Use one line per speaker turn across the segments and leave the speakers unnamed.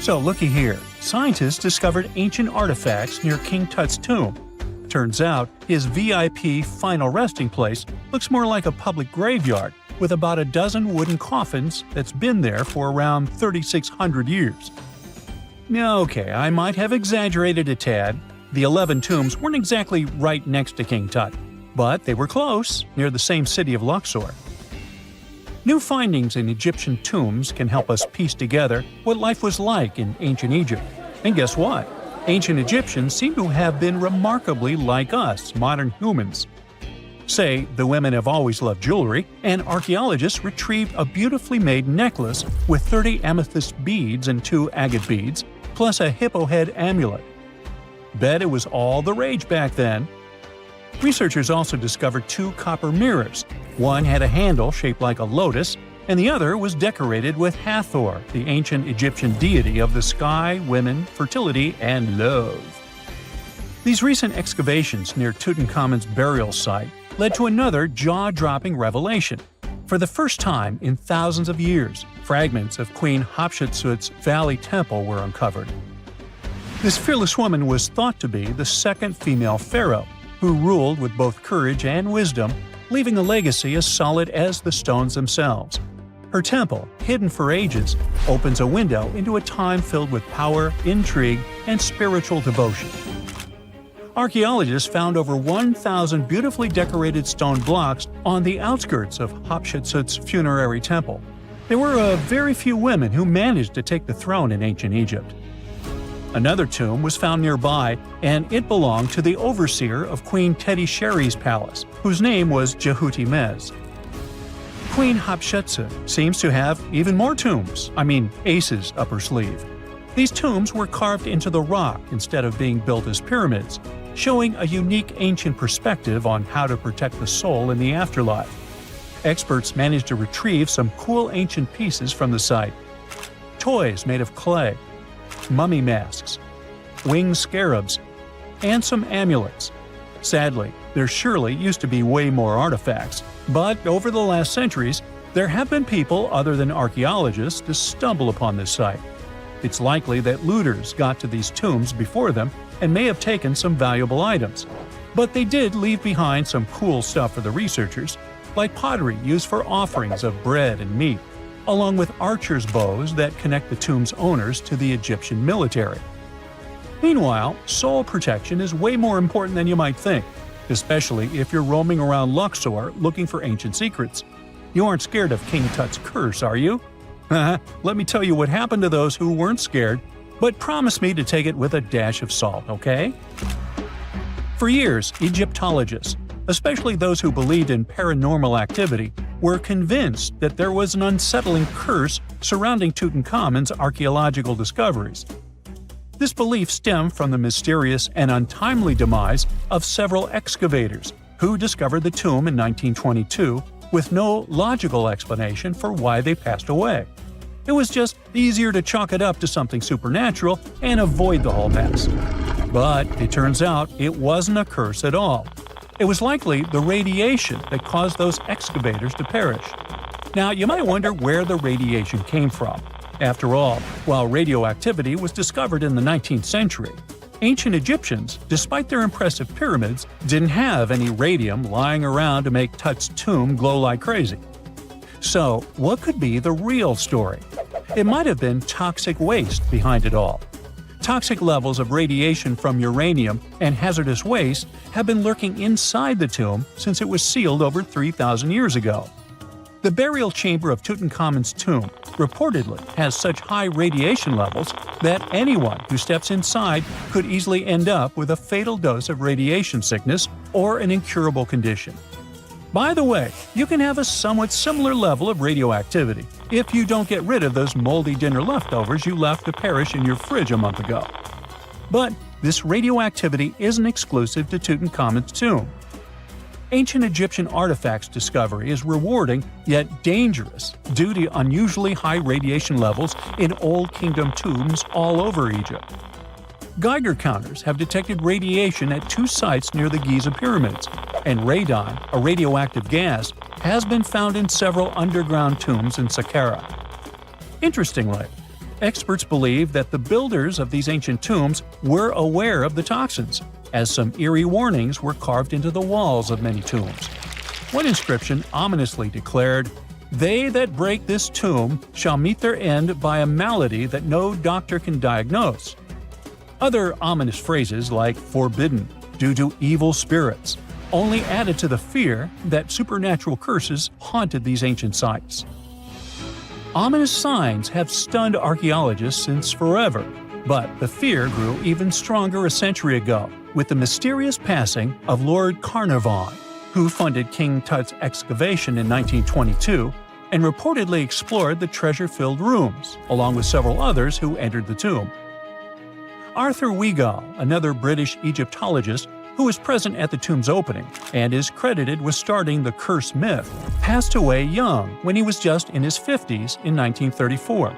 So looky here, scientists discovered ancient artifacts near King Tut's tomb. Turns out, his VIP final resting place looks more like a public graveyard with about a dozen wooden coffins that's been there for around 3,600 years. Okay, I might have exaggerated a tad. The 11 tombs weren't exactly right next to King Tut, but they were close, near the same city of Luxor. New findings in Egyptian tombs can help us piece together what life was like in ancient Egypt. And guess what? Ancient Egyptians seem to have been remarkably like us, modern humans. Say, the women have always loved jewelry, and archaeologists retrieved a beautifully made necklace with 30 amethyst beads and 2 agate beads, plus a hippo head amulet. Bet it was all the rage back then. Researchers also discovered 2 copper mirrors. One had a handle shaped like a lotus, and the other was decorated with Hathor, the ancient Egyptian deity of the sky, women, fertility, and love. These recent excavations near Tutankhamun's burial site led to another jaw-dropping revelation. For the first time in thousands of years, fragments of Queen Hatshepsut's Valley Temple were uncovered. This fearless woman was thought to be the second female pharaoh, who ruled with both courage and wisdom, leaving a legacy as solid as the stones themselves. Her temple, hidden for ages, opens a window into a time filled with power, intrigue, and spiritual devotion. Archaeologists found over 1,000 beautifully decorated stone blocks on the outskirts of Hatshepsut's funerary temple. There were very few women who managed to take the throne in ancient Egypt. Another tomb was found nearby, and it belonged to the overseer of Queen Teti Sheri's palace, whose name was Jehuti-Mez. Queen Hatshepsut seems to have even more tombs, aces up her sleeve. These tombs were carved into the rock instead of being built as pyramids, showing a unique ancient perspective on how to protect the soul in the afterlife. Experts managed to retrieve some cool ancient pieces from the site. Toys made of clay, mummy masks, winged scarabs, and some amulets. Sadly, there surely used to be way more artifacts, but over the last centuries, there have been people other than archaeologists to stumble upon this site. It's likely that looters got to these tombs before them and may have taken some valuable items. But they did leave behind some cool stuff for the researchers, like pottery used for offerings of bread and meat, along with archers' bows that connect the tomb's owners to the Egyptian military. Meanwhile, soul protection is way more important than you might think, especially if you're roaming around Luxor looking for ancient secrets. You aren't scared of King Tut's curse, are you? Let me tell you what happened to those who weren't scared, but promise me to take it with a dash of salt, okay? For years, Egyptologists, especially those who believed in paranormal activity, were convinced that there was an unsettling curse surrounding Tutankhamun's archaeological discoveries. This belief stemmed from the mysterious and untimely demise of several excavators who discovered the tomb in 1922 with no logical explanation for why they passed away. It was just easier to chalk it up to something supernatural and avoid the whole mess. But it turns out it wasn't a curse at all. It was likely the radiation that caused those excavators to perish. Now, you might wonder where the radiation came from. After all, while radioactivity was discovered in the 19th century, ancient Egyptians, despite their impressive pyramids, didn't have any radium lying around to make Tut's tomb glow like crazy. So, what could be the real story? It might have been toxic waste behind it all. Toxic levels of radiation from uranium and hazardous waste have been lurking inside the tomb since it was sealed over 3,000 years ago. The burial chamber of Tutankhamun's tomb reportedly has such high radiation levels that anyone who steps inside could easily end up with a fatal dose of radiation sickness or an incurable condition. By the way, you can have a somewhat similar level of radioactivity if you don't get rid of those moldy dinner leftovers you left to perish in your fridge a month ago. But this radioactivity isn't exclusive to Tutankhamun's tomb. Ancient Egyptian artifacts discovery is rewarding yet dangerous due to unusually high radiation levels in Old Kingdom tombs all over Egypt. Geiger counters have detected radiation at 2 sites near the Giza pyramids, and radon, a radioactive gas, has been found in several underground tombs in Saqqara. Interestingly, Experts believe that the builders of these ancient tombs were aware of the toxins, as some eerie warnings were carved into the walls of many tombs. One inscription ominously declared, "They that break this tomb shall meet their end by a malady that no doctor can diagnose." Other ominous phrases like "forbidden," "due to evil spirits," only added to the fear that supernatural curses haunted these ancient sites. Ominous signs have stunned archaeologists since forever, but the fear grew even stronger a century ago with the mysterious passing of Lord Carnarvon, who funded King Tut's excavation in 1922 and reportedly explored the treasure-filled rooms, along with several others who entered the tomb. Arthur Weigall, another British Egyptologist who was present at the tomb's opening and is credited with starting the curse myth, passed away young when he was just in his 50s in 1934.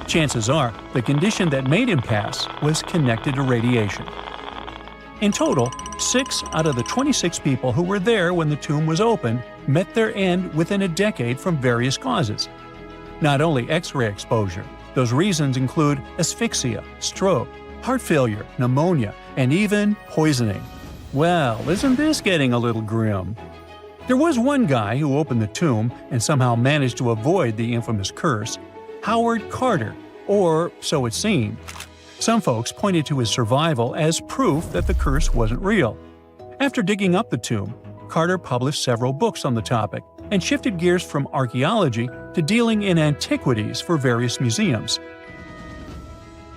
Chances are the condition that made him pass was connected to radiation. In total, 6 out of the 26 people who were there when the tomb was opened met their end within a decade from various causes. Not only X-ray exposure, those reasons include asphyxia, stroke, heart failure, pneumonia, and even poisoning. Well, isn't this getting a little grim? There was one guy who opened the tomb and somehow managed to avoid the infamous curse, Howard Carter, or so it seemed. Some folks pointed to his survival as proof that the curse wasn't real. After digging up the tomb, Carter published several books on the topic and shifted gears from archaeology to dealing in antiquities for various museums.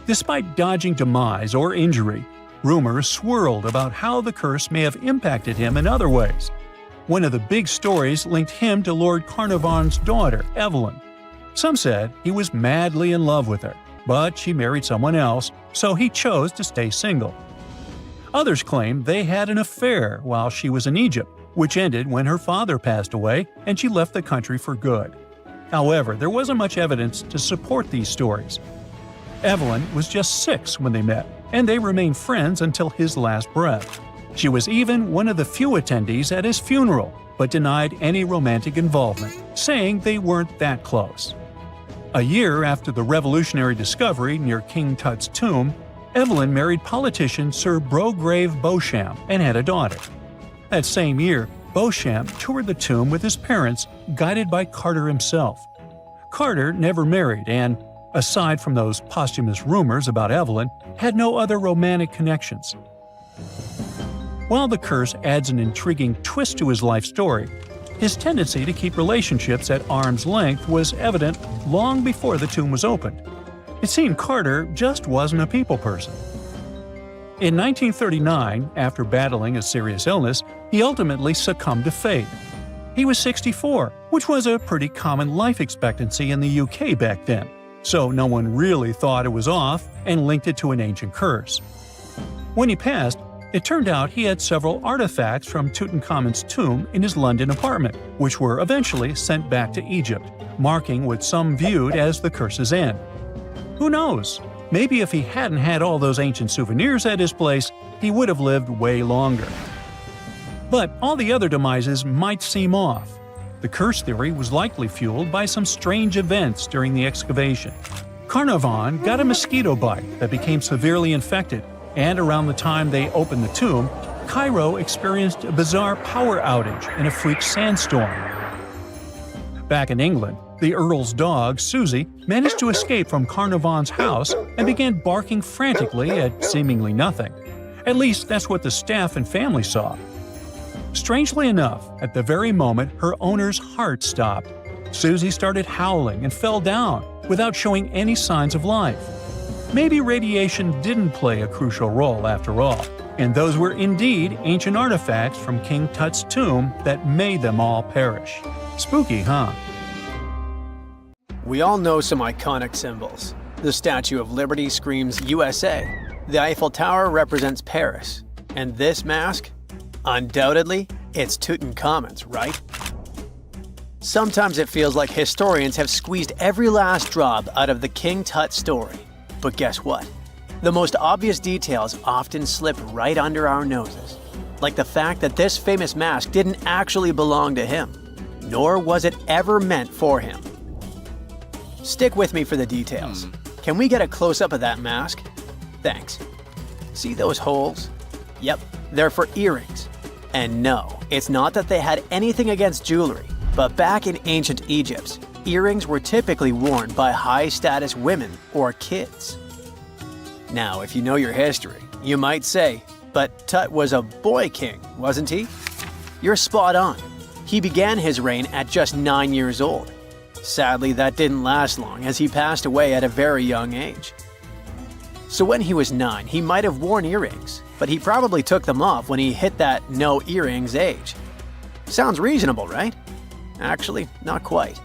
Despite dodging demise or injury, rumors swirled about how the curse may have impacted him in other ways. One of the big stories linked him to Lord Carnarvon's daughter, Evelyn. Some said he was madly in love with her, but she married someone else, so he chose to stay single. Others claimed they had an affair while she was in Egypt, which ended when her father passed away and she left the country for good. However, there wasn't much evidence to support these stories. Evelyn was just 6 when they met, and they remained friends until his last breath. She was even one of the few attendees at his funeral, but denied any romantic involvement, saying they weren't that close. A year after the revolutionary discovery near King Tut's tomb, Evelyn married politician Sir Brograve Beauchamp and had a daughter. That same year, Beauchamp toured the tomb with his parents, guided by Carter himself. Carter never married and, aside from those posthumous rumors about Evelyn, had no other romantic connections. While the curse adds an intriguing twist to his life story, his tendency to keep relationships at arm's length was evident long before the tomb was opened. It seemed Carter just wasn't a people person. In 1939, after battling a serious illness, he ultimately succumbed to fate. He was 64, which was a pretty common life expectancy in the UK back then, so no one really thought it was off and linked it to an ancient curse. When he passed, it turned out he had several artifacts from Tutankhamun's tomb in his London apartment, which were eventually sent back to Egypt, marking what some viewed as the curse's end. Who knows? Maybe if he hadn't had all those ancient souvenirs at his place, he would have lived way longer. But all the other demises might seem off. The curse theory was likely fueled by some strange events during the excavation. Carnarvon got a mosquito bite that became severely infected, and around the time they opened the tomb, Cairo experienced a bizarre power outage and a freak sandstorm. Back in England, the Earl's dog, Susie, managed to escape from Carnarvon's house and began barking frantically at seemingly nothing. At least that's what the staff and family saw. Strangely enough, at the very moment her owner's heart stopped, Susie started howling and fell down without showing any signs of life. Maybe radiation didn't play a crucial role after all, and those were indeed ancient artifacts from King Tut's tomb that made them all perish. Spooky, huh?
We all know some iconic symbols. The Statue of Liberty screams USA. The Eiffel Tower represents Paris. And this mask? Undoubtedly, it's Tutankhamun's, right? Sometimes it feels like historians have squeezed every last drop out of the King Tut story. But guess what? The most obvious details often slip right under our noses. Like the fact that this famous mask didn't actually belong to him, nor was it ever meant for him. Stick with me for the details. Can we get a close-up of that mask? Thanks. See those holes? Yep, they're for earrings. And no, it's not that they had anything against jewelry, but back in ancient Egypt, earrings were typically worn by high-status women or kids. Now, if you know your history, you might say, but Tut was a boy king, wasn't he? You're spot on. He began his reign at just 9 years old. Sadly, that didn't last long as he passed away at a very young age. So when he was 9, he might have worn earrings, but he probably took them off when he hit that no earrings age. Sounds reasonable, right? Actually, not quite.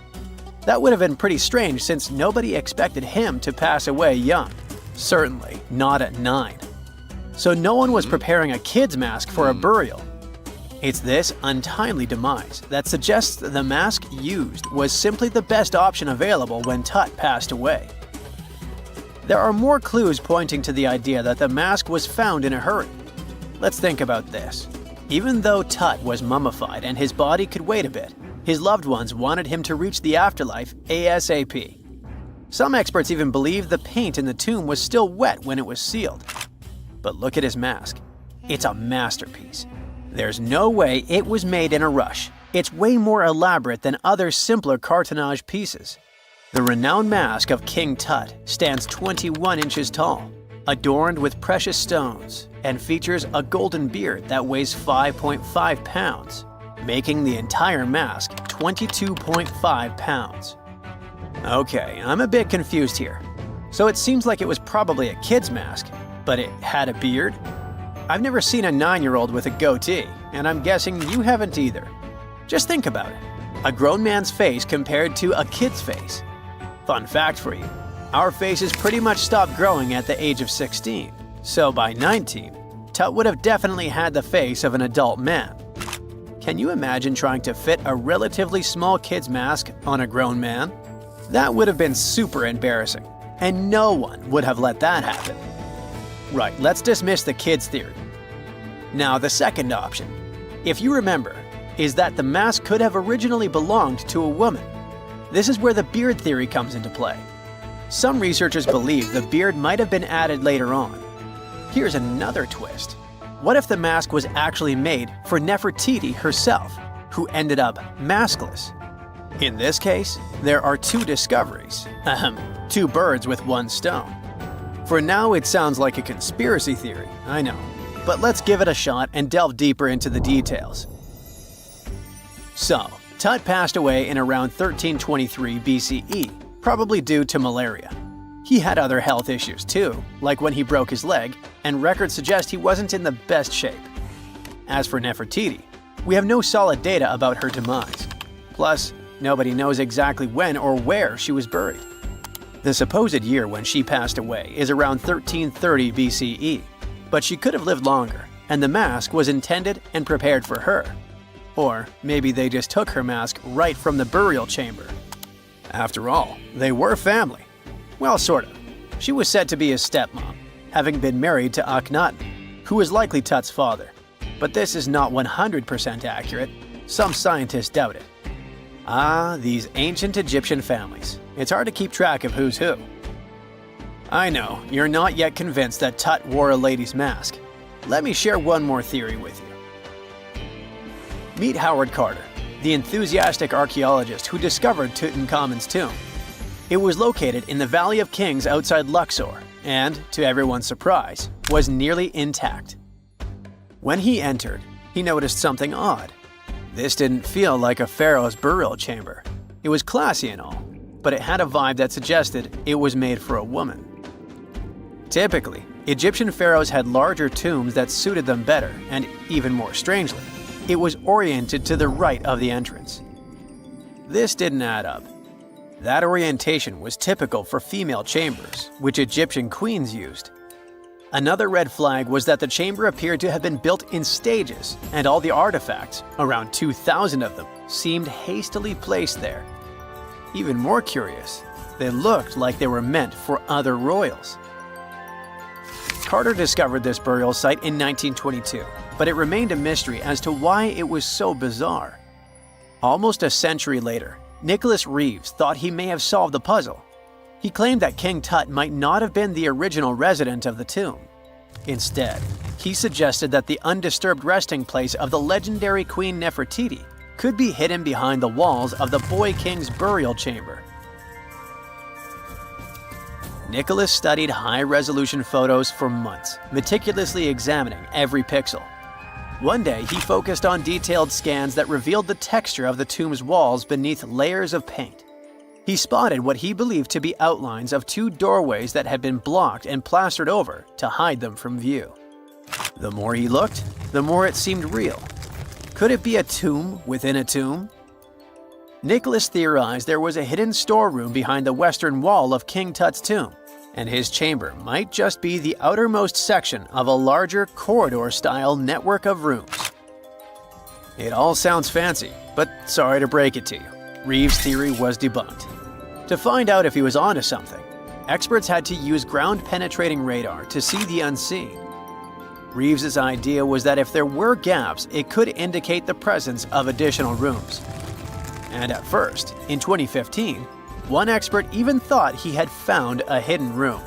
That would have been pretty strange since nobody expected him to pass away young. Certainly not at 9. So no one was preparing a kid's mask for a burial. It's this untimely demise that suggests that the mask used was simply the best option available when Tut passed away. There are more clues pointing to the idea that the mask was found in a hurry. Let's think about this. Even though Tut was mummified and his body could wait a bit, his loved ones wanted him to reach the afterlife ASAP. Some experts even believe the paint in the tomb was still wet when it was sealed. But look at his mask. It's a masterpiece. There's no way it was made in a rush. It's way more elaborate than other simpler cartonnage pieces. The renowned mask of King Tut stands 21 inches tall, adorned with precious stones, and features a golden beard that weighs 5.5 pounds, making the entire mask 22.5 pounds. Okay, I'm a bit confused here. So it seems like it was probably a kid's mask, but it had a beard? I've never seen a 9-year-old with a goatee, and I'm guessing you haven't either. Just think about it. A grown man's face compared to a kid's face. Fun fact for you, our faces pretty much stopped growing at the age of 16, so by 19, Tut would have definitely had the face of an adult man. Can you imagine trying to fit a relatively small kid's mask on a grown man? That would have been super embarrassing, and no one would have let that happen. Right, let's dismiss the kids theory. Now, the second option, if you remember, is that the mask could have originally belonged to a woman. This is where the beard theory comes into play. Some researchers believe the beard might have been added later on. Here's another twist. What if the mask was actually made for Nefertiti herself, who ended up maskless? In this case, there are two discoveries. Two birds with one stone. For now, it sounds like a conspiracy theory, I know. But let's give it a shot and delve deeper into the details. So, Tut passed away in around 1323 BCE, probably due to malaria. He had other health issues too, like when he broke his leg, and records suggest he wasn't in the best shape. As for Nefertiti, we have no solid data about her demise. Plus, nobody knows exactly when or where she was buried. The supposed year when she passed away is around 1330 BCE, but she could have lived longer, and the mask was intended and prepared for her. Or maybe they just took her mask right from the burial chamber. After all, they were family. Well, sort of. She was said to be his stepmom, having been married to Akhenaten, who was likely Tut's father. But this is not 100% accurate. Some scientists doubt it. Ah, these ancient Egyptian families. It's hard to keep track of who's who. I know, you're not yet convinced that Tut wore a lady's mask. Let me share one more theory with you. Meet Howard Carter, the enthusiastic archaeologist who discovered Tutankhamun's tomb. It was located in the Valley of Kings outside Luxor and, to everyone's surprise, was nearly intact. When he entered, he noticed something odd. This didn't feel like a pharaoh's burial chamber. It was classy and all, but it had a vibe that suggested it was made for a woman. Typically, Egyptian pharaohs had larger tombs that suited them better, and even more strangely, it was oriented to the right of the entrance. This didn't add up. That orientation was typical for female chambers, which Egyptian queens used. Another red flag was that the chamber appeared to have been built in stages, and all the artifacts, around 2,000 of them, seemed hastily placed there. Even more curious, they looked like they were meant for other royals. Carter discovered this burial site in 1922, but it remained a mystery as to why it was so bizarre. Almost a century later, Nicholas Reeves thought he may have solved the puzzle. He claimed that King Tut might not have been the original resident of the tomb. Instead, he suggested that the undisturbed resting place of the legendary Queen Nefertiti could be hidden behind the walls of the boy king's burial chamber. Nicholas studied high-resolution photos for months, meticulously examining every pixel. One day, he focused on detailed scans that revealed the texture of the tomb's walls beneath layers of paint. He spotted what he believed to be outlines of two doorways that had been blocked and plastered over to hide them from view. The more he looked, the more it seemed real. Could it be a tomb within a tomb? Nicholas theorized there was a hidden storeroom behind the western wall of King Tut's tomb, and his chamber might just be the outermost section of a larger corridor-style network of rooms. It all sounds fancy, but sorry to break it to you, Reeves' theory was debunked. To find out if he was onto something, experts had to use ground-penetrating radar to see the unseen. Reeves' idea was that if there were gaps, it could indicate the presence of additional rooms. And at first, in 2015, one expert even thought he had found a hidden room.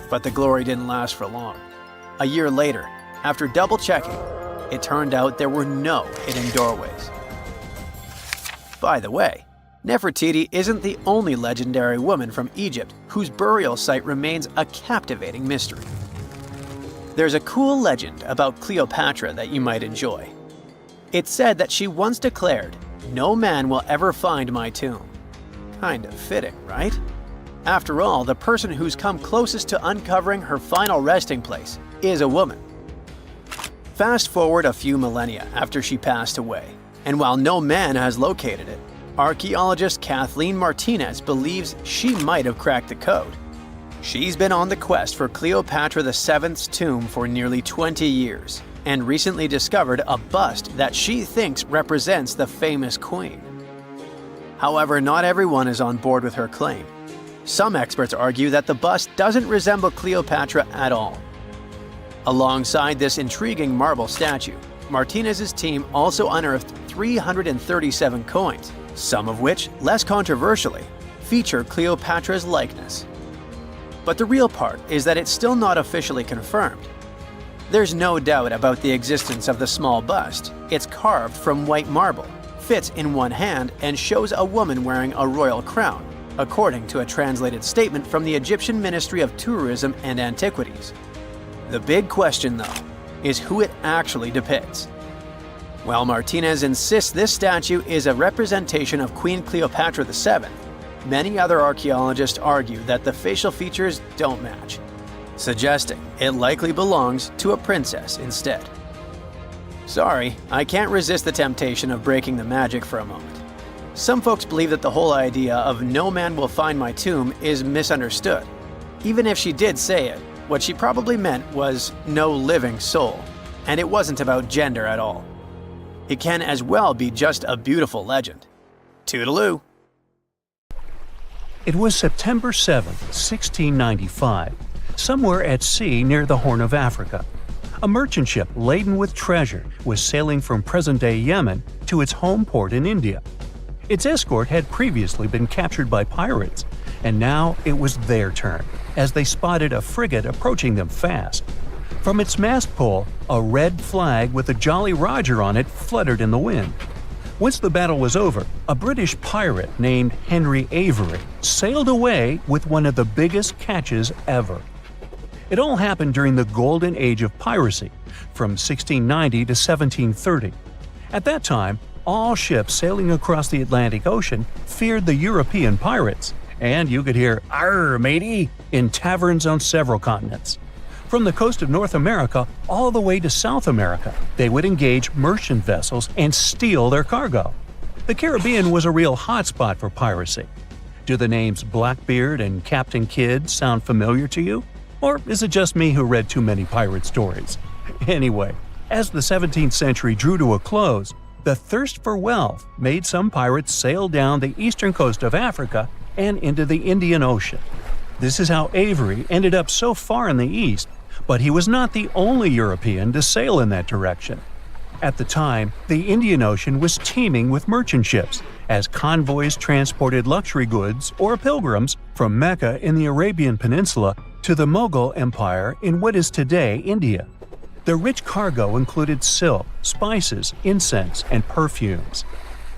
But the glory didn't last for long. A year later, after double-checking, it turned out there were no hidden doorways. By the way, Nefertiti isn't the only legendary woman from Egypt whose burial site remains a captivating mystery. There's a cool legend about Cleopatra that you might enjoy. It's said that she once declared, "No man will ever find my tomb." Kind of fitting, right? After all, the person who's come closest to uncovering her final resting place is a woman. Fast forward a few millennia after she passed away, and while no man has located it, archaeologist Kathleen Martinez believes she might have cracked the code. She's been on the quest for Cleopatra VII's tomb for nearly 20 years, and recently discovered a bust that she thinks represents the famous queen. However, not everyone is on board with her claim. Some experts argue that the bust doesn't resemble Cleopatra at all. Alongside this intriguing marble statue, Martinez's team also unearthed 337 coins, some of which, less controversially, feature Cleopatra's likeness. But the real part is that it's still not officially confirmed. There's no doubt about the existence of the small bust. It's carved from white marble, fits in one hand, and shows a woman wearing a royal crown, according to a translated statement from the Egyptian Ministry of Tourism and Antiquities. The big question, though, is who it actually depicts. While Martinez insists this statue is a representation of Queen Cleopatra VII, many other archaeologists argue that the facial features don't match, suggesting it likely belongs to a princess instead. Sorry, I can't resist the temptation of breaking the magic for a moment. Some folks believe that the whole idea of "no man will find my tomb" is misunderstood. Even if she did say it, what she probably meant was "no living soul," and it wasn't about gender at all. It can as well be just a beautiful legend. Toodaloo!
It was September 7, 1695, somewhere at sea near the Horn of Africa. A merchant ship laden with treasure was sailing from present-day Yemen to its home port in India. Its escort had previously been captured by pirates, and now it was their turn, as they spotted a frigate approaching them fast. From its mast pole, a red flag with a Jolly Roger on it fluttered in the wind. Once the battle was over, a British pirate named Henry Avery sailed away with one of the biggest catches ever. It all happened during the golden age of piracy, from 1690 to 1730. At that time, all ships sailing across the Atlantic Ocean feared the European pirates, and you could hear "Arr, matey" in taverns on several continents. From the coast of North America all the way to South America, they would engage merchant vessels and steal their cargo. The Caribbean was a real hotspot for piracy. Do the names Blackbeard and Captain Kidd sound familiar to you? Or is it just me who read too many pirate stories? Anyway, as the 17th century drew to a close, the thirst for wealth made some pirates sail down the eastern coast of Africa and into the Indian Ocean. This is how Avery ended up so far in the east, but he was not the only European to sail in that direction. At the time, the Indian Ocean was teeming with merchant ships, as convoys transported luxury goods or pilgrims from Mecca in the Arabian Peninsula to the Mughal Empire in what is today India. The rich cargo included silk, spices, incense, and perfumes.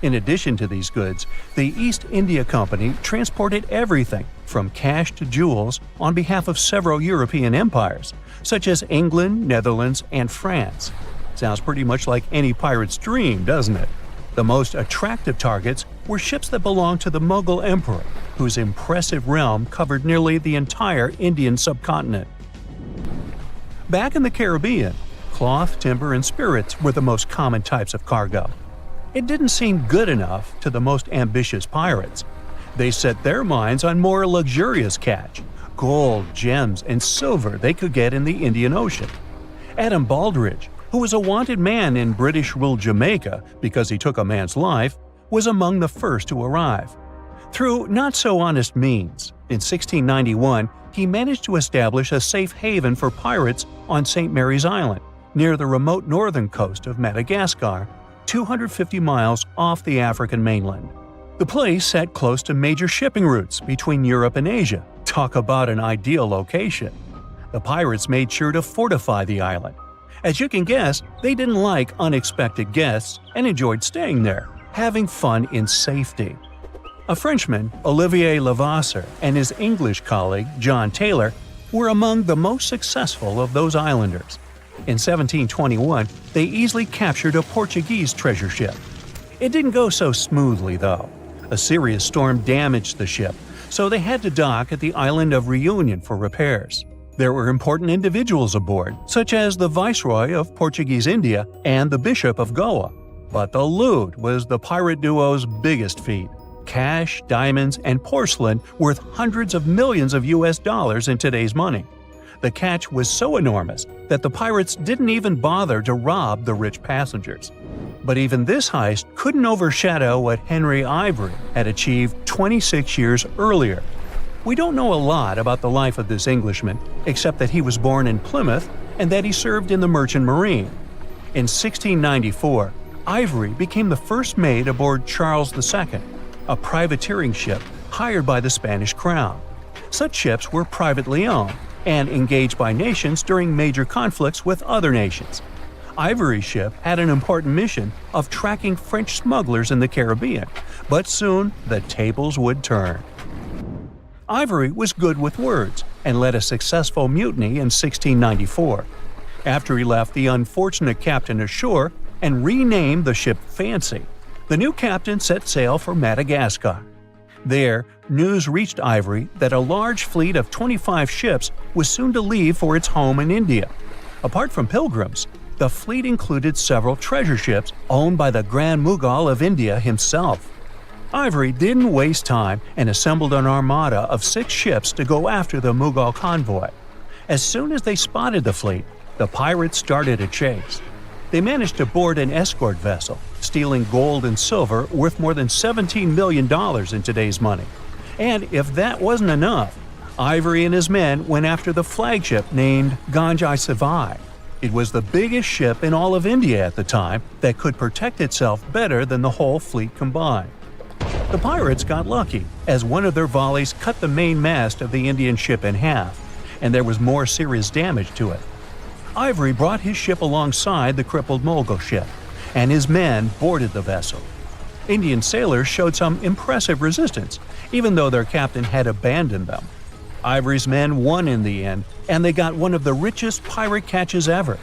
In addition to these goods, the East India Company transported everything from cash to jewels on behalf of several European empires, such as England, Netherlands, and France. Sounds pretty much like any pirate's dream, doesn't it? The most attractive targets were ships that belonged to the Mughal emperor, whose impressive realm covered nearly the entire Indian subcontinent. Back in the Caribbean, cloth, timber, and spirits were the most common types of cargo. It didn't seem good enough to the most ambitious pirates. They set their minds on more luxurious catch: gold, gems, and silver they could get in the Indian Ocean. Adam Baldridge, who was a wanted man in British-ruled Jamaica because he took a man's life, was among the first to arrive. Through not-so-honest means, in 1691, he managed to establish a safe haven for pirates on St. Mary's Island, near the remote northern coast of Madagascar, 250 miles off the African mainland. The place sat close to major shipping routes between Europe and Asia. Talk about an ideal location. The pirates made sure to fortify the island. As you can guess, they didn't like unexpected guests and enjoyed staying there, having fun in safety. A Frenchman, Olivier Levasseur, and his English colleague, John Taylor, were among the most successful of those islanders. In 1721, they easily captured a Portuguese treasure ship. It didn't go so smoothly, though. A serious storm damaged the ship, so they had to dock at the island of Reunion for repairs. There were important individuals aboard, such as the Viceroy of Portuguese India and the Bishop of Goa. But the loot was the pirate duo's biggest feat. Cash, diamonds, and porcelain worth hundreds of millions of US dollars in today's money. The catch was so enormous that the pirates didn't even bother to rob the rich passengers. But even this heist couldn't overshadow what Henry Ivory had achieved 26 years earlier. We don't know a lot about the life of this Englishman, except that he was born in Plymouth and that he served in the Merchant Marine. In 1694, Ivory became the first mate aboard Charles II, a privateering ship hired by the Spanish crown. Such ships were privately owned and engaged by nations during major conflicts with other nations. Ivory's ship had an important mission of tracking French smugglers in the Caribbean, but soon the tables would turn. Ivory was good with words and led a successful mutiny in 1694. After he left the unfortunate captain ashore and renamed the ship Fancy, the new captain set sail for Madagascar. There, news reached Ivory that a large fleet of 25 ships was soon to leave for its home in India. Apart from pilgrims, the fleet included several treasure ships owned by the Grand Mughal of India himself. Ivory didn't waste time and assembled an armada of 6 ships to go after the Mughal convoy. As soon as they spotted the fleet, the pirates started a chase. They managed to board an escort vessel, stealing gold and silver worth more than $17 million in today's money. And if that wasn't enough, Ivory and his men went after the flagship named Ganjai Savai. It was the biggest ship in all of India at the time that could protect itself better than the whole fleet combined. The pirates got lucky, as one of their volleys cut the main mast of the Indian ship in half, and there was more serious damage to it. Ivory brought his ship alongside the crippled Mughal ship, and his men boarded the vessel. Indian sailors showed some impressive resistance, even though their captain had abandoned them. Ivory's men won in the end, and they got one of the richest pirate catches ever.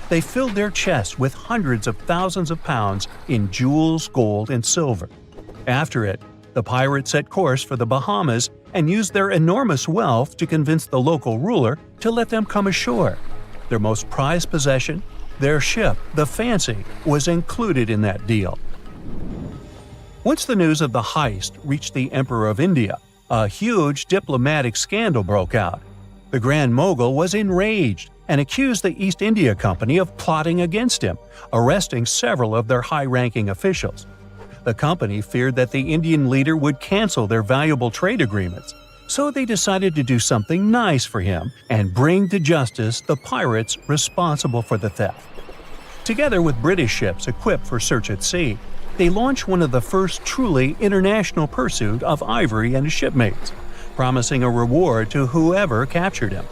They filled their chests with hundreds of thousands of pounds in jewels, gold, and silver. After it, the pirates set course for the Bahamas and used their enormous wealth to convince the local ruler to let them come ashore. Their most prized possession, their ship, the Fancy, was included in that deal. Once the news of the heist reached the Emperor of India, a huge diplomatic scandal broke out. The Grand Mogul was enraged and accused the East India Company of plotting against him, arresting several of their high-ranking officials. The company feared that the Indian leader would cancel their valuable trade agreements, so they decided to do something nice for him and bring to justice the pirates responsible for the theft. Together with British ships equipped for search at sea, they launched one of the first truly international pursuit of ivory and his shipmates, promising a reward to whoever captured him.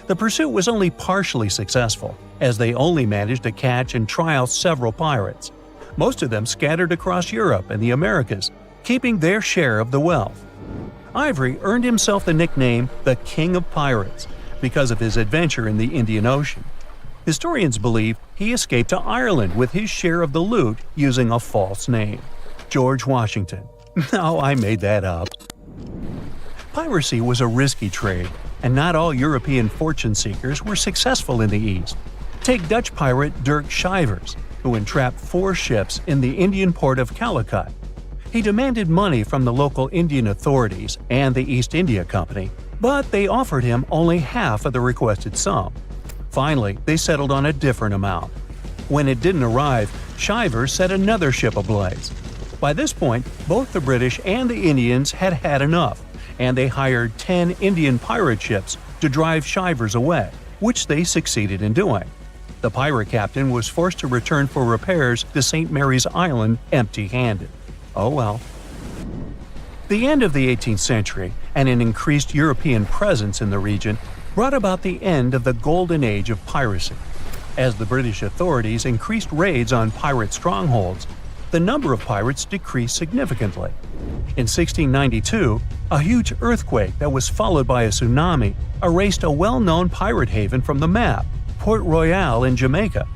The pursuit was only partially successful, as they only managed to catch and trial several pirates. Most of them scattered across Europe and the Americas, keeping their share of the wealth. Ivory earned himself the nickname the King of Pirates because of his adventure in the Indian Ocean. Historians believe he escaped to Ireland with his share of the loot using a false name, George Washington. No, I made that up. Piracy was a risky trade, and not all European fortune seekers were successful in the East. Take Dutch pirate Dirk Schijvers, who entrapped 4 ships in the Indian port of Calicut. He demanded money from the local Indian authorities and the East India Company, but they offered him only half of the requested sum. Finally, they settled on a different amount. When it didn't arrive, Schijvers set another ship ablaze. By this point, both the British and the Indians had had enough, and they hired 10 Indian pirate ships to drive Schijvers away, which they succeeded in doing. The pirate captain was forced to return for repairs to St. Mary's Island empty-handed. Oh well. The end of the 18th century and an increased European presence in the region brought about the end of the golden age of piracy. As the British authorities increased raids on pirate strongholds, the number of pirates decreased significantly. In 1692, a huge earthquake that was followed by a tsunami erased a well-known pirate haven from the map, Port Royal in Jamaica.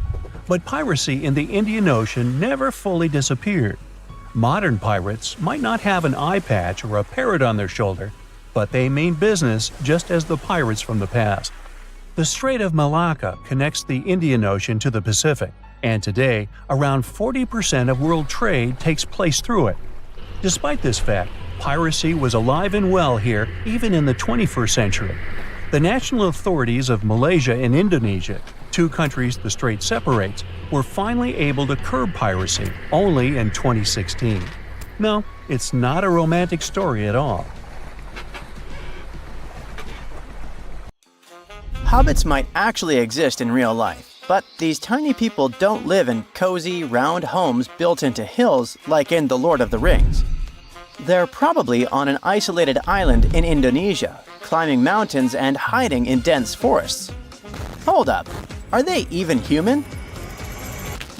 But piracy in the Indian Ocean never fully disappeared. Modern pirates might not have an eye patch or a parrot on their shoulder, but they mean business just as the pirates from the past. The Strait of Malacca connects the Indian Ocean to the Pacific, and today, around 40% of world trade takes place through it. Despite this fact, piracy was alive and well here even in the 21st century. The national authorities of Malaysia and Indonesia, 2 countries the strait separates, were finally able to curb piracy only in 2016. No, it's not a romantic story at all.
Hobbits might actually exist in real life, but these tiny people don't live in cozy, round homes built into hills like in The Lord of the Rings. They're probably on an isolated island in Indonesia, climbing mountains and hiding in dense forests. Hold up, are they even human?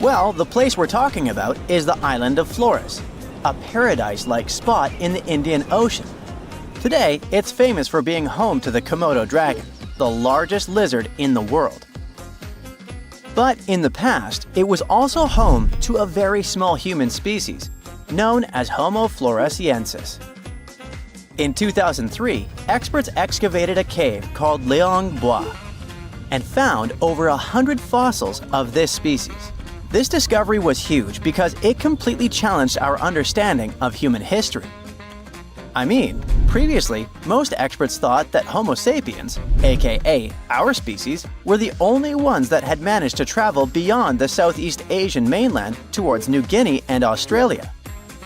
Well, the place we're talking about is the island of Flores, a paradise-like spot in the Indian Ocean. Today, it's famous for being home to the Komodo dragon, the largest lizard in the world. But in the past, it was also home to a very small human species, known as Homo floresiensis. In 2003, experts excavated a cave called Leong Bois and found over 100 fossils of this species. This discovery was huge because it completely challenged our understanding of human history. I mean, previously, most experts thought that Homo sapiens, aka our species, were the only ones that had managed to travel beyond the Southeast Asian mainland towards New Guinea and Australia.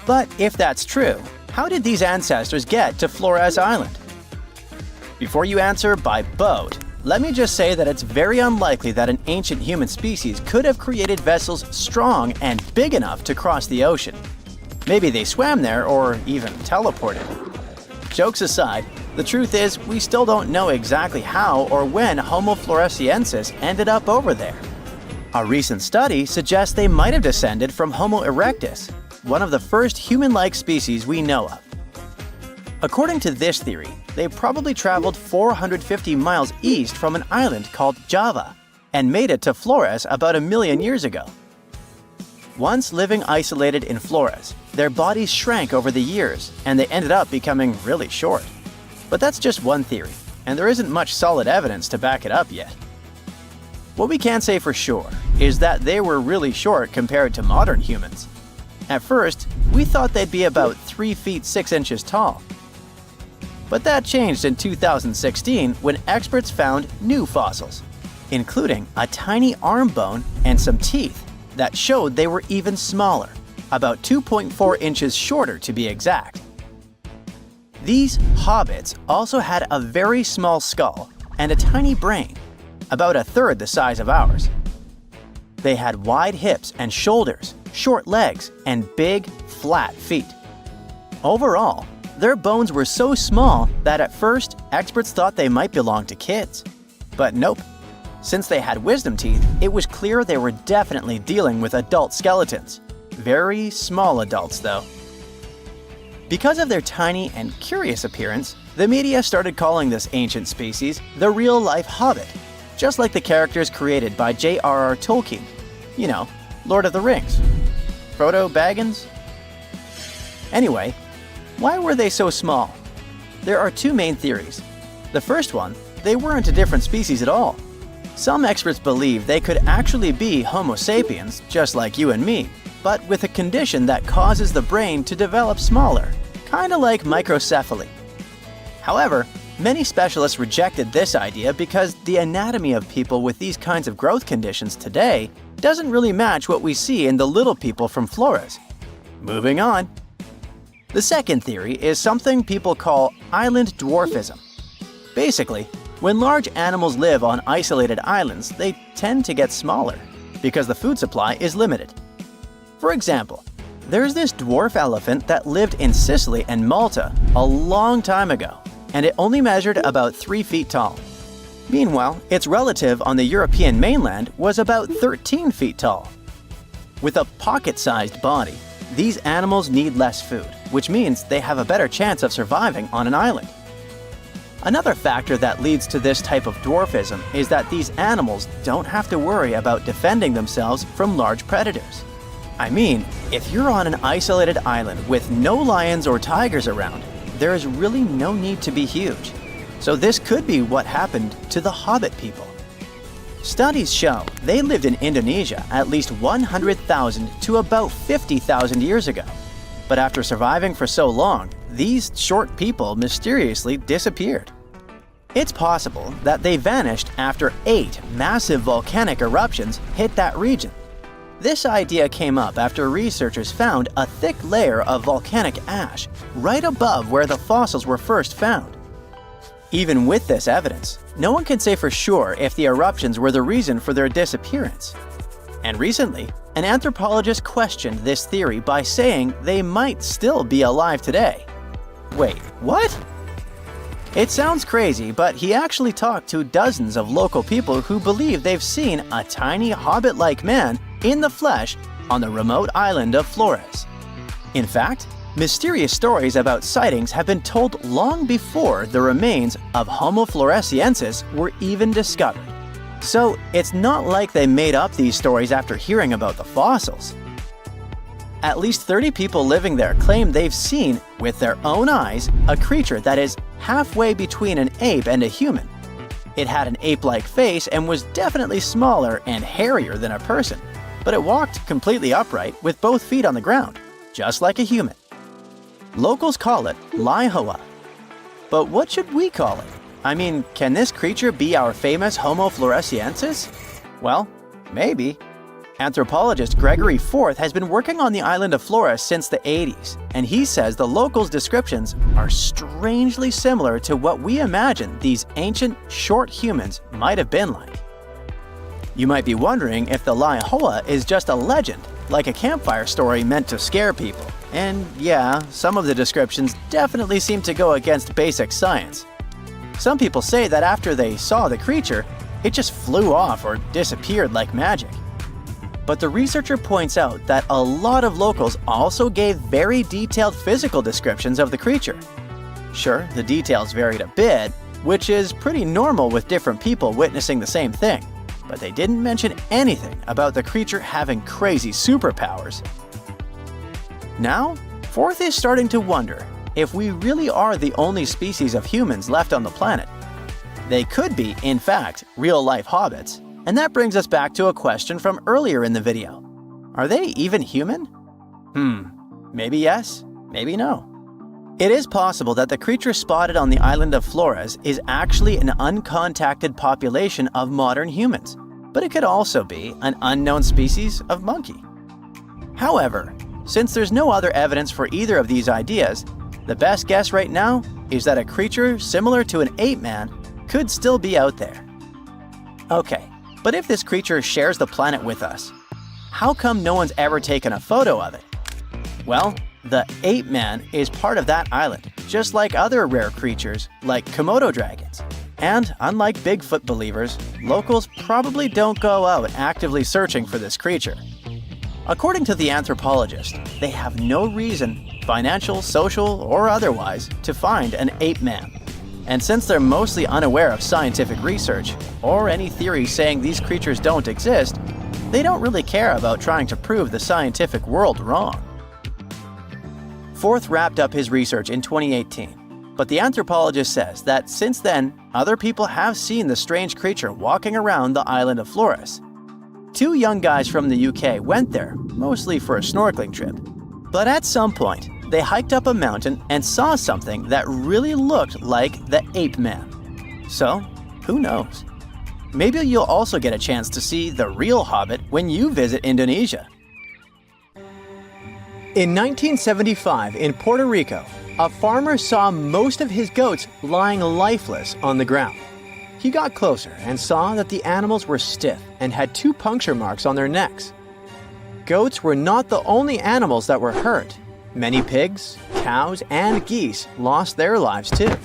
But if that's true, how did these ancestors get to Flores Island? Before you answer by boat, let me just say that it's very unlikely that an ancient human species could have created vessels strong and big enough to cross the ocean. Maybe they swam there or even teleported. Jokes aside, the truth is we still don't know exactly how or when Homo floresiensis ended up over there. A recent study suggests they might have descended from Homo erectus, one of the first human-like species we know of. According to this theory, they probably traveled 450 miles east from an island called Java and made it to Flores about 1 million years ago. Once living isolated in Flores, their bodies shrank over the years and they ended up becoming really short. But that's just one theory, and there isn't much solid evidence to back it up yet. What we can say for sure is that they were really short compared to modern humans. At first, we thought they'd be about 3 feet 6 inches tall. But that changed in 2016 when experts found new fossils, including a tiny arm bone and some teeth that showed they were even smaller, about 2.4 inches shorter to be exact. These hobbits also had a very small skull and a tiny brain, about 1/3 the size of ours. They had wide hips and shoulders,
short legs, and big, flat feet. Overall, their bones were so small that at first, experts thought they might belong to kids. But nope. Since they had wisdom teeth, it was clear they were definitely dealing with adult skeletons. Very small adults, though. Because of their tiny and curious appearance, the media started calling this ancient species the real-life Hobbit, just like the characters created by J.R.R. Tolkien. You know, Lord of the Rings. Frodo Baggins? Anyway, why were they so small? There are two main theories. The first one, they weren't a different species at all. Some experts believe they could actually be Homo sapiens, just like you and me, but with a condition that causes the brain to develop smaller, kinda like microcephaly. However, many specialists rejected this idea because the anatomy of people with these kinds of growth conditions today doesn't really match what we see in the little people from Flores. Moving on. The second theory is something people call island dwarfism. Basically, when large animals live on isolated islands, they tend to get smaller because the food supply is limited. For example, there's this dwarf elephant that lived in Sicily and Malta a long time ago, and it only measured about 3 feet tall. Meanwhile, its relative on the European mainland was about 13 feet tall. With a pocket-sized body, these animals need less food, which means they have a better chance of surviving on an island. Another factor that leads to this type of dwarfism is that these animals don't have to worry about defending themselves from large predators. I mean, if you're on an isolated island with no lions or tigers around, there is really no need to be huge. So this could be what happened to the Hobbit people. Studies show they lived in Indonesia at least 100,000 to about 50,000 years ago. But after surviving for so long, these short people mysteriously disappeared. It's possible that they vanished after 8 massive volcanic eruptions hit that region. This idea came up after researchers found a thick layer of volcanic ash right above where the fossils were first found. Even with this evidence, no one can say for sure if the eruptions were the reason for their disappearance. And recently, an anthropologist questioned this theory by saying they might still be alive today. Wait, what? It sounds crazy, but he actually talked to dozens of local people who believe they've seen a tiny hobbit-like man in the flesh on the remote island of Flores. In fact, mysterious stories about sightings have been told long before the remains of Homo floresiensis were even discovered. So it's not like they made up these stories after hearing about the fossils. At least 30 people living there claim they've seen, with their own eyes, a creature that is halfway between an ape and a human. It had an ape-like face and was definitely smaller and hairier than a person, but it walked completely upright with both feet on the ground, just like a human. Locals call it Laihoa. But what should we call it? I mean, can this creature be our famous Homo floresiensis? Well, maybe. Anthropologist Gregory Forth has been working on the island of Flores since the 80s, and he says the locals' descriptions are strangely similar to what we imagine these ancient, short humans might have been like. You might be wondering if the Laihoa is just a legend, like a campfire story meant to scare people. And yeah, some of the descriptions definitely seem to go against basic science. Some people say that after they saw the creature, it just flew off or disappeared like magic. But the researcher points out that a lot of locals also gave very detailed physical descriptions of the creature. Sure, the details varied a bit, which is pretty normal with different people witnessing the same thing, but they didn't mention anything about the creature having crazy superpowers. Now, Forth is starting to wonder if we really are the only species of humans left on the planet. They could be, in fact, real-life hobbits. And that brings us back to a question from earlier in the video. Are they even human? Maybe yes, maybe no. It is possible that the creature spotted on the island of Flores is actually an uncontacted population of modern humans, but it could also be an unknown species of monkey. However, since there's no other evidence for either of these ideas, the best guess right now is that a creature similar to an ape man could still be out there. Okay. But if this creature shares the planet with us, how come no one's ever taken a photo of it? Well, the ape man is part of that island, just like other rare creatures like Komodo dragons. And unlike Bigfoot believers, locals probably don't go out actively searching for this creature. According to the anthropologist, they have no reason, financial, social, or otherwise, to find an ape man. And since they're mostly unaware of scientific research, or any theories saying these creatures don't exist, they don't really care about trying to prove the scientific world wrong. Forth wrapped up his research in 2018, but the anthropologist says that since then, other people have seen the strange creature walking around the island of Flores. 2 young guys from the UK went there, mostly for a snorkeling trip. But at some point, they hiked up a mountain and saw something that really looked like the ape man. So, who knows? Maybe you'll also get a chance to see the real hobbit when you visit Indonesia. In 1975 in Puerto Rico, a farmer saw most of his goats lying lifeless on the ground. He got closer and saw that the animals were stiff and had 2 puncture marks on their necks. Goats were not the only animals that were hurt. Many pigs, cows, and geese lost their lives too.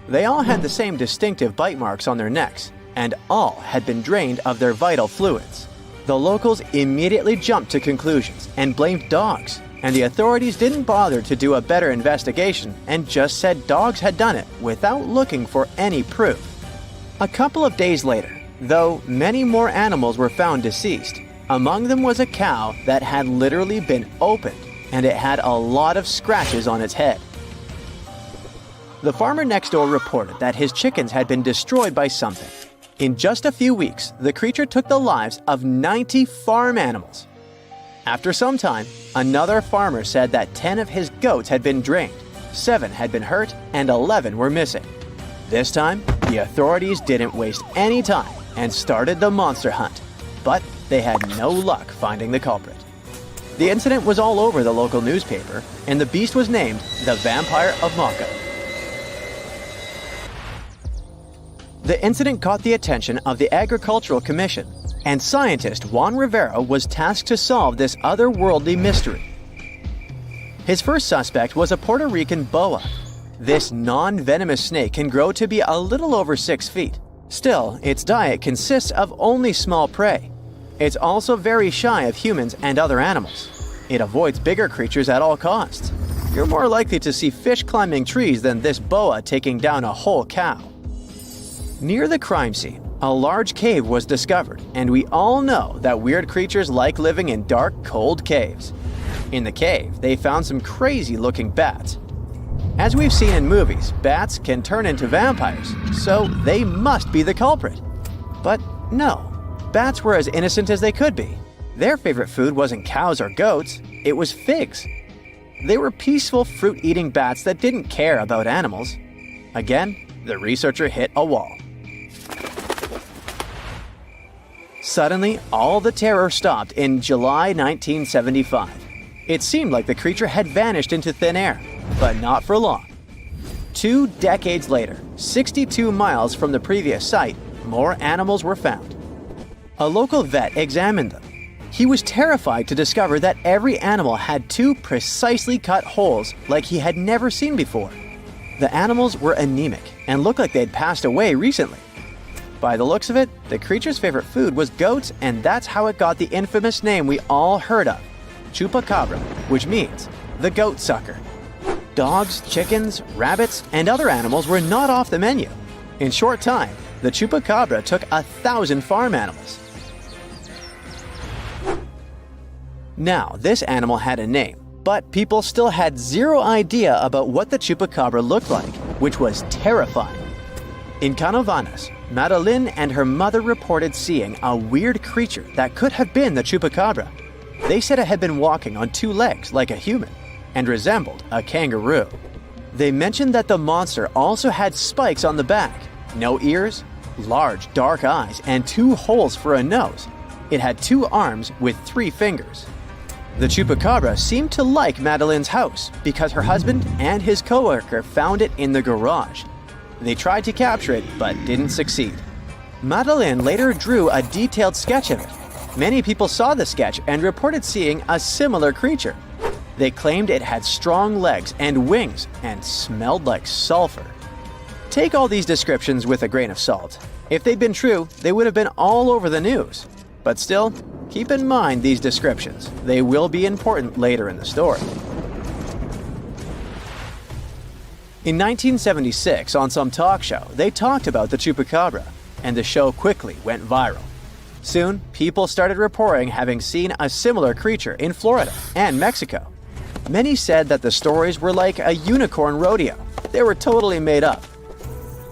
They all had the same distinctive bite marks on their necks, and all had been drained of their vital fluids. The locals immediately jumped to conclusions and blamed dogs, and the authorities didn't bother to do a better investigation and just said dogs had done it without looking for any proof. A couple of days later, though, many more animals were found deceased. Among them was a cow that had literally been opened, and it had a lot of scratches on its head. The farmer next door reported that his chickens had been destroyed by something. In just a few weeks, the creature took the lives of 90 farm animals. After some time, another farmer said that 10 of his goats had been drained, 7 had been hurt, and 11 were missing. This time, the authorities didn't waste any time and started the monster hunt, but they had no luck finding the culprit. The incident was all over the local newspaper, and the beast was named the Vampire of Mocha. The incident caught the attention of the Agricultural Commission, and scientist Juan Rivera was tasked to solve this otherworldly mystery. His first suspect was a Puerto Rican boa. This non-venomous snake can grow to be a little over 6 feet. Still, its diet consists of only small prey. It's also very shy of humans and other animals. It avoids bigger creatures at all costs. You're more likely to see fish climbing trees than this boa taking down a whole cow. Near the crime scene, a large cave was discovered, and we all know that weird creatures like living in dark, cold caves. In the cave, they found some crazy-looking bats. As we've seen in movies, bats can turn into vampires, so they must be the culprit. But no, bats were as innocent as they could be. Their favorite food wasn't cows or goats, it was figs. They were peaceful fruit-eating bats that didn't care about animals. Again, the researcher hit a wall. Suddenly, all the terror stopped in July 1975. It seemed like the creature had vanished into thin air, but not for long. 2 decades later, 62 miles from the previous site, more animals were found. A local vet examined them. He was terrified to discover that every animal had 2 precisely cut holes like he had never seen before. The animals were anemic and looked like they'd passed away recently. By the looks of it, the creature's favorite food was goats, and that's how it got the infamous name we all heard of, chupacabra, which means the goat sucker. Dogs, chickens, rabbits, and other animals were not off the menu. In short time, the chupacabra took 1,000 farm animals. Now, this animal had a name, but people still had zero idea about what the chupacabra looked like, which was terrifying. In Canovanas, Madeline and her mother reported seeing a weird creature that could have been the chupacabra. They said it had been walking on 2 legs like a human and resembled a kangaroo. They mentioned that the monster also had spikes on the back, no ears, large dark eyes, and 2 holes for a nose. It had 2 arms with 3 fingers. The chupacabra seemed to like Madeline's house because her husband and his coworker found it in the garage. They tried to capture it, but didn't succeed. Madeline later drew a detailed sketch of it. Many people saw the sketch and reported seeing a similar creature. They claimed it had strong legs and wings and smelled like sulfur. Take all these descriptions with a grain of salt. If they'd been true, they would have been all over the news. But still, keep in mind these descriptions. They will be important later in the story. In 1976, on some talk show, they talked about the chupacabra, and the show quickly went viral. Soon, people started reporting having seen a similar creature in Florida and Mexico. Many said that the stories were like a unicorn rodeo. They were totally made up.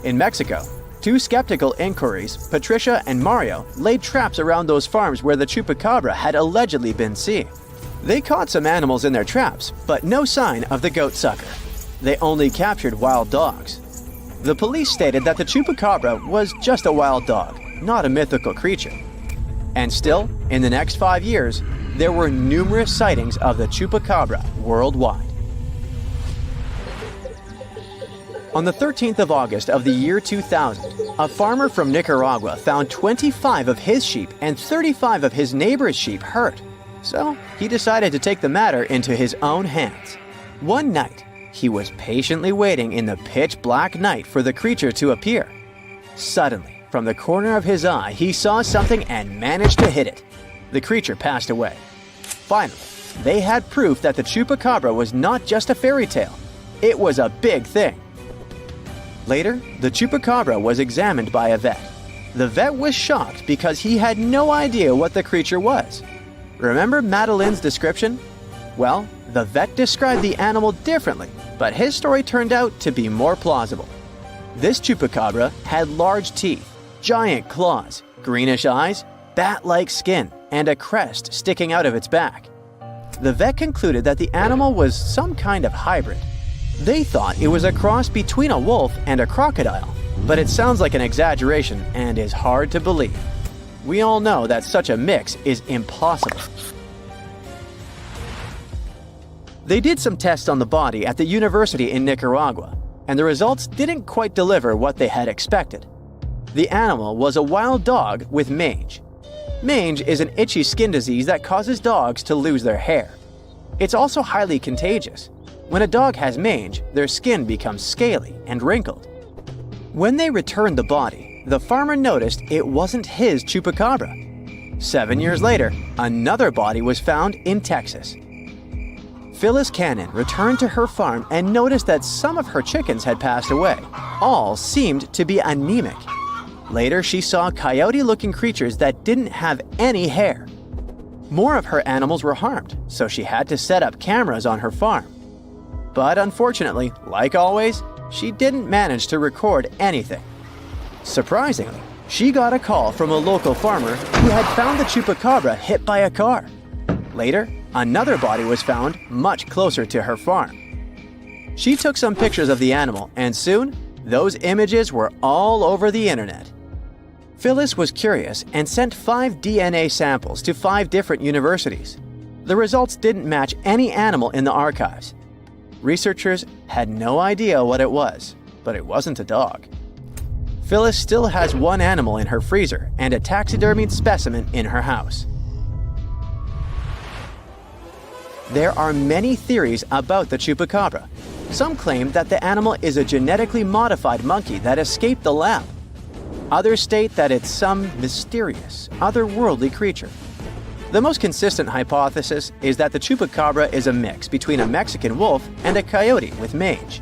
In Mexico, two skeptical inquiries, Patricia and Mario, laid traps around those farms where the chupacabra had allegedly been seen. They caught some animals in their traps, but no sign of the goat sucker. They only captured wild dogs. The police stated that the chupacabra was just a wild dog, not a mythical creature. And still, in the next 5 years, there were numerous sightings of the chupacabra worldwide. On the 13th of August of the year 2000, a farmer from Nicaragua found 25 of his sheep and 35 of his neighbor's sheep hurt. So he decided to take the matter into his own hands. One night, he was patiently waiting in the pitch-black night for the creature to appear. Suddenly, from the corner of his eye, he saw something and managed to hit it. The creature passed away. Finally, they had proof that the chupacabra was not just a fairy tale. It was a big thing. Later, the chupacabra was examined by a vet. The vet was shocked because he had no idea what the creature was. Remember Madeleine's description? Well, the vet described the animal differently, but his story turned out to be more plausible. This chupacabra had large teeth, giant claws, greenish eyes, bat-like skin, and a crest sticking out of its back. The vet concluded that the animal was some kind of hybrid. They thought it was a cross between a wolf and a crocodile, but it sounds like an exaggeration and is hard to believe. We all know that such a mix is impossible. They did some tests on the body at the university in Nicaragua, and the results didn't quite deliver what they had expected. The animal was a wild dog with mange. Mange is an itchy skin disease that causes dogs to lose their hair. It's also highly contagious. When a dog has mange, their skin becomes scaly and wrinkled. When they returned the body, the farmer noticed it wasn't his chupacabra. 7 years later, another body was found in Texas. Phyllis Cannon returned to her farm and noticed that some of her chickens had passed away. All seemed to be anemic. Later, she saw coyote-looking creatures that didn't have any hair. More of her animals were harmed, so she had to set up cameras on her farm. But unfortunately, like always, she didn't manage to record anything. Surprisingly, she got a call from a local farmer who had found the chupacabra hit by a car. Later, another body was found much closer to her farm. She took some pictures of the animal, and soon, those images were all over the internet. Phyllis was curious and sent 5 DNA samples to 5 different universities. The results didn't match any animal in the archives. Researchers had no idea what it was, but it wasn't a dog. Phyllis still has one animal in her freezer and a taxidermied specimen in her house. There are many theories about the chupacabra. Some claim that the animal is a genetically modified monkey that escaped the lab. Others state that it's some mysterious, otherworldly creature. The most consistent hypothesis is that the chupacabra is a mix between a Mexican wolf and a coyote with mange.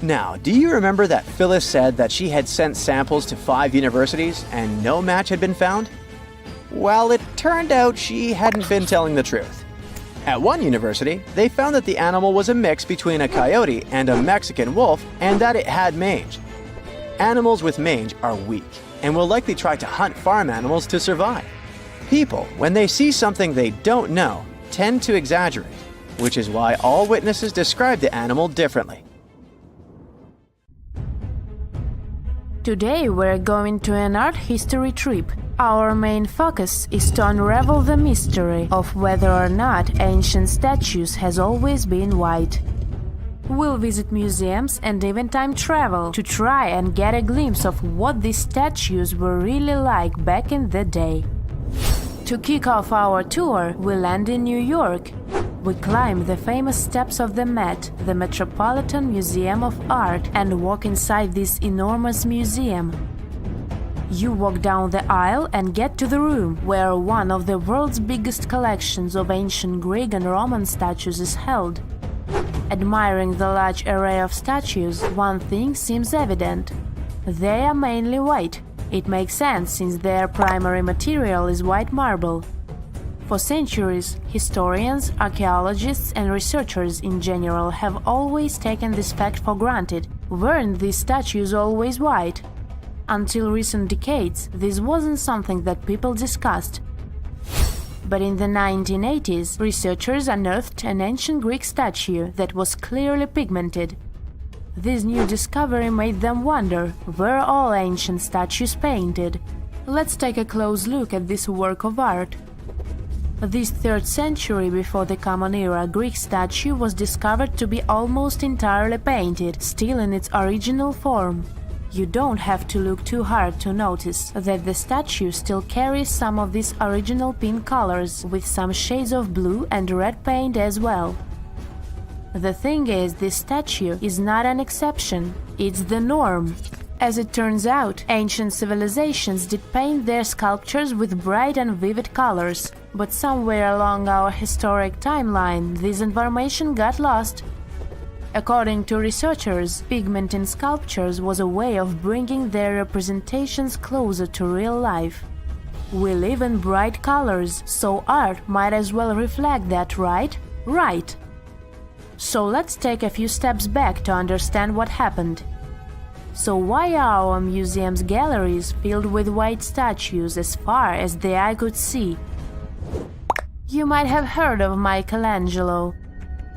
Now, do you remember that Phyllis said that she had sent samples to 5 universities and no match had been found? Well, it turned out she hadn't been telling the truth. At one university, they found that the animal was a mix between a coyote and a Mexican wolf and that it had mange. Animals with mange are weak and will likely try to hunt farm animals to survive. People, when they see something they don't know, tend to exaggerate, which is why all witnesses describe the animal differently.
Today we're going to an art history trip. Our main focus is to unravel the mystery of whether or not ancient statues has always been white. We'll visit museums and even time travel to try and get a glimpse of what these statues were really like back in the day. To kick off our tour, we land in New York. We climb the famous steps of the Met, the Metropolitan Museum of Art, and walk inside this enormous museum. You walk down the aisle and get to the room where one of the world's biggest collections of ancient Greek and Roman statues is held. Admiring the large array of statues, one thing seems evident. They are mainly white. It makes sense since their primary material is white marble. For centuries, historians, archaeologists, and researchers in general have always taken this fact for granted. Weren't these statues always white? Until recent decades, this wasn't something that people discussed. But in the 1980s, researchers unearthed an ancient Greek statue that was clearly pigmented. This new discovery made them wonder, were all ancient statues painted? Let's take a close look at this work of art. This 3rd century before the Common Era Greek statue was discovered to be almost entirely painted, still in its original form. You don't have to look too hard to notice that the statue still carries some of these original pink colors, with some shades of blue and red paint as well. The thing is, this statue is not an exception, it's the norm. As it turns out, ancient civilizations did paint their sculptures with bright and vivid colors, but somewhere along our historic timeline, this information got lost. According to researchers, pigment in sculptures was a way of bringing their representations closer to real life. We live in bright colors, so art might as well reflect that, right? Right! So let's take a few steps back to understand what happened. So why are our museum's galleries filled with white statues as far as the eye could see? You might have heard of Michelangelo.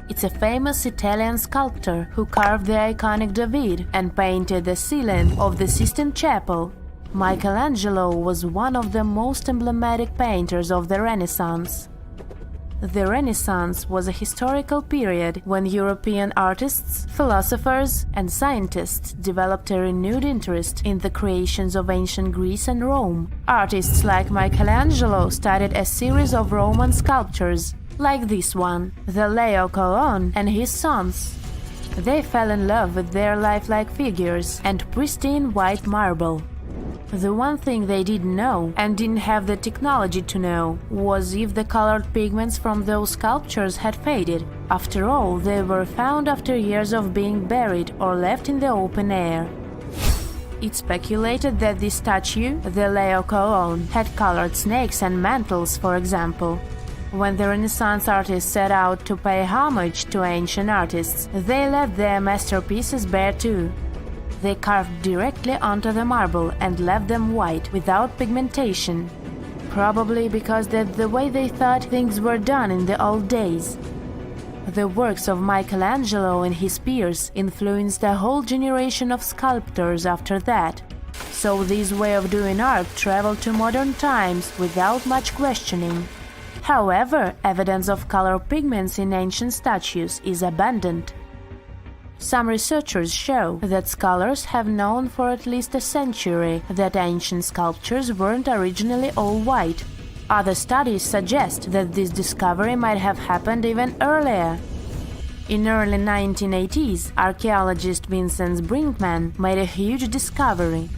It's a famous Italian sculptor who carved the iconic David and painted the ceiling of the Sistine Chapel. Michelangelo was one of the most emblematic painters of the Renaissance. The Renaissance was a historical period when European artists, philosophers, and scientists developed a renewed interest in the creations of ancient Greece and Rome. Artists like Michelangelo studied a series of Roman sculptures, like this one, the Laocoon and his sons. They fell in love with their lifelike figures and pristine white marble. The one thing they didn't know, and didn't have the technology to know, was if the colored pigments from those sculptures had faded. After all, they were found after years of being buried or left in the open air. It's speculated that this statue, the Laocoon, had colored snakes and mantles, for example. When the Renaissance artists set out to pay homage to ancient artists, they left their masterpieces bare too. They carved directly onto the marble and left them white, without pigmentation. Probably because that's the way they thought things were done in the old days. The works of Michelangelo and his peers influenced a whole generation of sculptors after that. So this way of doing art traveled to modern times without much questioning. However, evidence of color pigments in ancient statues is abundant. Some researchers show that scholars have known for at least a century that ancient sculptures weren't originally all white. Other studies suggest that this discovery might have happened even earlier. In early 1980s, archaeologist Vincent Brinkman made a huge discovery.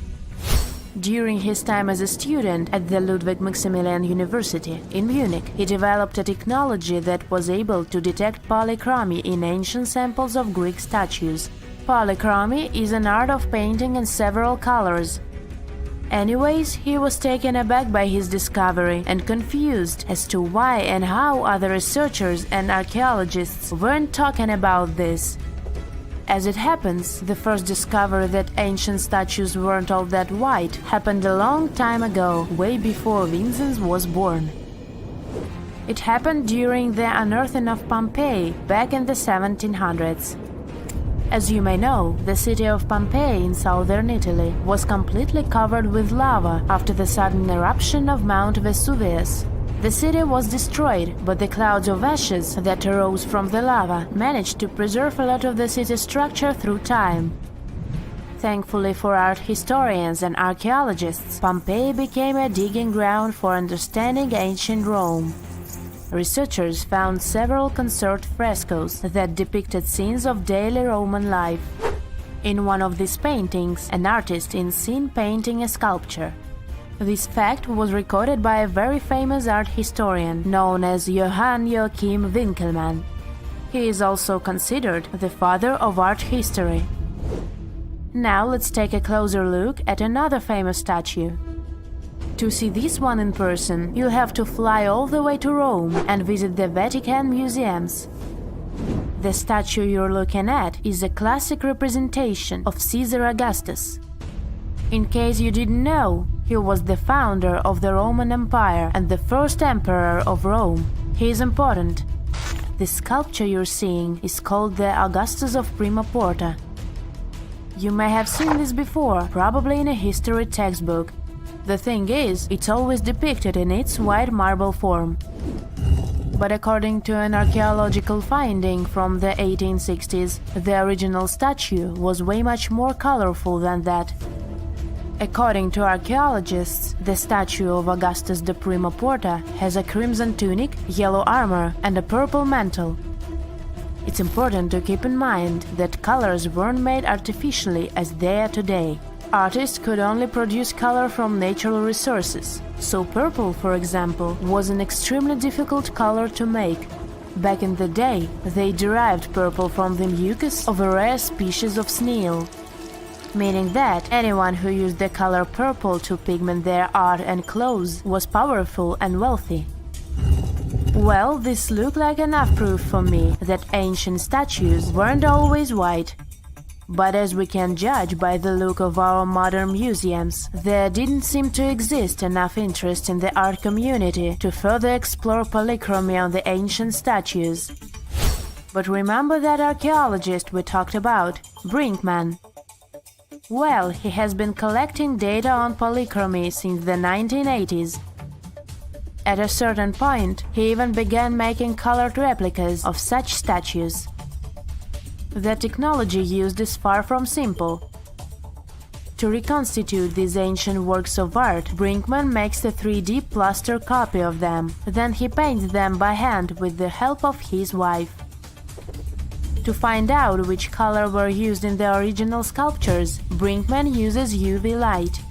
During his time as a student at the Ludwig Maximilian University in Munich, he developed a technology that was able to detect polychromy in ancient samples of Greek statues. Polychromy is an art of painting in several colors. Anyways, he was taken aback by his discovery and confused as to why and how other researchers and archaeologists weren't talking about this. As it happens, the first discovery that ancient statues weren't all that white happened a long time ago, way before Vincent was born. It happened during the unearthing of Pompeii back in the 1700s. As you may know, the city of Pompeii in southern Italy was completely covered with lava after the sudden eruption of Mount Vesuvius. The city was destroyed, but the clouds of ashes that arose from the lava managed to preserve a lot of the city's structure through time. Thankfully for art historians and archaeologists, Pompeii became a digging ground for understanding ancient Rome. Researchers found several conserved frescoes that depicted scenes of daily Roman life. In one of these paintings, an artist is seen painting a sculpture. This fact was recorded by a very famous art historian known as Johann Joachim Winckelmann. He is also considered the father of art history. Now let's take a closer look at another famous statue. To see this one in person, you'll have to fly all the way to Rome and visit the Vatican museums. The statue you're looking at is a classic representation of Caesar Augustus. In case you didn't know, he was the founder of the Roman Empire and the first emperor of Rome. He is important. The sculpture you're seeing is called the Augustus of Prima Porta. You may have seen this before, probably in a history textbook. The thing is, it's always depicted in its white marble form. But according to an archaeological finding from the 1860s, the original statue was way much more colorful than that. According to archaeologists, the statue of Augustus de Prima Porta has a crimson tunic, yellow armor, and a purple mantle. It's important to keep in mind that colors weren't made artificially as they are today. Artists could only produce color from natural resources, so purple, for example, was an extremely difficult color to make. Back in the day, they derived purple from the mucus of a rare species of snail, meaning that anyone who used the color purple to pigment their art and clothes was powerful and wealthy. Well, this looked like enough proof for me that ancient statues weren't always white. But as we can judge by the look of our modern museums, there didn't seem to exist enough interest in the art community to further explore polychromy on the ancient statues. But remember that archaeologist we talked about, Brinkmann? Well, he has been collecting data on polychromy since the 1980s. At a certain point, he even began making colored replicas of such statues. The technology used is far from simple. To reconstitute these ancient works of art, Brinkmann makes a 3D plaster copy of them. Then he paints them by hand with the help of his wife. To find out which color were used in the original sculptures, Brinkmann uses UV light.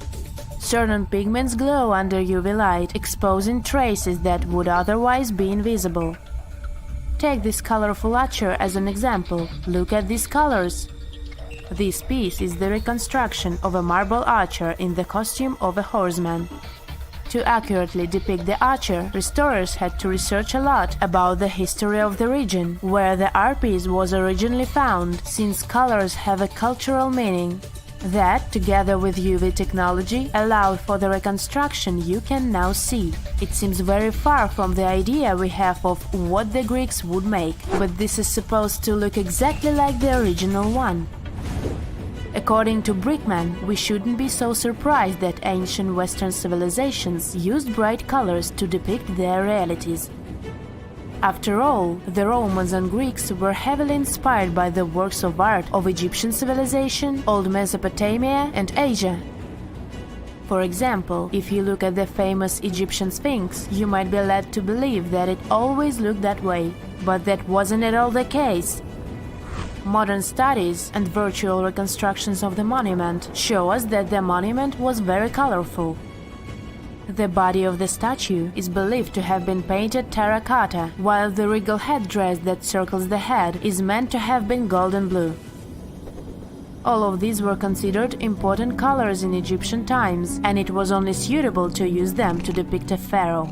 Certain pigments glow under UV light, exposing traces that would otherwise be invisible. Take this colorful archer as an example. Look at these colors. This piece is the reconstruction of a marble archer in the costume of a horseman. To accurately depict the archer, restorers had to research a lot about the history of the region where the art piece was originally found, since colors have a cultural meaning. That, together with UV technology, allowed for the reconstruction you can now see. It seems very far from the idea we have of what the Greeks would make, but this is supposed to look exactly like the original one. According to Brinkmann, we shouldn't be so surprised that ancient Western civilizations used bright colors to depict their realities. After all, the Romans and Greeks were heavily inspired by the works of art of Egyptian civilization, Old Mesopotamia, and Asia. For example, if you look at the famous Egyptian Sphinx, you might be led to believe that it always looked that way, but that wasn't at all the case. Modern studies and virtual reconstructions of the monument show us that the monument was very colorful. The body of the statue is believed to have been painted terracotta, while the regal headdress that circles the head is meant to have been golden blue. All of these were considered important colors in Egyptian times, and it was only suitable to use them to depict a pharaoh.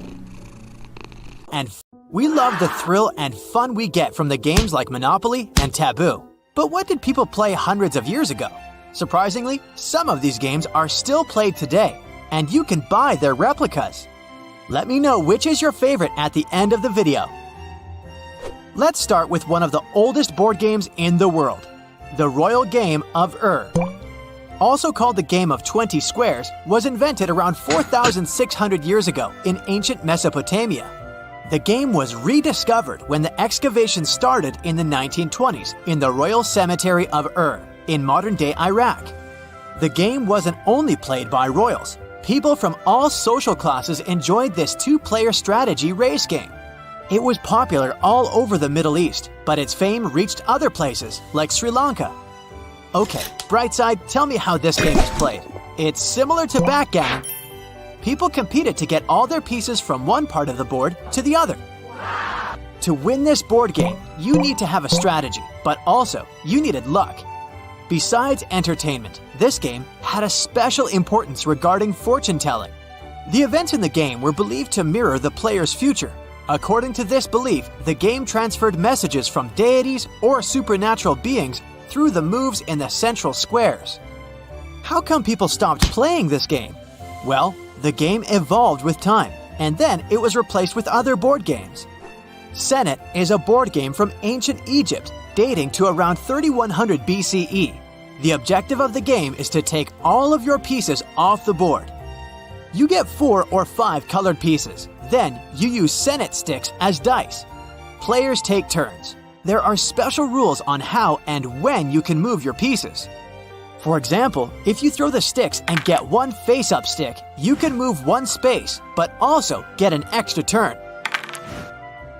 And we love the thrill and fun we get from the games like Monopoly and Taboo. But what did people play hundreds of years ago? Surprisingly, some of these games are still played today, and you can buy their replicas. Let me know which is your favorite at the end of the video. Let's start with one of the oldest board games in the world, the royal game of Ur. Also called the game of 20 squares, was invented around 4,600 years ago in ancient Mesopotamia. The game was rediscovered when the excavations started in the 1920s in the Royal Cemetery of Ur in modern-day Iraq.
The game wasn't only played by royals. People from all social classes enjoyed this two-player strategy race game. It was popular all over the Middle East, but its fame reached other places, like Sri Lanka. Okay, Brightside, tell me how this game is played. It's similar to backgammon. People competed to get all their pieces from one part of the board to the other. To win this board game, you need to have a strategy, but also you needed luck. Besides entertainment, this game had a special importance regarding fortune-telling. The events in the game were believed to mirror the player's future. According to this belief, the game transferred messages from deities or supernatural beings through the moves in the central squares. How come people stopped playing this game? Well, the game evolved with time, and then it was replaced with other board games. Senet is a board game from ancient Egypt, dating to around 3100 BCE. The objective of the game is to take all of your pieces off the board. You get 4 or 5 colored pieces. Then you use Senet sticks as dice. Players take turns. There are special rules on how and when you can move your pieces. For example, if you throw the sticks and get one face-up stick, you can move one space, but also get an extra turn.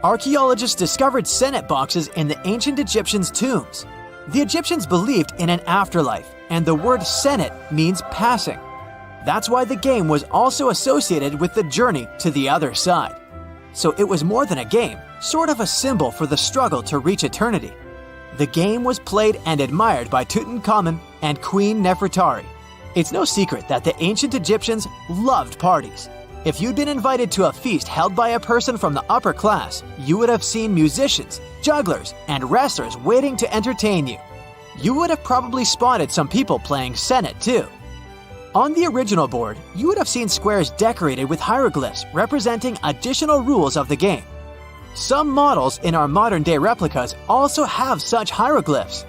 Archaeologists discovered Senet boxes in the ancient Egyptians' tombs. The Egyptians believed in an afterlife, and the word Senet means passing. That's why the game was also associated with the journey to the other side. So it was more than a game, sort of a symbol for the struggle to reach eternity. The game was played and admired by Tutankhamun and Queen Nefertari. It's no secret that the ancient Egyptians loved parties. If you'd been invited to a feast held by a person from the upper class, you would have seen musicians, jugglers, and wrestlers waiting to entertain you. You would have probably spotted some people playing Senet too. On the original board, you would have seen squares decorated with hieroglyphs representing additional rules of the game. Some models in our modern-day replicas also have such hieroglyphs.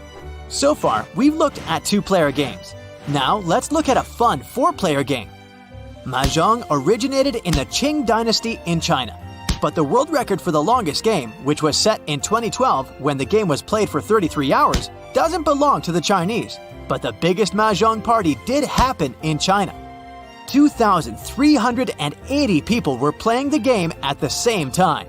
So far, we've looked at 2-player games. Now, let's look at a fun 4-player game. Mahjong originated in the Qing dynasty in China. But the world record for the longest game, which was set in 2012 when the game was played for 33 hours, doesn't belong to the Chinese. But the biggest Mahjong party did happen in China. 2,380 people were playing the game at the same time.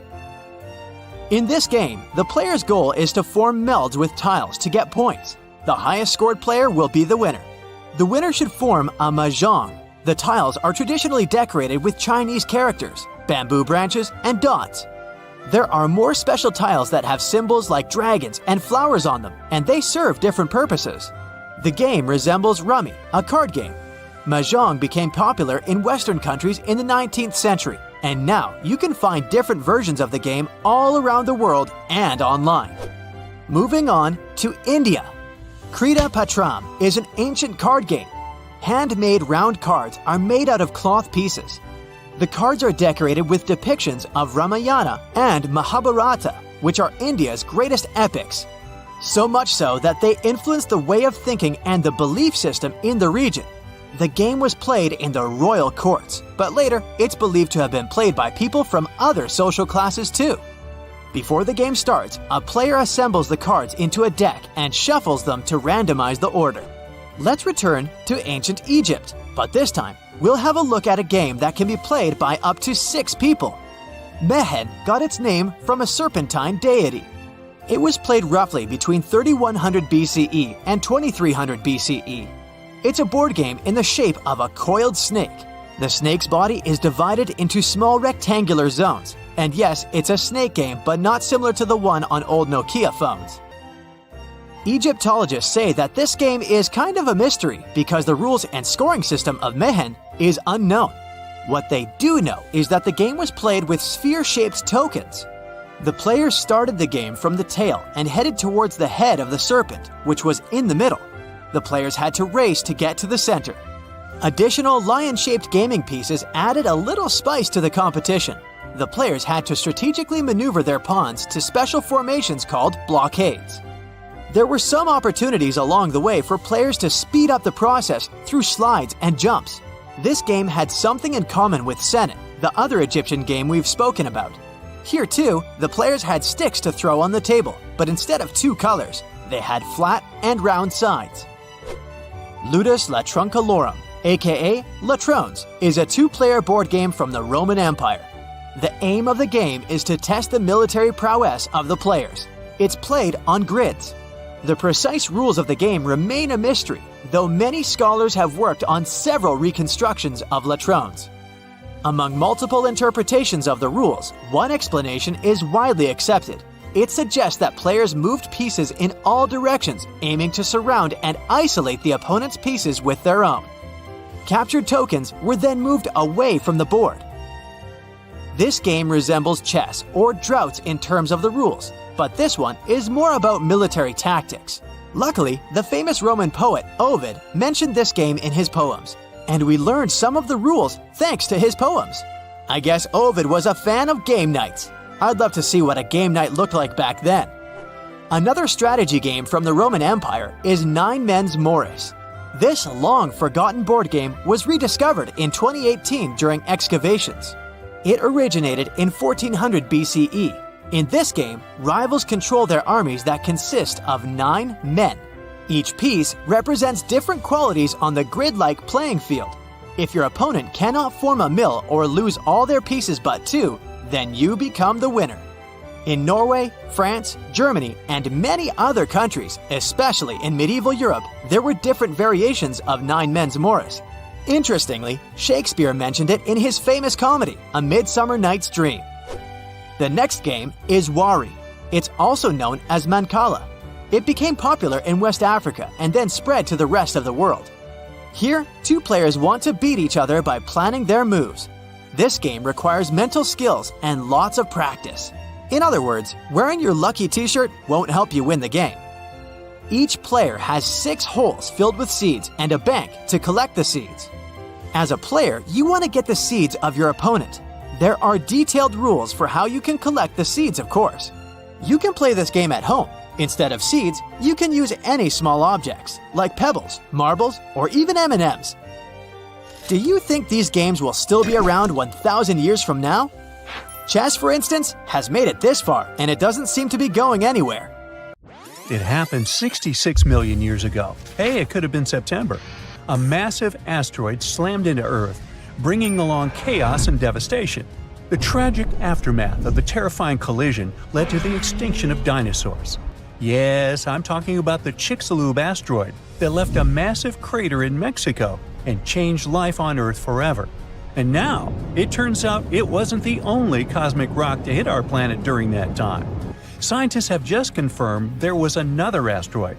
In this game, the player's goal is to form melds with tiles to get points. The highest scored player will be the winner. The winner should form a mahjong. The tiles are traditionally decorated with Chinese characters, bamboo branches, and dots. There are more special tiles that have symbols like dragons and flowers on them, and they serve different purposes. The game resembles rummy, a card game. Mahjong became popular in Western countries in the 19th century, and now you can find different versions of the game all around the world and online. Moving on to India. Krita Patram is an ancient card game. Handmade round cards are made out of cloth pieces. The cards are decorated with depictions of Ramayana and Mahabharata, which are India's greatest epics. So much so that they influenced the way of thinking and the belief system in the region. The game was played in the royal courts, but later it's believed to have been played by people from other social classes too. Before the game starts, a player assembles the cards into a deck and shuffles them to randomize the order. Let's return to ancient Egypt, but this time we'll have a look at a game that can be played by up to 6 people. Mehen got its name from a serpentine deity. It was played roughly between 3100 BCE and 2300 BCE. It's a board game in the shape of a coiled snake. The snake's body is divided into small rectangular zones. And yes, it's a snake game, but not similar to the one on old Nokia phones. Egyptologists say that this game is kind of a mystery because the rules and scoring system of Mehen is unknown. What they do know is that the game was played with sphere-shaped tokens. The players started the game from the tail and headed towards the head of the serpent, which was in the middle. The players had to race to get to the center. Additional lion-shaped gaming pieces added a little spice to the competition. The players had to strategically maneuver their pawns to special formations called blockades. There were some opportunities along the way for players to speed up the process through slides and jumps. This game had something in common with Senet, the other Egyptian game we've spoken about. Here too, the players had sticks to throw on the table, but instead of 2 colors, they had flat and round sides. Ludus Latroncalorum, aka Latrones, is a two-player board game from the Roman Empire. The aim of the game is to test the military prowess of the players. It's played on grids. The precise rules of the game remain a mystery, though many scholars have worked on several reconstructions of Latrones. Among multiple interpretations of the rules, one explanation is widely accepted. It suggests that players moved pieces in all directions, aiming to surround and isolate the opponent's pieces with their own. Captured tokens were then moved away from the board. This game resembles chess or droughts in terms of the rules, but this one is more about military tactics. Luckily, the famous Roman poet Ovid mentioned this game in his poems, and we learned some of the rules thanks to his poems. I guess Ovid was a fan of game nights. I'd love to see what a game night looked like back then. Another strategy game from the Roman Empire is Nine Men's Morris. This long-forgotten board game was rediscovered in 2018 during excavations. It originated in 1400 BCE. In this game, rivals control their armies that consist of 9 men. Each piece represents different qualities on the grid-like playing field. If your opponent cannot form a mill or lose all their pieces but 2, then you become the winner. In Norway, France, Germany, and many other countries, especially in medieval Europe, there were different variations of Nine Men's Morris. Interestingly, Shakespeare mentioned it in his famous comedy, A Midsummer Night's Dream. The next game is Wari. It's also known as Mancala. It became popular in West Africa and then spread to the rest of the world. Here, two players want to beat each other by planning their moves. This game requires mental skills and lots of practice. In other words, wearing your lucky t-shirt won't help you win the game. Each player has 6 holes filled with seeds and a bank to collect the seeds. As a player, you want to get the seeds of your opponent. There are detailed rules for how you can collect the seeds, of course. You can play this game at home. Instead of seeds, you can use any small objects, like pebbles, marbles, or even M&Ms. Do you think these games will still be around 1,000 years from now? Chess, for instance, has made it this far, and it doesn't seem to be going anywhere.
It happened 66 million years ago. Hey, it could have been September. A massive asteroid slammed into Earth, bringing along chaos and devastation. The tragic aftermath of the terrifying collision led to the extinction of dinosaurs. Yes, I'm talking about the Chicxulub asteroid that left a massive crater in Mexico and changed life on Earth forever. And now, it turns out it wasn't the only cosmic rock to hit our planet during that time. Scientists have just confirmed there was another asteroid.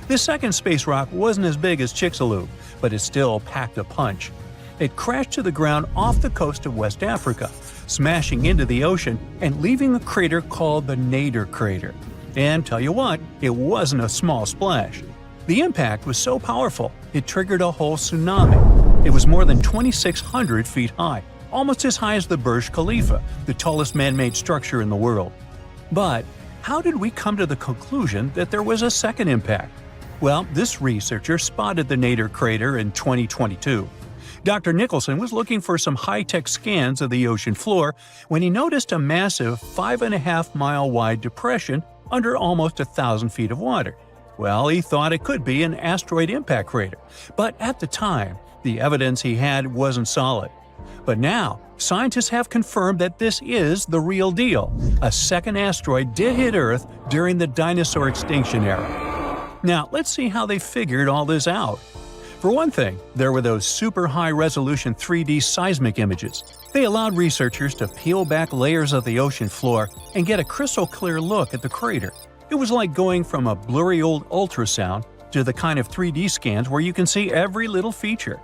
This second space rock wasn't as big as Chicxulub, but it still packed a punch. It crashed to the ground off the coast of West Africa, smashing into the ocean and leaving a crater called the Nader crater. And tell you what, it wasn't a small splash. The impact was so powerful, it triggered a whole tsunami. It was more than 2,600 feet high, almost as high as the Burj Khalifa, the tallest man-made structure in the world. But how did we come to the conclusion that there was a second impact? Well, this researcher spotted the Nader crater in 2022. Dr. Nicholson was looking for some high-tech scans of the ocean floor when he noticed a massive 5.5-mile-wide depression under almost 1,000 feet of water. Well, he thought it could be an asteroid impact crater, but at the time, the evidence he had wasn't solid. But now, scientists have confirmed that this is the real deal. A second asteroid did hit Earth during the dinosaur extinction era. Now, let's see how they figured all this out. For one thing, there were those super high-resolution 3D seismic images. They allowed researchers to peel back layers of the ocean floor and get a crystal-clear look at the crater. It was like going from a blurry old ultrasound to the kind of 3D scans where you can see every little feature.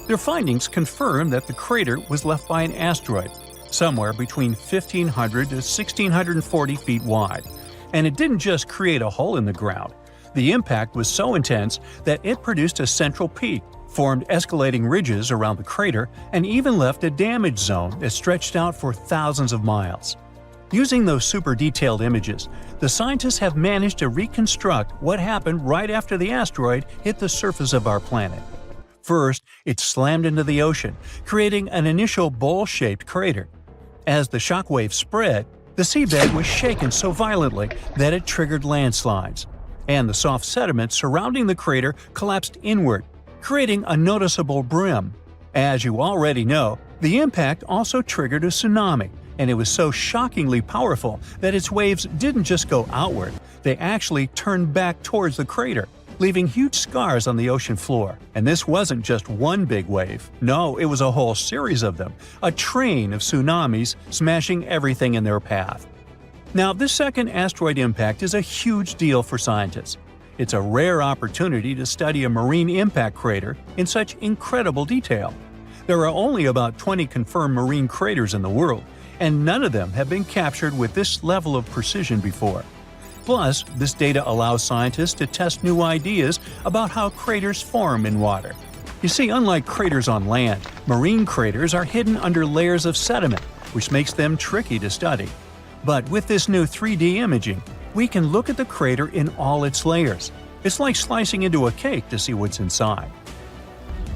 Their findings confirm that the crater was left by an asteroid, somewhere between 1,500 to 1,640 feet wide. And it didn't just create a hole in the ground. The impact was so intense that it produced a central peak, formed escalating ridges around the crater, and even left a damage zone that stretched out for thousands of miles. Using those super detailed images, the scientists have managed to reconstruct what happened right after the asteroid hit the surface of our planet. First, it slammed into the ocean, creating an initial bowl-shaped crater. As the shockwave spread, the seabed was shaken so violently that it triggered landslides, and the soft sediment surrounding the crater collapsed inward, creating a noticeable brim. As you already know, the impact also triggered a tsunami, and it was so shockingly powerful that its waves didn't just go outward, they actually turned back towards the crater, leaving huge scars on the ocean floor. And this wasn't just one big wave. No, it was a whole series of them, a train of tsunamis smashing everything in their path. Now, this second asteroid impact is a huge deal for scientists. It's a rare opportunity to study a marine impact crater in such incredible detail. There are only about 20 confirmed marine craters in the world, and none of them have been captured with this level of precision before. Plus, this data allows scientists to test new ideas about how craters form in water. You see, unlike craters on land, marine craters are hidden under layers of sediment, which makes them tricky to study. But with this new 3D imaging, we can look at the crater in all its layers. It's like slicing into a cake to see what's inside.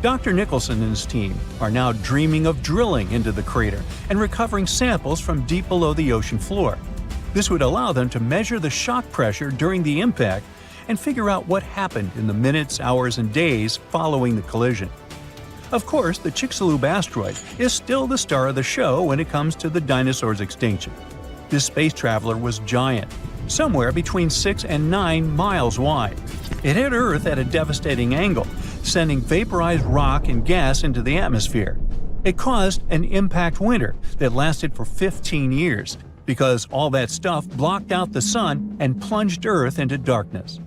Dr. Nicholson and his team are now dreaming of drilling into the crater and recovering samples from deep below the ocean floor. This would allow them to measure the shock pressure during the impact and figure out what happened in the minutes, hours, and days following the collision. Of course, the Chicxulub asteroid is still the star of the show when it comes to the dinosaurs' extinction. This space traveler was giant, somewhere between 6 and 9 miles wide. It hit Earth at a devastating angle, sending vaporized rock and gas into the atmosphere. It caused an impact winter that lasted for 15 years, because all that stuff blocked out the sun and plunged Earth into darkness.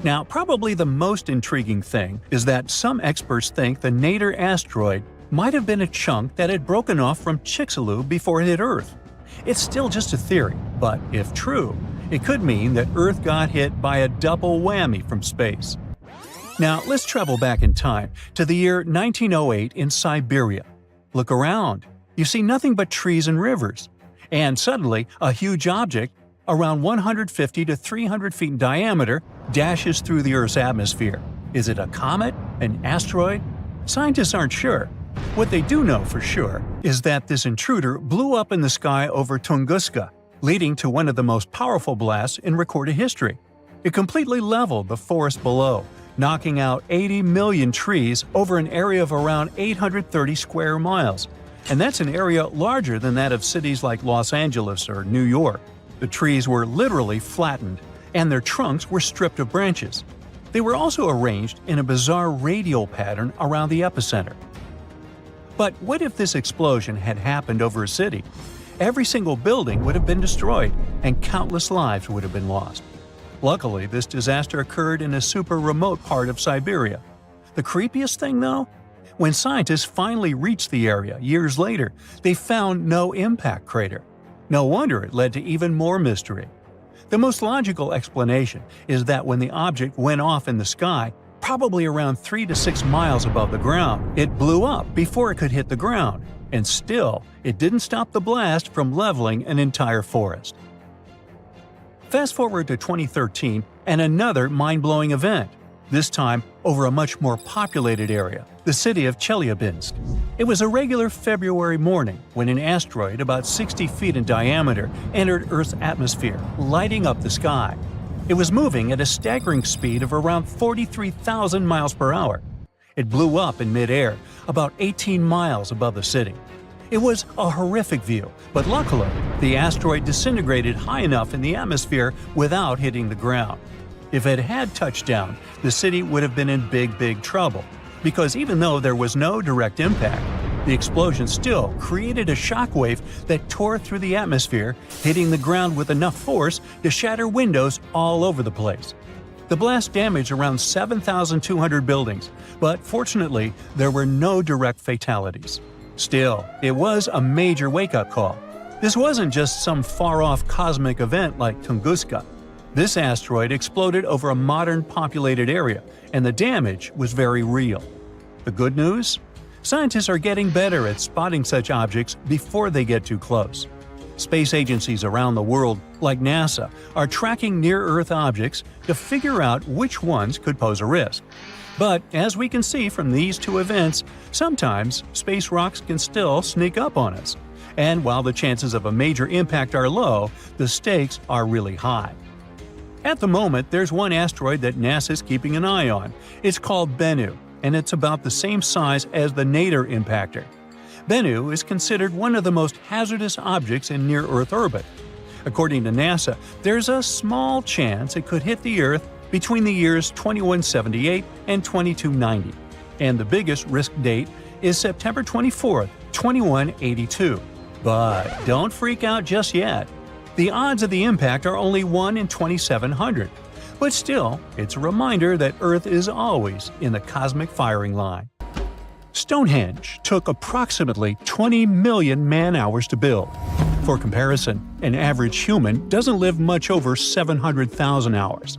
Now, probably the most intriguing thing is that some experts think the Nader asteroid might have been a chunk that had broken off from Chicxulub before it hit Earth. It's still just a theory, but if true, it could mean that Earth got hit by a double whammy from space. Now, let's travel back in time to the year 1908 in Siberia. Look around. You see nothing but trees and rivers. And suddenly, a huge object, around 150 to 300 feet in diameter, dashes through the Earth's atmosphere. Is it a comet? An asteroid? Scientists aren't sure. What they do know for sure is that this intruder blew up in the sky over Tunguska, leading to one of the most powerful blasts in recorded history. It completely leveled the forest below, knocking out 80 million trees over an area of around 830 square miles. And that's an area larger than that of cities like Los Angeles or New York. The trees were literally flattened, and their trunks were stripped of branches. They were also arranged in a bizarre radial pattern around the epicenter. But what if this explosion had happened over a city? Every single building would have been destroyed, and countless lives would have been lost. Luckily, this disaster occurred in a super remote part of Siberia. The creepiest thing, though? When scientists finally reached the area years later, they found no impact crater. No wonder it led to even more mystery. The most logical explanation is that when the object went off in the sky, probably around 3 to 6 miles above the ground, it blew up before it could hit the ground, and still, it didn't stop the blast from leveling an entire forest. Fast forward to 2013 and another mind-blowing event, this time over a much more populated area, the city of Chelyabinsk. It was a regular February morning when an asteroid about 60 feet in diameter entered Earth's atmosphere, lighting up the sky. It was moving at a staggering speed of around 43,000 miles per hour. It blew up in midair, about 18 miles above the city. It was a horrific view, but luckily, the asteroid disintegrated high enough in the atmosphere without hitting the ground. If it had touched down, the city would have been in big trouble, because even though there was no direct impact, the explosion still created a shockwave that tore through the atmosphere, hitting the ground with enough force to shatter windows all over the place. The blast damaged around 7,200 buildings, but fortunately, there were no direct fatalities. Still, it was a major wake-up call. This wasn't just some far-off cosmic event like Tunguska. This asteroid exploded over a modern populated area, and the damage was very real. The good news? Scientists are getting better at spotting such objects before they get too close. Space agencies around the world, like NASA, are tracking near-Earth objects to figure out which ones could pose a risk. But as we can see from these two events, sometimes space rocks can still sneak up on us. And while the chances of a major impact are low, the stakes are really high. At the moment, there's one asteroid that NASA's keeping an eye on. It's called Bennu. and it's about the same size as the Nader impactor. Bennu is considered one of the most hazardous objects in near-Earth orbit. According to NASA, there's a small chance it could hit the Earth between the years 2178 and 2290, and the biggest risk date is September 24, 2182. But don't freak out just yet. The odds of the impact are only 1 in 2,700. But still, it's a reminder that Earth is always in the cosmic firing line. Stonehenge took approximately 20 million man-hours to build. For comparison, an average human doesn't live much over 700,000 hours.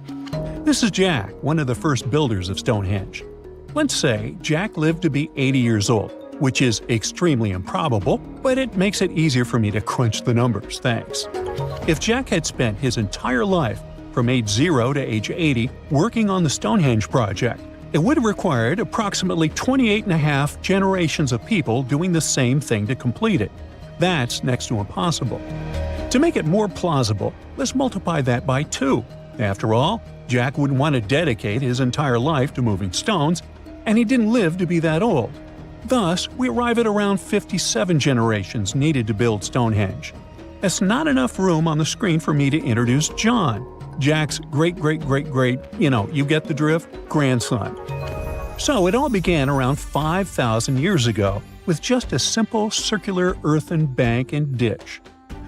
This is Jack, one of the first builders of Stonehenge. Let's say Jack lived to be 80 years old, which is extremely improbable, but it makes it easier for me to crunch the numbers, thanks. If Jack had spent his entire life, from age 0 to age 80, working on the Stonehenge project, it would have required approximately 28.5 generations of people doing the same thing to complete it. That's next to impossible. To make it more plausible, let's multiply that by 2. After all, Jack wouldn't want to dedicate his entire life to moving stones, and he didn't live to be that old. Thus, we arrive at around 57 generations needed to build Stonehenge. That's not enough room on the screen for me to introduce John, Jack's great-great-great-great, you get the drift, grandson. So it all began around 5,000 years ago with just a simple circular earthen bank and ditch.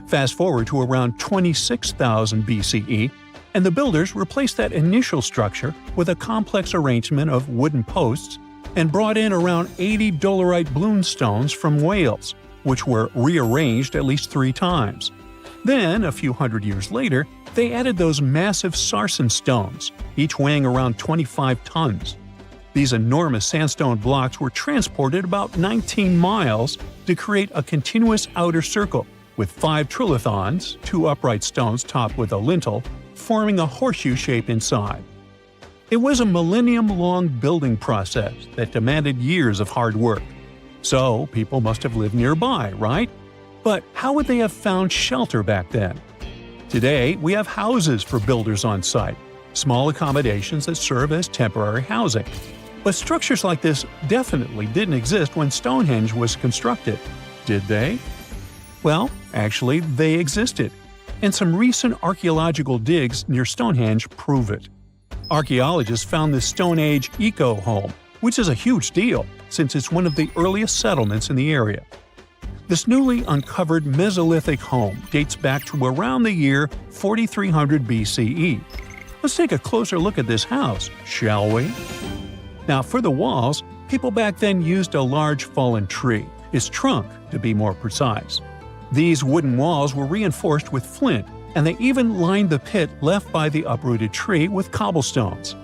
Fast forward to around 26,000 BCE, and the builders replaced that initial structure with a complex arrangement of wooden posts and brought in around 80 dolerite bloom stones from Wales, which were rearranged at least 3 times. Then, a few hundred years later, they added those massive sarsen stones, each weighing around 25 tons. These enormous sandstone blocks were transported about 19 miles to create a continuous outer circle, with 5 trilithons, 2 upright stones topped with a lintel, forming a horseshoe shape inside. It was a millennium-long building process that demanded years of hard work. So, people must have lived nearby, right? But how would they have found shelter back then? Today, we have houses for builders on site, small accommodations that serve as temporary housing. But structures like this definitely didn't exist when Stonehenge was constructed, did they? Well, actually, they existed, and some recent archaeological digs near Stonehenge prove it. Archaeologists found this Stone Age eco-home, which is a huge deal since it's one of the earliest settlements in the area. This newly uncovered Mesolithic home dates back to around the year 4300 BCE. Let's take a closer look at this house, shall we? Now, for the walls, people back then used a large fallen tree, its trunk to be more precise. These wooden walls were reinforced with flint, and they even lined the pit left by the uprooted tree with cobblestones.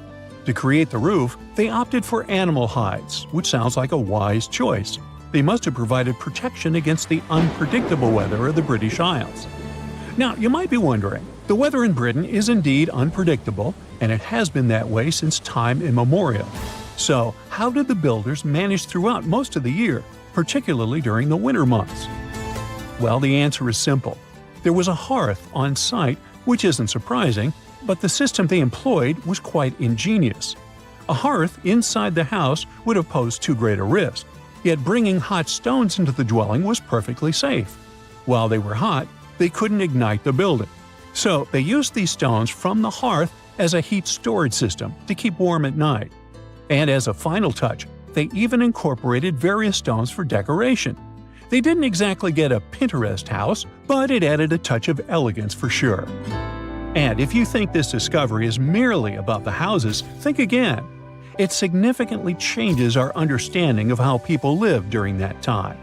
To create the roof, they opted for animal hides, which sounds like a wise choice. They must have provided protection against the unpredictable weather of the British Isles. Now, you might be wondering, the weather in Britain is indeed unpredictable, and it has been that way since time immemorial. So, how did the builders manage throughout most of the year, particularly during the winter months? Well, the answer is simple. There was a hearth on site, which isn't surprising, but the system they employed was quite ingenious. A hearth inside the house would have posed too great a risk, yet bringing hot stones into the dwelling was perfectly safe. While they were hot, they couldn't ignite the building. So they used these stones from the hearth as a heat storage system to keep warm at night. And as a final touch, they even incorporated various stones for decoration. They didn't exactly get a Pinterest house, but it added a touch of elegance for sure. And if you think this discovery is merely about the houses, think again. It significantly changes our understanding of how people lived during that time.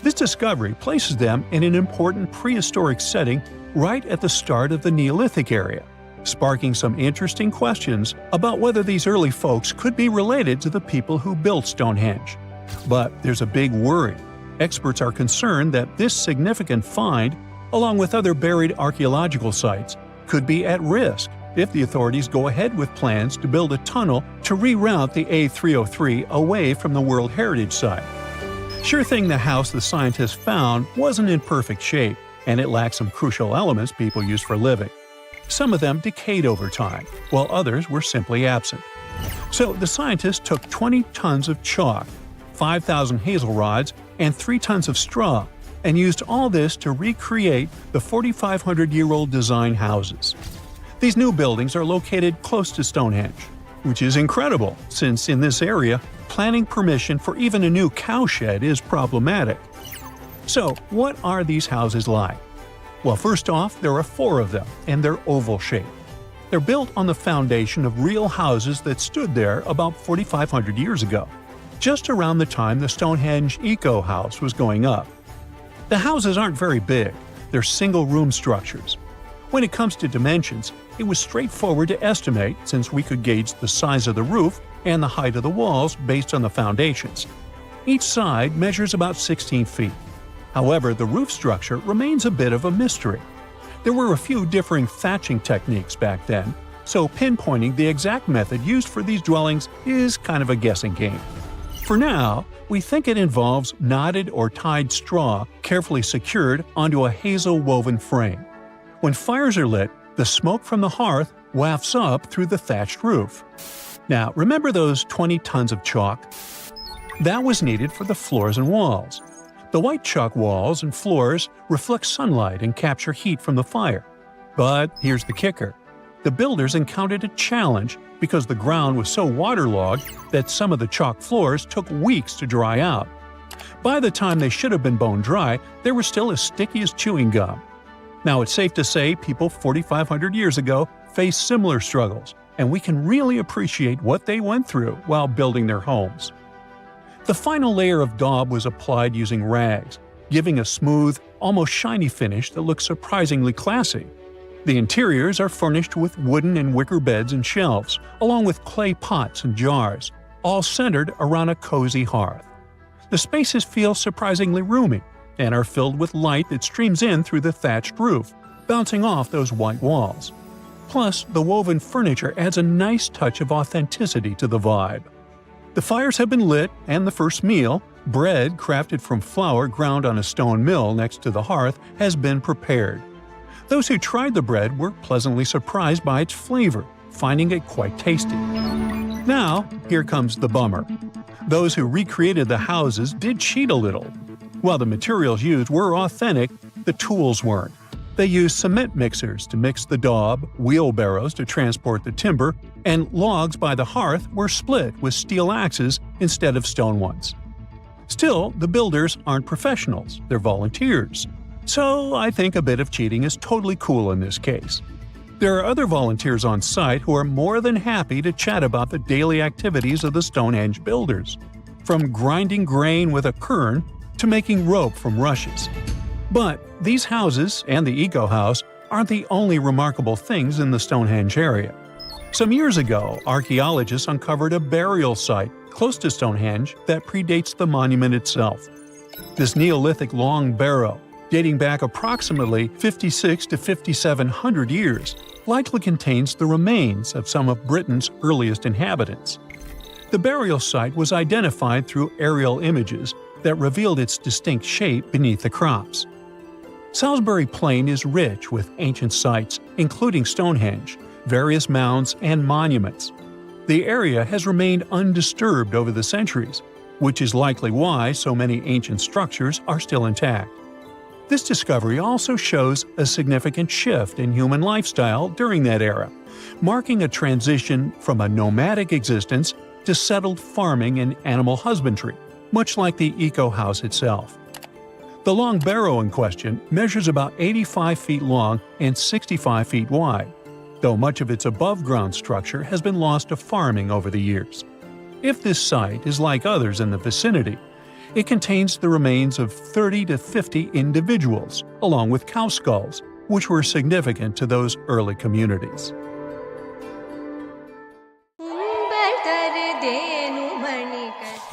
This discovery places them in an important prehistoric setting right at the start of the Neolithic area, sparking some interesting questions about whether these early folks could be related to the people who built Stonehenge. But there's a big worry. Experts are concerned that this significant find, along with other buried archaeological sites, could be at risk if the authorities go ahead with plans to build a tunnel to reroute the A303 away from the World Heritage Site. Sure thing the house the scientists found wasn't in perfect shape, and it lacked some crucial elements people use for living. Some of them decayed over time, while others were simply absent. So the scientists took 20 tons of chalk, 5,000 hazel rods, and 3 tons of straw, and used all this to recreate the 4,500-year-old design houses. These new buildings are located close to Stonehenge, which is incredible since in this area, planning permission for even a new cowshed is problematic. So, what are these houses like? Well, first off, there are 4 of them, and they're oval-shaped. They're built on the foundation of real houses that stood there about 4,500 years ago, just around the time the Stonehenge Eco House was going up. The houses aren't very big, they're single-room structures. When it comes to dimensions, it was straightforward to estimate since we could gauge the size of the roof and the height of the walls based on the foundations. Each side measures about 16 feet. However, the roof structure remains a bit of a mystery. There were a few differing thatching techniques back then, so pinpointing the exact method used for these dwellings is kind of a guessing game. For now, we think it involves knotted or tied straw carefully secured onto a hazel-woven frame. When fires are lit, the smoke from the hearth wafts up through the thatched roof. Now, remember those 20 tons of chalk? That was needed for the floors and walls. The white chalk walls and floors reflect sunlight and capture heat from the fire. But here's the kicker. The builders encountered a challenge because the ground was so waterlogged that some of the chalk floors took weeks to dry out. By the time they should have been bone dry, they were still as sticky as chewing gum. Now, it's safe to say people 4,500 years ago faced similar struggles, and we can really appreciate what they went through while building their homes. The final layer of daub was applied using rags, giving a smooth, almost shiny finish that looks surprisingly classy. The interiors are furnished with wooden and wicker beds and shelves, along with clay pots and jars, all centered around a cozy hearth. The spaces feel surprisingly roomy and are filled with light that streams in through the thatched roof, bouncing off those white walls. Plus, the woven furniture adds a nice touch of authenticity to the vibe. The fires have been lit, and the first meal, bread crafted from flour ground on a stone mill next to the hearth, has been prepared. Those who tried the bread were pleasantly surprised by its flavor, finding it quite tasty. Now, here comes the bummer. Those who recreated the houses did cheat a little. While the materials used were authentic, the tools weren't. They used cement mixers to mix the daub, wheelbarrows to transport the timber, and logs by the hearth were split with steel axes instead of stone ones. Still, the builders aren't professionals, they're volunteers. So I think a bit of cheating is totally cool in this case. There are other volunteers on site who are more than happy to chat about the daily activities of the Stonehenge builders, from grinding grain with a quern to making rope from rushes. But these houses and the Eco House aren't the only remarkable things in the Stonehenge area. Some years ago, archaeologists uncovered a burial site close to Stonehenge that predates the monument itself. This Neolithic long barrow, dating back approximately 56 to 5,700 years, likely contains the remains of some of Britain's earliest inhabitants. The burial site was identified through aerial images that revealed its distinct shape beneath the crops. Salisbury Plain is rich with ancient sites, including Stonehenge, various mounds, and monuments. The area has remained undisturbed over the centuries, which is likely why so many ancient structures are still intact. This discovery also shows a significant shift in human lifestyle during that era, marking a transition from a nomadic existence to settled farming and animal husbandry, much like the Eco House itself. The long barrow in question measures about 85 feet long and 65 feet wide, though much of its above-ground structure has been lost to farming over the years. If this site is like others in the vicinity, it contains the remains of 30 to 50 individuals, along with cow skulls, which were significant to those early communities.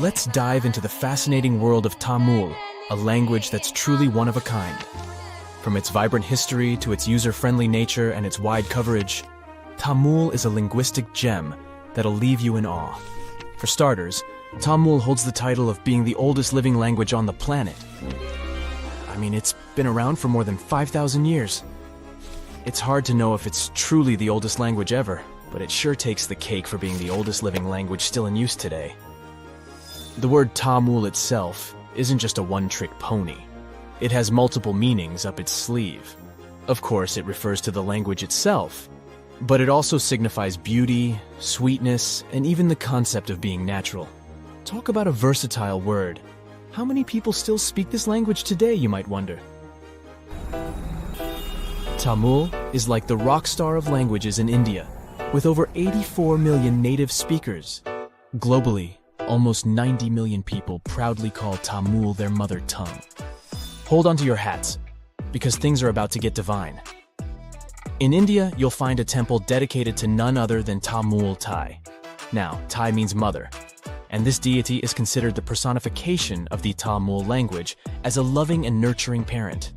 Let's dive into the fascinating world of Tamil, a language that's truly one of a kind. From its vibrant history to its user-friendly nature and its wide coverage, Tamil is a linguistic gem that'll leave you in awe. For starters, Tamil holds the title of being the oldest living language on the planet. I mean, it's been around for more than 5,000 years. It's hard to know if it's truly the oldest language ever, but it sure takes the cake for being the oldest living language still in use today. The word Tamul itself isn't just a one-trick pony. It has multiple meanings up its sleeve. Of course, it refers to the language itself, but it also signifies beauty, sweetness, and even the concept of being natural. Talk about a versatile word. How many people still speak this language today, you might wonder? Tamil is like the rock star of languages in India, with over 84 million native speakers. Globally, almost 90 million people proudly call Tamil their mother tongue. Hold on to your hats, because things are about to get divine. In India, you'll find a temple dedicated to none other than Tamul Tai. Now, Tai means mother, and this deity is considered the personification of the Tamil language as a loving and nurturing parent.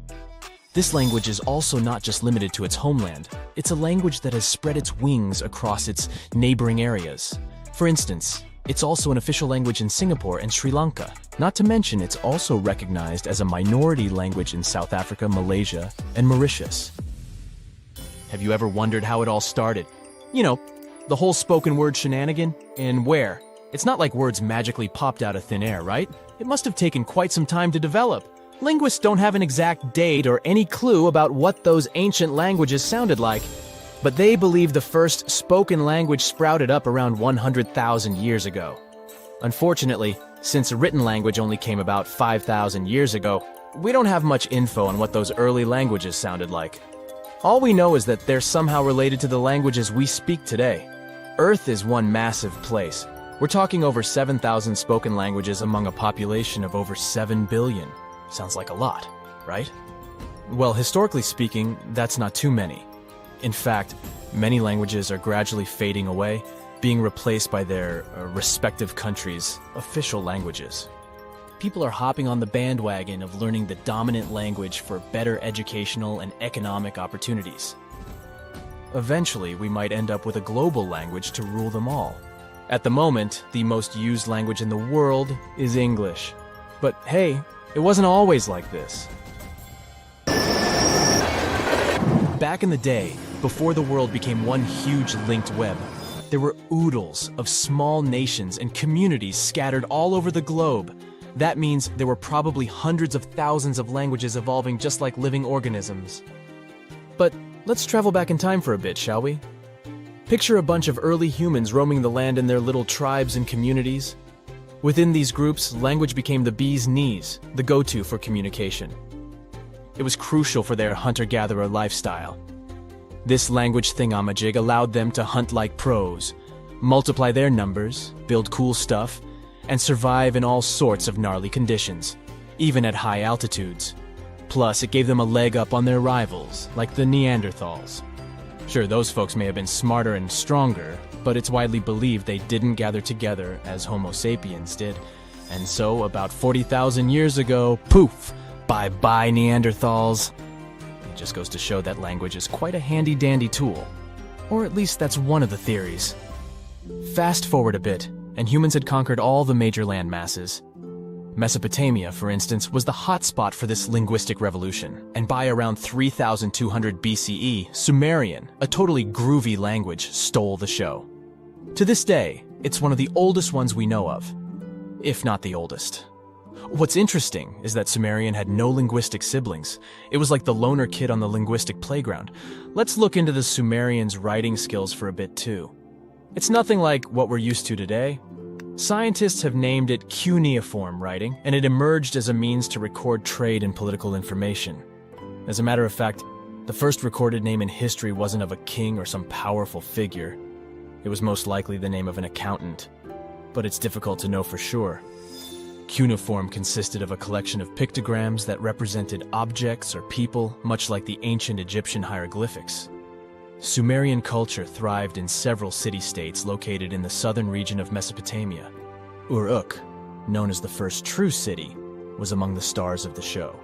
This language is also not just limited to its homeland. It's a language that has spread its wings across its neighboring areas. For instance, it's also an official language in Singapore and Sri Lanka. Not to mention, it's also recognized as a minority language in South Africa, Malaysia, and Mauritius. Have you ever wondered how it all started? You know, the whole spoken word shenanigan? And where? It's not like words magically popped out of thin air, right? It must have taken quite some time to develop. Linguists don't have an exact date or any clue about what those ancient languages sounded like, but they believe the first spoken language sprouted up around 100,000 years ago. Unfortunately, since a written language only came about 5,000 years ago, we don't have much info on what those early languages sounded like. All we know is that they're somehow related to the languages we speak today. Earth is one massive place. We're talking over 7,000 spoken languages among a population of over 7 billion. Sounds like a lot, right? Well, historically speaking, that's not too many. In fact, many languages are gradually fading away, being replaced by their respective countries' official languages. People are hopping on the bandwagon of learning the dominant language for better educational and economic opportunities. Eventually, we might end up with a global language to rule them all. At the moment, the most used language in the world is English. But hey, it wasn't always like this. Back in the day, before the world became one huge linked web, there were oodles of small nations and communities scattered all over the globe. That means there were probably hundreds of thousands of languages evolving just like living organisms. But let's travel back in time for a bit, shall we? Picture a bunch of early humans roaming the land in their little tribes and communities. Within these groups, language became the bee's knees, the go-to for communication. It was crucial for their hunter-gatherer lifestyle. This language thingamajig allowed them to hunt like pros, multiply their numbers, build cool stuff, and survive in all sorts of gnarly conditions, even at high altitudes. Plus, it gave them a leg up on their rivals, like the Neanderthals. Sure, those folks may have been smarter and stronger, but it's widely believed they didn't gather together as Homo sapiens did. And so, about 40,000 years ago, poof, bye-bye Neanderthals. It just goes to show that language is quite a handy-dandy tool. Or at least that's one of the theories. Fast forward a bit, and humans had conquered all the major land masses. Mesopotamia, for instance, was the hotspot for this linguistic revolution, and by around 3,200 BCE, Sumerian, a totally groovy language, stole the show. To this day, it's one of the oldest ones we know of, if not the oldest. What's interesting is that Sumerian had no linguistic siblings. It was like the loner kid on the linguistic playground. Let's look into the Sumerians' writing skills for a bit too. It's nothing like what we're used to today. Scientists have named it cuneiform writing, and it emerged as a means to record trade and political information. As a matter of fact, the first recorded name in history wasn't of a king or some powerful figure. It was most likely the name of an accountant, but it's difficult to know for sure. Cuneiform consisted of a collection of pictograms that represented objects or people, much like the ancient Egyptian hieroglyphics. Sumerian culture thrived in several city-states located in the southern region of Mesopotamia. Uruk, known as the first true city, was among the stars of the show.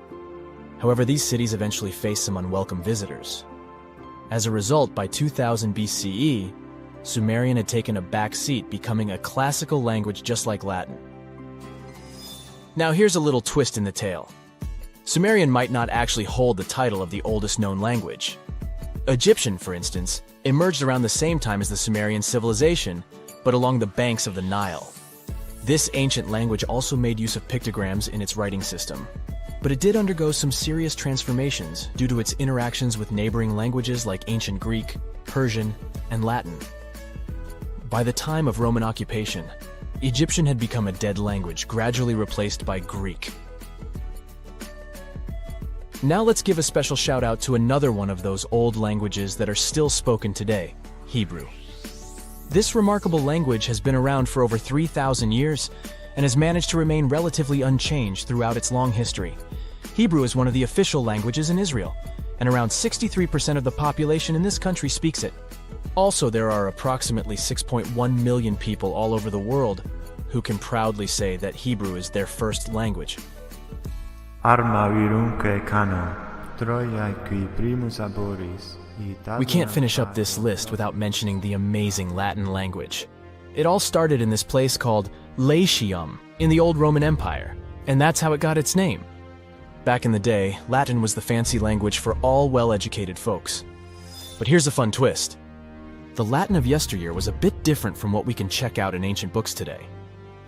However, these cities eventually faced some unwelcome visitors. As a result, by 2000 BCE, Sumerian had taken a back seat, becoming a classical language just like Latin. Now here's a little twist in the tale. Sumerian might not actually hold the title of the oldest known language. Egyptian, for instance, emerged around the same time as the Sumerian civilization, but along the banks of the Nile. This ancient language also made use of pictograms in its writing system, but it did undergo some serious transformations due to its interactions with neighboring languages like ancient Greek, Persian, and Latin. By the time of Roman occupation, Egyptian had become a dead language, gradually replaced by Greek. Now let's give a special shout out to another one of those old languages that are still spoken today, Hebrew. This remarkable language has been around for over 3,000 years and has managed to remain relatively unchanged throughout its long history. Hebrew is one of the official languages in Israel, and around 63% of the population in this country speaks it. Also, there are approximately 6.1 million people all over the world who can proudly say that Hebrew is their first language. We can't finish up this list without mentioning the amazing Latin language. It all started in this place called Latium in the old Roman Empire, and that's how it got its name. Back in the day, Latin was the fancy language for all well-educated folks. But here's a fun twist. The Latin of yesteryear was a bit different from what we can check out in ancient books today.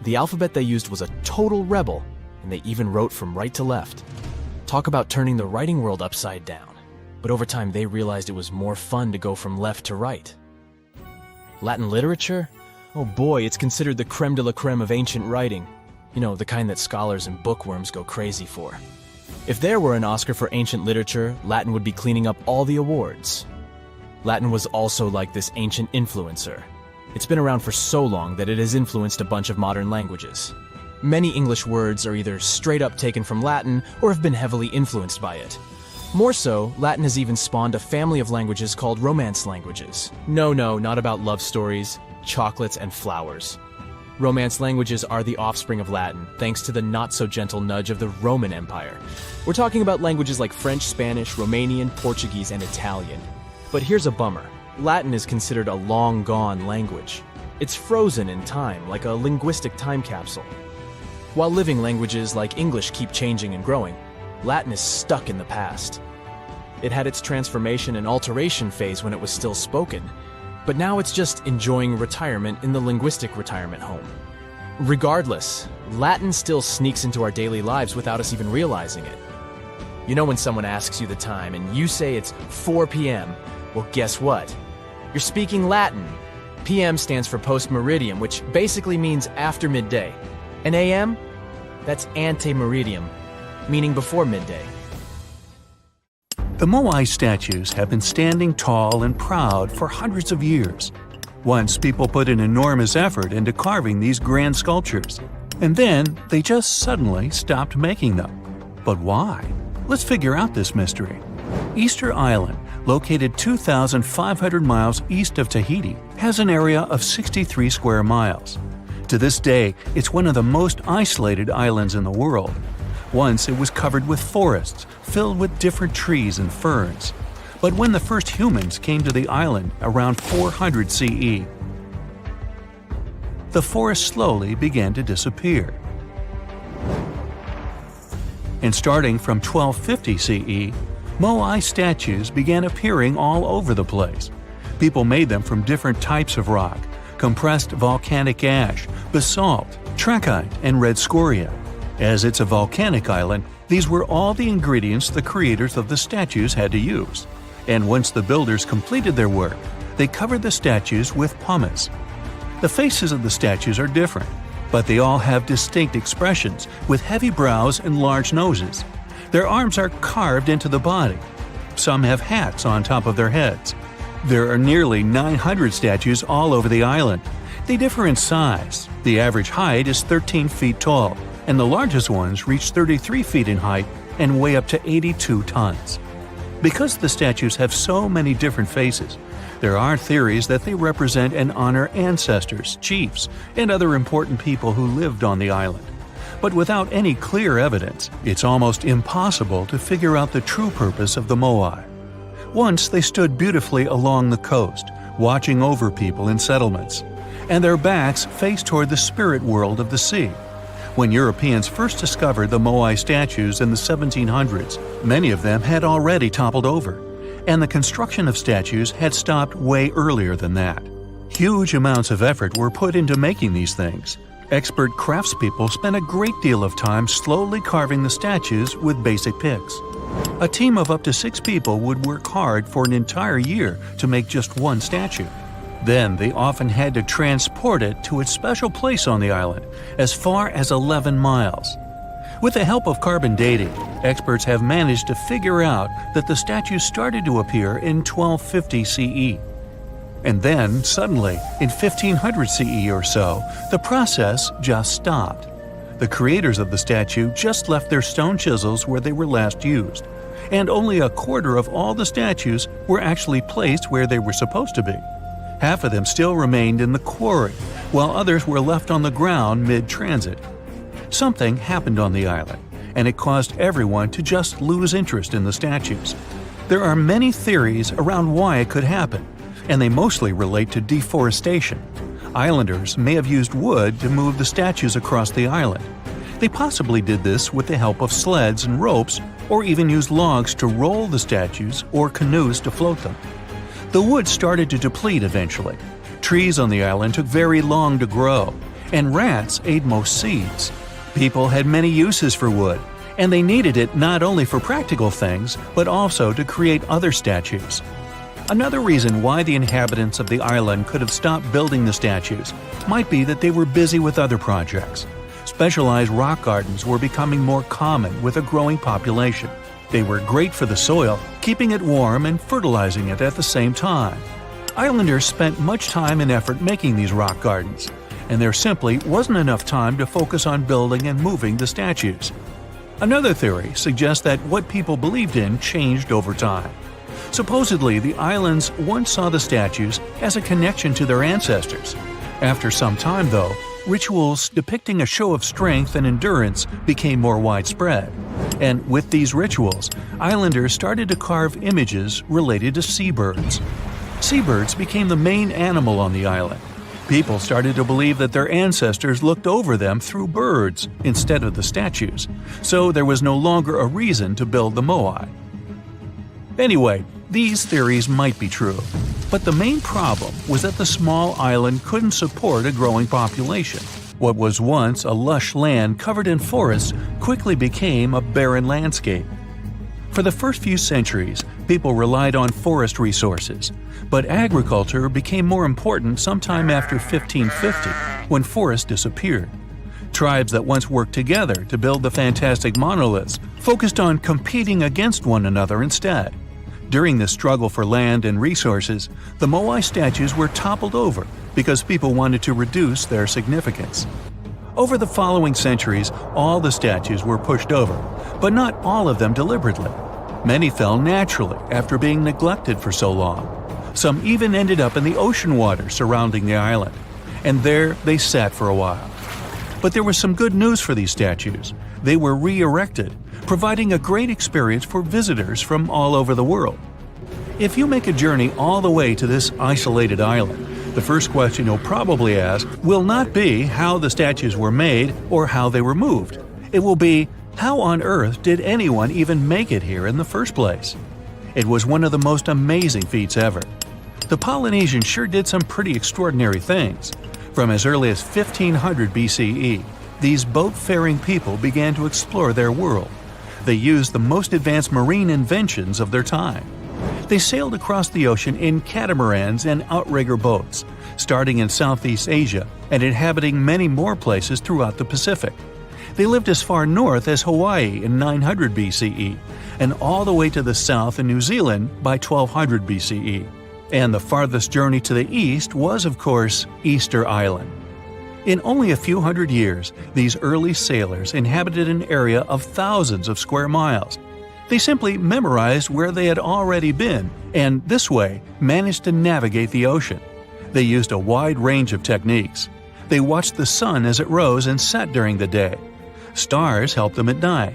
The alphabet they used was a total rebel, and they even wrote from right to left. Talk about turning the writing world upside down. But over time they realized it was more fun to go from left to right. Latin literature? Oh boy, it's considered the creme de la creme of ancient writing. You know, the kind that scholars and bookworms go crazy for. If there were an Oscar for ancient literature, Latin would be cleaning up all the awards. Latin was also like this ancient influencer. It's been around for so long that it has influenced a bunch of modern languages. Many English words are either straight up taken from Latin or have been heavily influenced by it. More so, Latin has even spawned a family of languages called Romance languages. No, not about love stories, chocolates, and flowers. Romance languages are the offspring of Latin, thanks to the not-so-gentle nudge of the Roman Empire. We're talking about languages like French, Spanish, Romanian, Portuguese, and Italian. But here's a bummer. Latin is considered a long-gone language. It's frozen in time, like a linguistic time capsule. While living languages like English keep changing and growing, Latin is stuck in the past. It had its transformation and alteration phase when it was still spoken, but now it's just enjoying retirement in the linguistic retirement home. Regardless, Latin still sneaks into our daily lives without us even realizing it. You know when someone asks you the time and you say it's 4 p.m., well, guess what? You're speaking Latin. PM stands for post-meridiem, which basically means after midday. And AM? That's ante-meridiem, meaning before midday.
The Moai statues have been standing tall and proud for hundreds of years. Once, people put an enormous effort into carving these grand sculptures, and then they just suddenly stopped making them. But why? Let's figure out this mystery. Easter Island, located 2,500 miles east of Tahiti, has an area of 63 square miles. To this day, it's one of the most isolated islands in the world. Once it was covered with forests, filled with different trees and ferns. But when the first humans came to the island around 400 CE, the forest slowly began to disappear. And starting from 1250 CE, Moai statues began appearing all over the place. People made them from different types of rock: compressed volcanic ash, basalt, trachyte, and red scoria. As it's a volcanic island, these were all the ingredients the creators of the statues had to use. And once the builders completed their work, they covered the statues with pumice. The faces of the statues are different, but they all have distinct expressions, with heavy brows and large noses. Their arms are carved into the body. Some have hats on top of their heads. There are nearly 900 statues all over the island. They differ in size. The average height is 13 feet tall, and the largest ones reach 33 feet in height and weigh up to 82 tons. Because the statues have so many different faces, there are theories that they represent and honor ancestors, chiefs, and other important people who lived on the island. But without any clear evidence, it's almost impossible to figure out the true purpose of the Moai. Once they stood beautifully along the coast, watching over people in settlements, and their backs faced toward the spirit world of the sea. When Europeans first discovered the Moai statues in the 1700s, many of them had already toppled over. and the construction of statues had stopped way earlier than that. Huge amounts of effort were put into making these things. Expert craftspeople spent a great deal of time slowly carving the statues with basic picks. A team of up to 6 people would work hard for an entire year to make just one statue. Then they often had to transport it to its special place on the island, as far as 11 miles. With the help of carbon dating, experts have managed to figure out that the statues started to appear in 1250 CE. And then, suddenly, in 1500 CE or so, the process just stopped. The creators of the statue just left their stone chisels where they were last used, and only a quarter of all the statues were actually placed where they were supposed to be. Half of them still remained in the quarry, while others were left on the ground mid-transit. Something happened on the island, and it caused everyone to just lose interest in the statues. There are many theories around why it could happen, and they mostly relate to deforestation. Islanders may have used wood to move the statues across the island. They possibly did this with the help of sleds and ropes, or even used logs to roll the statues or canoes to float them. The wood started to deplete eventually. Trees on the island took very long to grow, and rats ate most seeds. People had many uses for wood, and they needed it not only for practical things, but also to create other statues. Another reason why the inhabitants of the island could have stopped building the statues might be that they were busy with other projects. Specialized rock gardens were becoming more common with a growing population. They were great for the soil, keeping it warm and fertilizing it at the same time. Islanders spent much time and effort making these rock gardens, and there simply wasn't enough time to focus on building and moving the statues. Another theory suggests that what people believed in changed over time. Supposedly, the islands once saw the statues as a connection to their ancestors. After some time, though, rituals depicting a show of strength and endurance became more widespread. And with these rituals, islanders started to carve images related to seabirds. Seabirds became the main animal on the island. People started to believe that their ancestors looked over them through birds instead of the statues, so there was no longer a reason to build the moai. Anyway, these theories might be true, but the main problem was that the small island couldn't support a growing population. What was once a lush land covered in forests quickly became a barren landscape. For the first few centuries, people relied on forest resources, but agriculture became more important sometime after 1550, when forests disappeared. Tribes that once worked together to build the fantastic monoliths focused on competing against one another instead. During this struggle for land and resources, the moai statues were toppled over because people wanted to reduce their significance. Over the following centuries, all the statues were pushed over, but not all of them deliberately. Many fell naturally after being neglected for so long. Some even ended up in the ocean water surrounding the island, and there they sat for a while. But there was some good news for these statues. They were re-erected, providing a great experience for visitors from all over the world. If you make a journey all the way to this isolated island, the first question you'll probably ask will not be how the statues were made or how they were moved. It will be, how on earth did anyone even make it here in the first place? It was one of the most amazing feats ever. The Polynesians sure did some pretty extraordinary things. From as early as 1500 BCE, these boat-faring people began to explore their world. They used the most advanced marine inventions of their time. They sailed across the ocean in catamarans and outrigger boats, starting in Southeast Asia and inhabiting many more places throughout the Pacific. They lived as far north as Hawaii in 900 BCE and all the way to the south in New Zealand by 1200 BCE. And the farthest journey to the east was, of course, Easter Island. In only a few hundred years, these early sailors inhabited an area of thousands of square miles. They simply memorized where they had already been, and this way managed to navigate the ocean. They used a wide range of techniques. They watched the sun as it rose and set during the day. Stars helped them at night.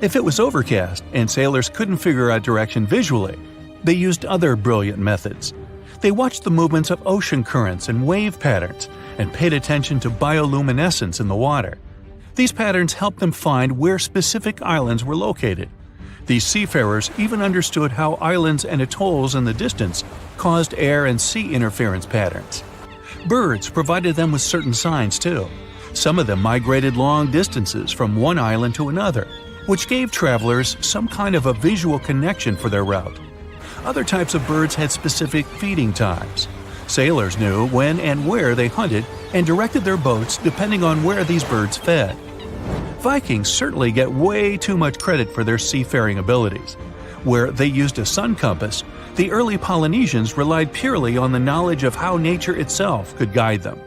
If it was overcast and sailors couldn't figure out direction visually, they used other brilliant methods. They watched the movements of ocean currents and wave patterns and paid attention to bioluminescence in the water. These patterns helped them find where specific islands were located. These seafarers even understood how islands and atolls in the distance caused air and sea interference patterns. Birds provided them with certain signs too. Some of them migrated long distances from one island to another, which gave travelers some kind of a visual connection for their route. Other types of birds had specific feeding times. Sailors knew when and where they hunted and directed their boats depending on where these birds fed. Vikings certainly get way too much credit for their seafaring abilities. Where they used a sun compass, the early Polynesians relied purely on the knowledge of how nature itself could guide them.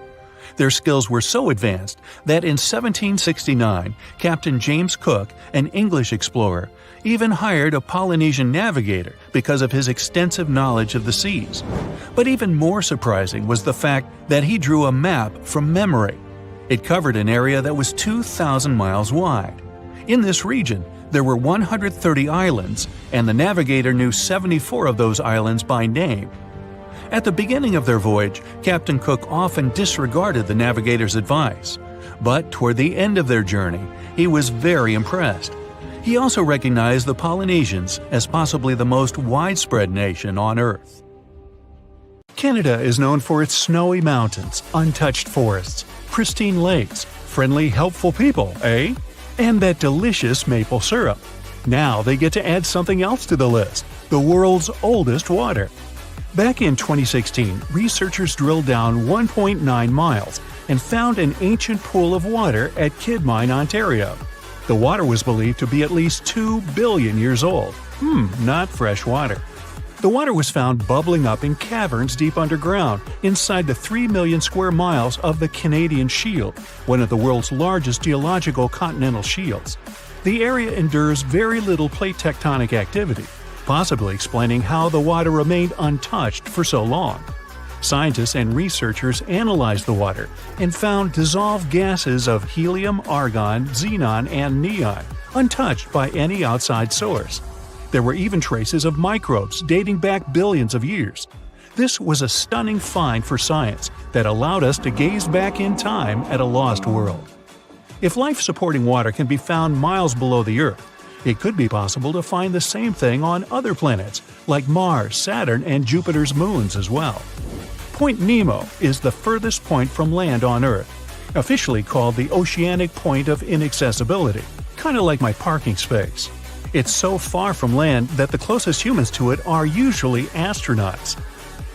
Their skills were so advanced that in 1769, Captain James Cook, an English explorer, even hired a Polynesian navigator because of his extensive knowledge of the seas. But even more surprising was the fact that he drew a map from memory. It covered an area that was 2,000 miles wide. In this region, there were 130 islands, and the navigator knew 74 of those islands by name. At the beginning of their voyage, Captain Cook often disregarded the navigator's advice. But toward the end of their journey, he was very impressed. He also recognized the Polynesians as possibly the most widespread nation on Earth. Canada is known for its snowy mountains, untouched forests, pristine lakes, friendly, helpful people, eh? And that delicious maple syrup. Now they get to add something else to the list: the world's oldest water. Back in 2016, researchers drilled down 1.9 miles and found an ancient pool of water at Kidmine, Ontario. The water was believed to be at least 2 billion years old. Not fresh water. The water was found bubbling up in caverns deep underground, inside the 3 million square miles of the Canadian Shield, one of the world's largest geological continental shields. The area endures very little plate tectonic activity, possibly explaining how the water remained untouched for so long. Scientists and researchers analyzed the water and found dissolved gases of helium, argon, xenon, and neon, untouched by any outside source. There were even traces of microbes dating back billions of years. This was a stunning find for science that allowed us to gaze back in time at a lost world. If life-supporting water can be found miles below the Earth, it could be possible to find the same thing on other planets, like Mars, Saturn, and Jupiter's moons as well. Point Nemo is the furthest point from land on Earth, officially called the Oceanic Point of Inaccessibility, kind of like my parking space. It's so far from land that the closest humans to it are usually astronauts.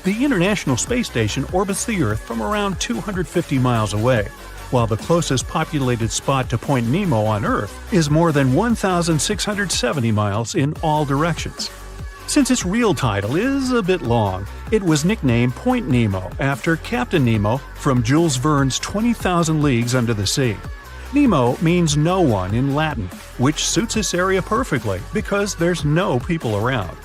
The International Space Station orbits the Earth from around 250 miles away, while the closest populated spot to Point Nemo on Earth is more than 1,670 miles in all directions. Since its real title is a bit long, it was nicknamed Point Nemo after Captain Nemo from Jules Verne's 20,000 Leagues Under the Sea. Nemo means no one in Latin, which suits this area perfectly because there's no people around.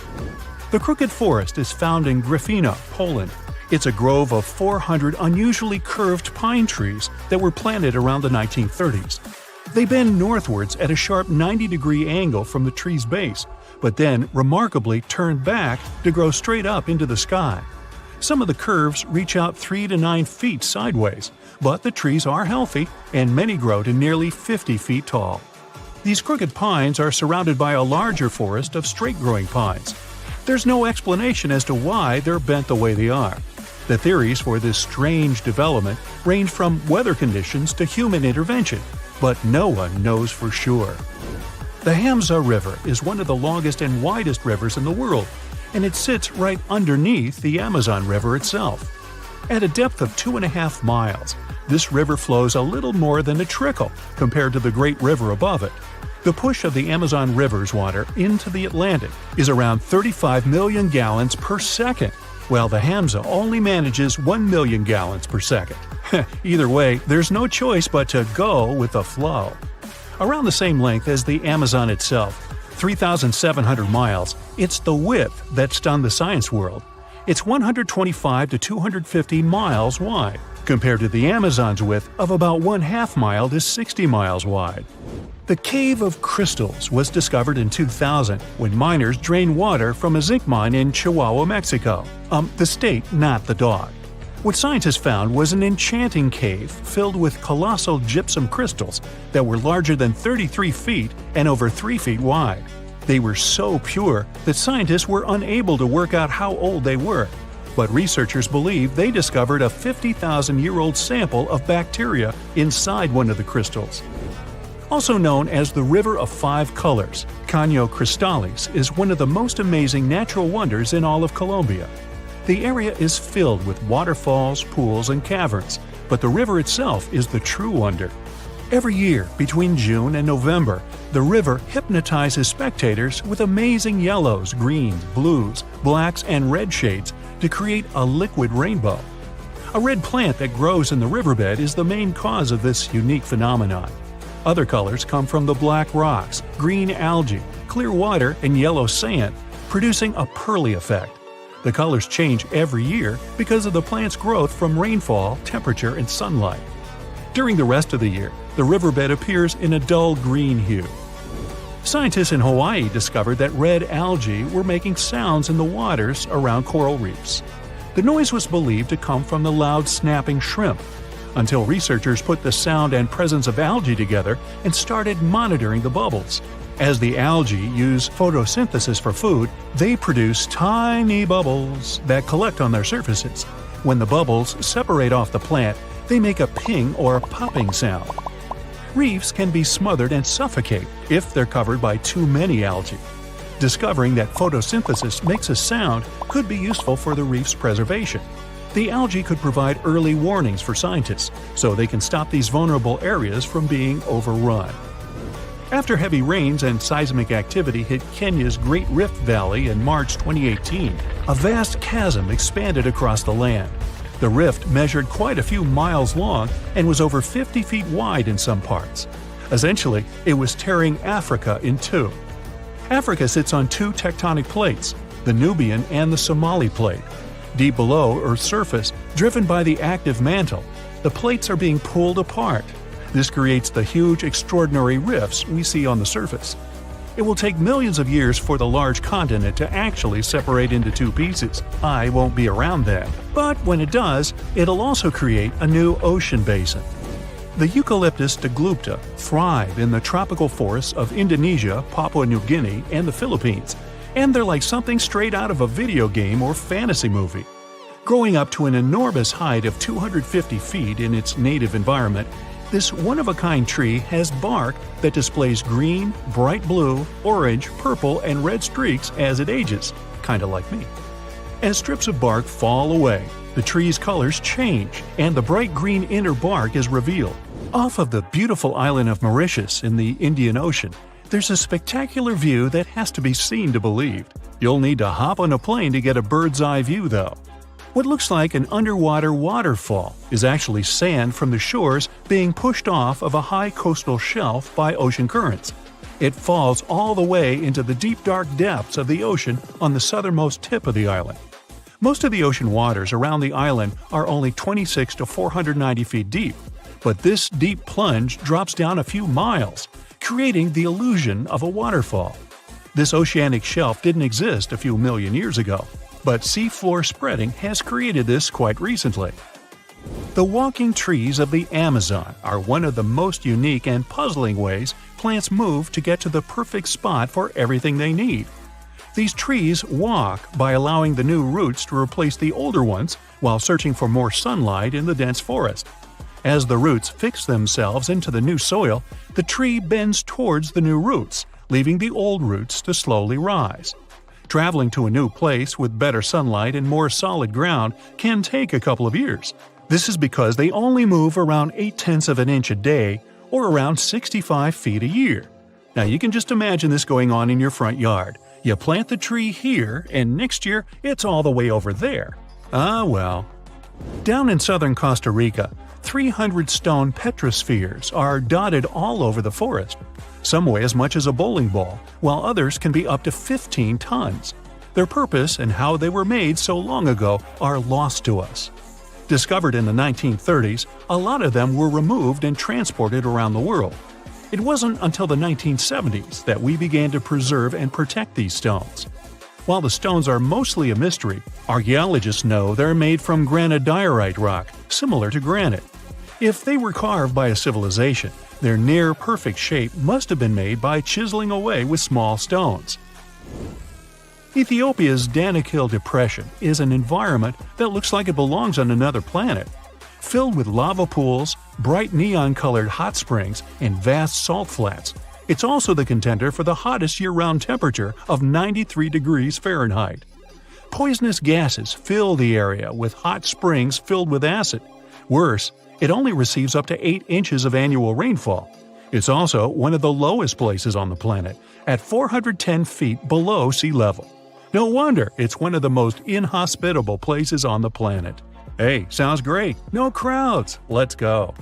The Crooked Forest is found in Gryfino, Poland. It's a grove of 400 unusually curved pine trees that were planted around the 1930s. They bend northwards at a sharp 90-degree angle from the tree's base, but then remarkably turn back to grow straight up into the sky. Some of the curves reach out 3 to 9 feet sideways, but the trees are healthy, and many grow to nearly 50 feet tall. These crooked pines are surrounded by a larger forest of straight-growing pines. There's no explanation as to why they're bent the way they are. The theories for this strange development range from weather conditions to human intervention, but no one knows for sure. The Hamza River is one of the longest and widest rivers in the world, and it sits right underneath the Amazon River itself. At a depth of 2.5 miles, this river flows a little more than a trickle compared to the Great River above it. The push of the Amazon River's water into the Atlantic is around 35 million gallons per second, while the Hamza only manages 1 million gallons per second. Either way, there's no choice but to go with the flow. Around the same length as the Amazon itself, 3,700 miles, it's the width that stunned the science world. It's 125 to 250 miles wide, compared to the Amazon's width of about 1/2 mile to 60 miles wide. The Cave of Crystals was discovered in 2000 when miners drained water from a zinc mine in Chihuahua, Mexico. The state, not the dog. What scientists found was an enchanting cave filled with colossal gypsum crystals that were larger than 33 feet and over 3 feet wide. They were so pure that scientists were unable to work out how old they were, but researchers believe they discovered a 50,000-year-old sample of bacteria inside one of the crystals. Also known as the River of Five Colors, Caño Cristales is one of the most amazing natural wonders in all of Colombia. The area is filled with waterfalls, pools, and caverns, but the river itself is the true wonder. Every year, between June and November, the river hypnotizes spectators with amazing yellows, greens, blues, blacks, and red shades to create a liquid rainbow. A red plant that grows in the riverbed is the main cause of this unique phenomenon. Other colors come from the black rocks, green algae, clear water, and yellow sand, producing a pearly effect. The colors change every year because of the plant's growth from rainfall, temperature, and sunlight. During the rest of the year, the riverbed appears in a dull green hue. Scientists in Hawaii discovered that red algae were making sounds in the waters around coral reefs. The noise was believed to come from the loud snapping shrimp, until researchers put the sound and presence of algae together and started monitoring the bubbles. As the algae use photosynthesis for food, they produce tiny bubbles that collect on their surfaces. When the bubbles separate off the plant, they make a ping or popping sound. Reefs can be smothered and suffocate if they're covered by too many algae. Discovering that photosynthesis makes a sound could be useful for the reef's preservation. The algae could provide early warnings for scientists, so they can stop these vulnerable areas from being overrun. After heavy rains and seismic activity hit Kenya's Great Rift Valley in March 2018, a vast chasm expanded across the land. The rift measured quite a few miles long and was over 50 feet wide in some parts. Essentially, it was tearing Africa in two. Africa sits on two tectonic plates, the Nubian and the Somali plate. Deep below Earth's surface, driven by the active mantle, the plates are being pulled apart. This creates the huge, extraordinary rifts we see on the surface. It will take millions of years for the large continent to actually separate into two pieces. I won't be around then. But when it does, it'll also create a new ocean basin. The Eucalyptus deglupta thrive in the tropical forests of Indonesia, Papua New Guinea, and the Philippines, and they're like something straight out of a video game or fantasy movie. Growing up to an enormous height of 250 feet in its native environment, this one-of-a-kind tree has bark that displays green, bright blue, orange, purple, and red streaks as it ages, kinda like me. As strips of bark fall away, the tree's colors change, and the bright green inner bark is revealed. Off of the beautiful island of Mauritius in the Indian Ocean, there's a spectacular view that has to be seen to believe. You'll need to hop on a plane to get a bird's-eye view, though. What looks like an underwater waterfall is actually sand from the shores being pushed off of a high coastal shelf by ocean currents. It falls all the way into the deep dark depths of the ocean on the southernmost tip of the island. Most of the ocean waters around the island are only 26 to 490 feet deep, but this deep plunge drops down a few miles, creating the illusion of a waterfall. This oceanic shelf didn't exist a few million years ago, but seafloor spreading has created this quite recently. The walking trees of the Amazon are one of the most unique and puzzling ways plants move to get to the perfect spot for everything they need. These trees walk by allowing the new roots to replace the older ones while searching for more sunlight in the dense forest. As the roots fix themselves into the new soil, the tree bends towards the new roots, leaving the old roots to slowly rise. Traveling to a new place with better sunlight and more solid ground can take a couple of years. This is because they only move around 0.8 of an inch a day, or around 65 feet a year. Now you can just imagine this going on in your front yard. You plant the tree here, and next year it's all the way over there. Ah well. Down in southern Costa Rica, 300 stone petrospheres are dotted all over the forest. Some weigh as much as a bowling ball, while others can be up to 15 tons. Their purpose and how they were made so long ago are lost to us. Discovered in the 1930s, a lot of them were removed and transported around the world. It wasn't until the 1970s that we began to preserve and protect these stones. While the stones are mostly a mystery, archaeologists know they're made from granodiorite rock, similar to granite. If they were carved by a civilization, Their near-perfect shape must have been made by chiseling away with small stones. Ethiopia's Danakil Depression is an environment that looks like it belongs on another planet. Filled with lava pools, bright neon-colored hot springs, and vast salt flats, it's also the contender for the hottest year-round temperature of 93 degrees Fahrenheit. Poisonous gases fill the area with hot springs filled with acid. Worse, it only receives up to 8 inches of annual rainfall. It's also one of the lowest places on the planet, at 410 feet below sea level. No wonder it's one of the most inhospitable places on the planet. Hey, sounds great. No crowds. Let's go.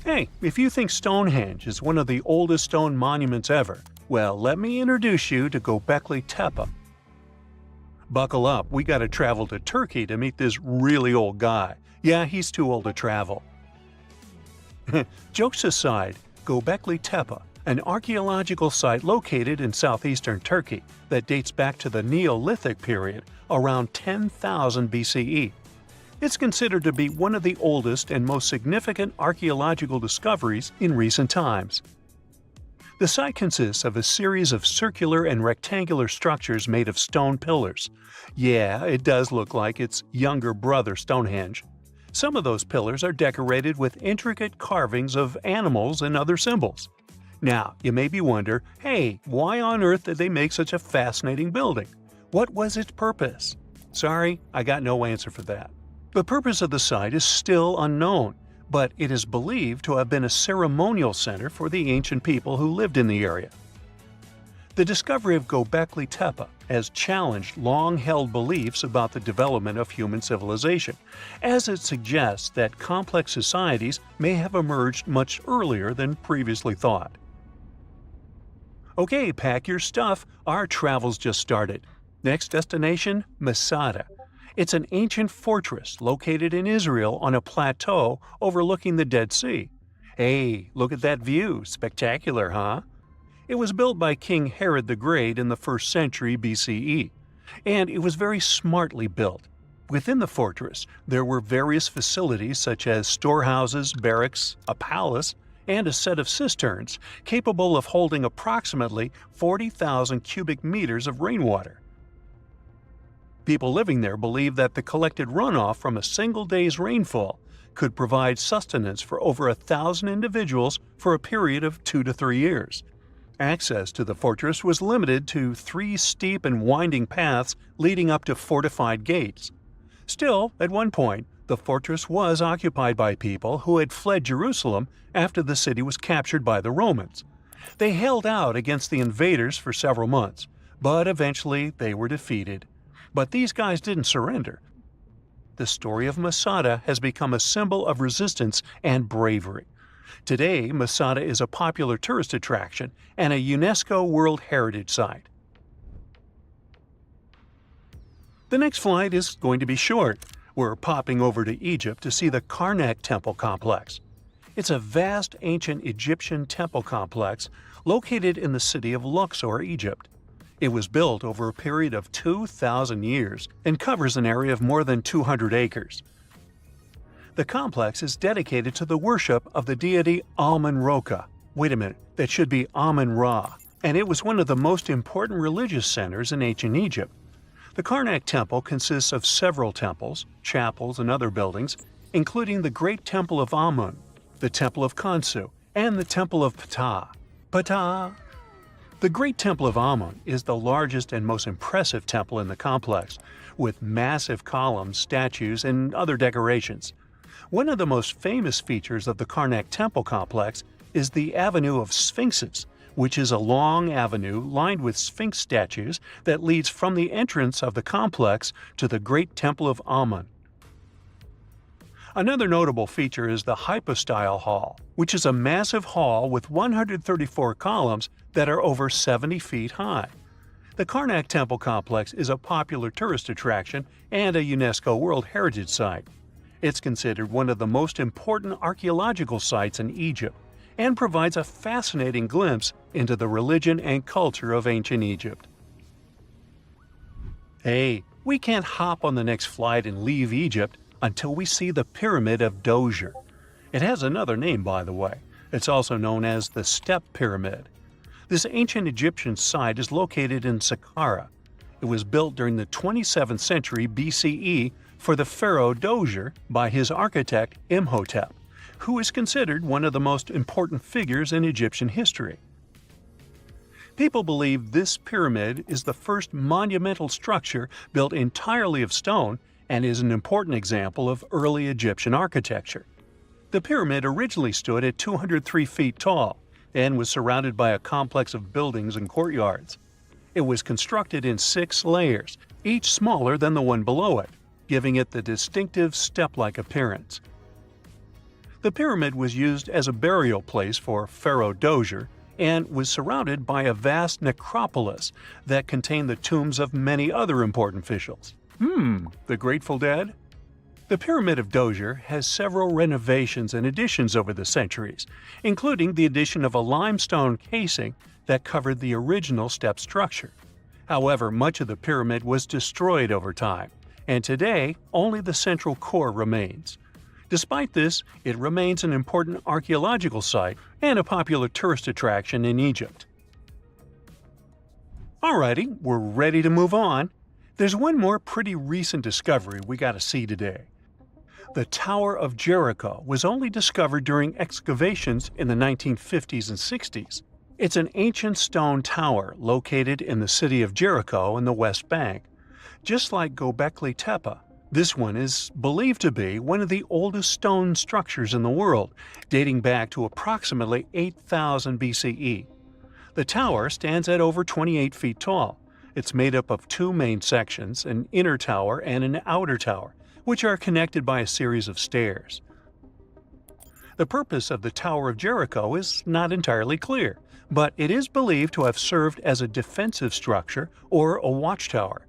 Hey, if you think Stonehenge is one of the oldest stone monuments ever, well, let me introduce you to Göbekli Tepe. Buckle up, we gotta travel to Turkey to meet this really old guy. Yeah, he's too old to travel. Jokes aside, Göbekli Tepe, an archaeological site located in southeastern Turkey that dates back to the Neolithic period around 10,000 BCE. It's considered to be one of the oldest and most significant archaeological discoveries in recent times. The site consists of a series of circular and rectangular structures made of stone pillars. Yeah, it does look like its younger brother Stonehenge. Some of those pillars are decorated with intricate carvings of animals and other symbols. Now, you may be wondering, hey, why on earth did they make such a fascinating building? What was its purpose? Sorry, I got no answer for that. The purpose of the site is still unknown, but it is believed to have been a ceremonial center for the ancient people who lived in the area. The discovery of Göbekli Tepe has challenged long-held beliefs about the development of human civilization, as it suggests that complex societies may have emerged much earlier than previously thought. Okay, pack your stuff, our travel's just started. Next destination, Masada. It's an ancient fortress located in Israel on a plateau overlooking the Dead Sea. Hey, look at that view, spectacular, huh? It was built by King Herod the Great in the 1st century BCE, and it was very smartly built. Within the fortress, there were various facilities such as storehouses, barracks, a palace, and a set of cisterns capable of holding approximately 40,000 cubic meters of rainwater. People living there believed that the collected runoff from a single day's rainfall could provide sustenance for over 1,000 individuals for a period of 2 to 3 years. Access to the fortress was limited to 3 steep and winding paths leading up to fortified gates. Still, at one point, the fortress was occupied by people who had fled Jerusalem after the city was captured by the Romans. They held out against the invaders for several months, but eventually they were defeated. But these guys didn't surrender. The story of Masada has become a symbol of resistance and bravery. Today, Masada is a popular tourist attraction and a UNESCO World Heritage Site. The next flight is going to be short. We're popping over to Egypt to see the Karnak Temple Complex. It's a vast ancient Egyptian temple complex located in the city of Luxor, Egypt. It was built over a period of 2,000 years and covers an area of more than 200 acres. The complex is dedicated to the worship of the deity Amun-Ra. Wait a minute, that should be Amun-Ra, and it was one of the most important religious centers in ancient Egypt. The Karnak Temple consists of several temples, chapels, and other buildings, including the Great Temple of Amun, the Temple of Khonsu, and the Temple of Ptah. Ptah! The Great Temple of Amun is the largest and most impressive temple in the complex, with massive columns, statues, and other decorations. One of the most famous features of the Karnak Temple complex is the Avenue of Sphinxes, which is a long avenue lined with Sphinx statues that leads from the entrance of the complex to the Great Temple of Amun. Another notable feature is the Hypostyle Hall, which is a massive hall with 134 columns that are over 70 feet high. The Karnak Temple Complex is a popular tourist attraction and a UNESCO World Heritage Site. It's considered one of the most important archaeological sites in Egypt and provides a fascinating glimpse into the religion and culture of ancient Egypt. Hey, we can't hop on the next flight and leave Egypt until we see the Pyramid of Djoser. It has another name, by the way. It's also known as the Step Pyramid. This ancient Egyptian site is located in Saqqara. It was built during the 27th century BCE for the pharaoh Dozier by his architect Imhotep, who is considered one of the most important figures in Egyptian history. People believe this pyramid is the first monumental structure built entirely of stone and is an important example of early Egyptian architecture. The pyramid originally stood at 203 feet tall and was surrounded by a complex of buildings and courtyards. It was constructed in 6 layers, each smaller than the one below it, giving it the distinctive step-like appearance. The pyramid was used as a burial place for Pharaoh Dozier and was surrounded by a vast necropolis that contained the tombs of many other important officials. The Grateful Dead? The Pyramid of Dozier has several renovations and additions over the centuries, including the addition of a limestone casing that covered the original step structure. However, much of the pyramid was destroyed over time, and today only the central core remains. Despite this, it remains an important archaeological site and a popular tourist attraction in Egypt. Alrighty, we're ready to move on. There's one more pretty recent discovery we gotta see today. The Tower of Jericho was only discovered during excavations in the 1950s and 60s. It's an ancient stone tower located in the city of Jericho in the West Bank. Just like Göbekli Tepe, this one is believed to be one of the oldest stone structures in the world, dating back to approximately 8000 BCE. The tower stands at over 28 feet tall. It's made up of 2 main sections, an inner tower and an outer tower, which are connected by a series of stairs. The purpose of the Tower of Jericho is not entirely clear, but it is believed to have served as a defensive structure or a watchtower.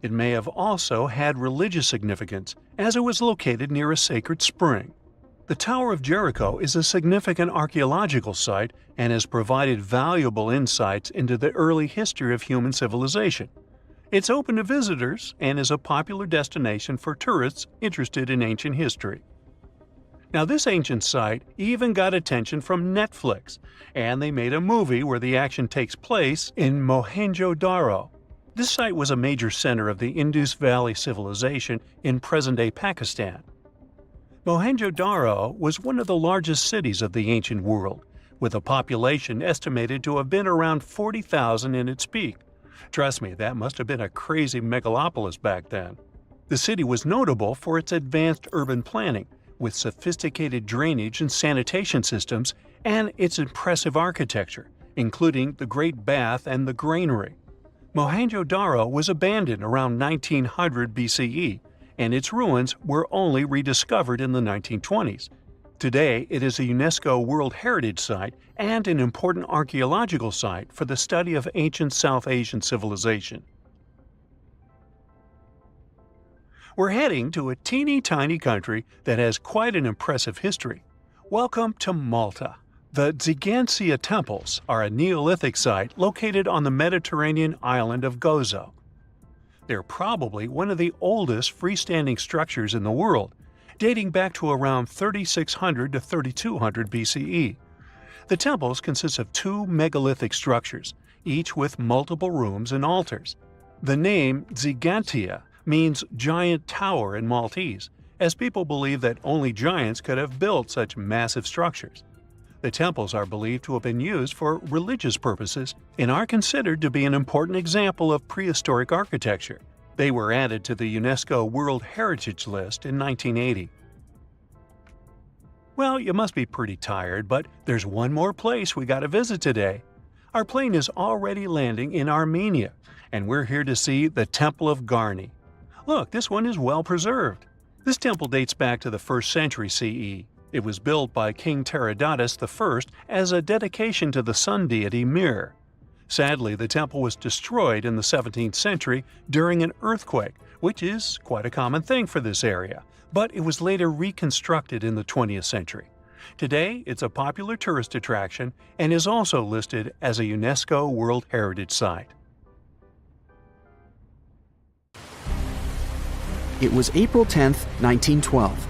It may have also had religious significance, as it was located near a sacred spring. The Tower of Jericho is a significant archaeological site and has provided valuable insights into the early history of human civilization. It's open to visitors and is a popular destination for tourists interested in ancient history. Now, this ancient site even got attention from Netflix, and they made a movie where the action takes place in Mohenjo-Daro. This site was a major center of the Indus Valley civilization in present-day Pakistan. Mohenjo-Daro was one of the largest cities of the ancient world, with a population estimated to have been around 40,000 in its peak. Trust me, that must have been a crazy megalopolis back then. The city was notable for its advanced urban planning, with sophisticated drainage and sanitation systems, and its impressive architecture, including the Great Bath and the Granary. Mohenjo-Daro was abandoned around 1900 BCE, and its ruins were only rediscovered in the 1920s. Today, it is a UNESCO World Heritage Site and an important archaeological site for the study of ancient South Asian civilization. We're heading to a teeny-tiny country that has quite an impressive history. Welcome to Malta. The Tzigantsia Temples are a Neolithic site located on the Mediterranean island of Gozo. They're probably one of the oldest freestanding structures in the world, dating back to around 3600 to 3200 BCE. The temples consist of 2 megalithic structures, each with multiple rooms and altars. The name Tzigantsia means giant tower in Maltese, as people believe that only giants could have built such massive structures. The temples are believed to have been used for religious purposes and are considered to be an important example of prehistoric architecture. They were added to the UNESCO World Heritage List in 1980. Well, you must be pretty tired, but there's one more place we gotta visit today. Our plane is already landing in Armenia, and we're here to see the Temple of Garni. Look, this one is well preserved. This temple dates back to the 1st century CE. It was built by King Teradatus I as a dedication to the sun deity Mir. Sadly, the temple was destroyed in the 17th century during an earthquake, which is quite a common thing for this area, but it was later reconstructed in the 20th century. Today, it's a popular tourist attraction and is also listed as a UNESCO World Heritage Site.
It was April 10, 1912.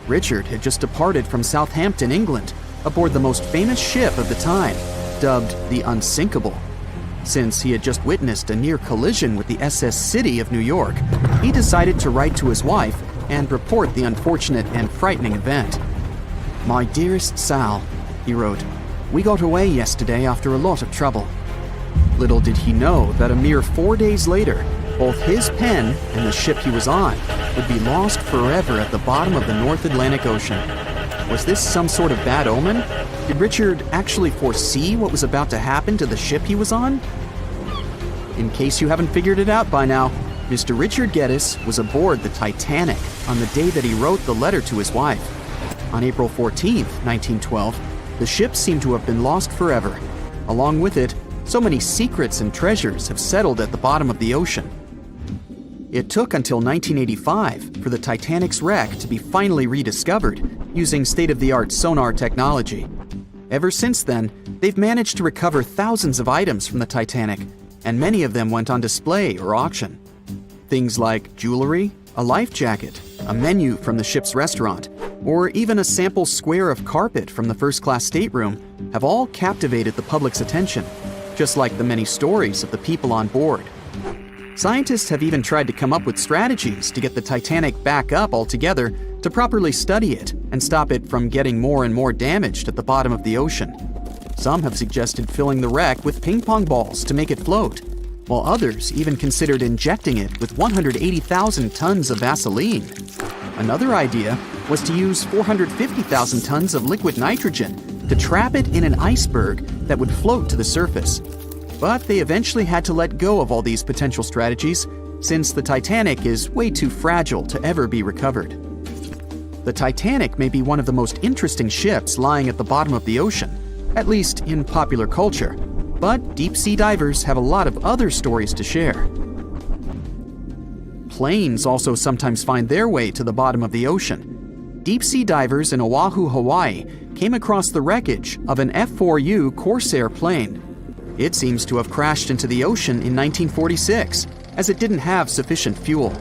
Richard had just departed from Southampton, England, aboard the most famous ship of the time, dubbed the Unsinkable. Since he had just witnessed a near collision with the SS City of New York, he decided to write to his wife and report the unfortunate and frightening event. "My dearest Sal," he wrote, "we got away yesterday after a lot of trouble." Little did he know that a mere 4 days later, both his pen and the ship he was on would be lost forever at the bottom of the North Atlantic Ocean. Was this some sort of bad omen? Did Richard actually foresee what was about to happen to the ship he was on? In case you haven't figured it out by now, Mr. Richard Geddes was aboard the Titanic on the day that he wrote the letter to his wife. On April 14th, 1912, the ship seemed to have been lost forever. Along with it, so many secrets and treasures have settled at the bottom of the ocean. It took until 1985 for the Titanic's wreck to be finally rediscovered using state-of-the-art sonar technology. Ever since then, they've managed to recover thousands of items from the Titanic, and many of them went on display or auction. Things like jewelry, a life jacket, a menu from the ship's restaurant, or even a sample square of carpet from the first-class stateroom have all captivated the public's attention, just like the many stories of the people on board. Scientists have even tried to come up with strategies to get the Titanic back up altogether to properly study it and stop it from getting more and more damaged at the bottom of the ocean. Some have suggested filling the wreck with ping pong balls to make it float, while others even considered injecting it with 180,000 tons of Vaseline. Another idea was to use 450,000 tons of liquid nitrogen to trap it in an iceberg that would float to the surface. But they eventually had to let go of all these potential strategies since the Titanic is way too fragile to ever be recovered. The Titanic may be one of the most interesting ships lying at the bottom of the ocean, at least in popular culture, but deep-sea divers have a lot of other stories to share. Planes also sometimes find their way to the bottom of the ocean. Deep-sea divers in Oahu, Hawaii came across the wreckage of an F-4U Corsair plane. It seems to have crashed into the ocean in 1946, as it didn't have sufficient fuel.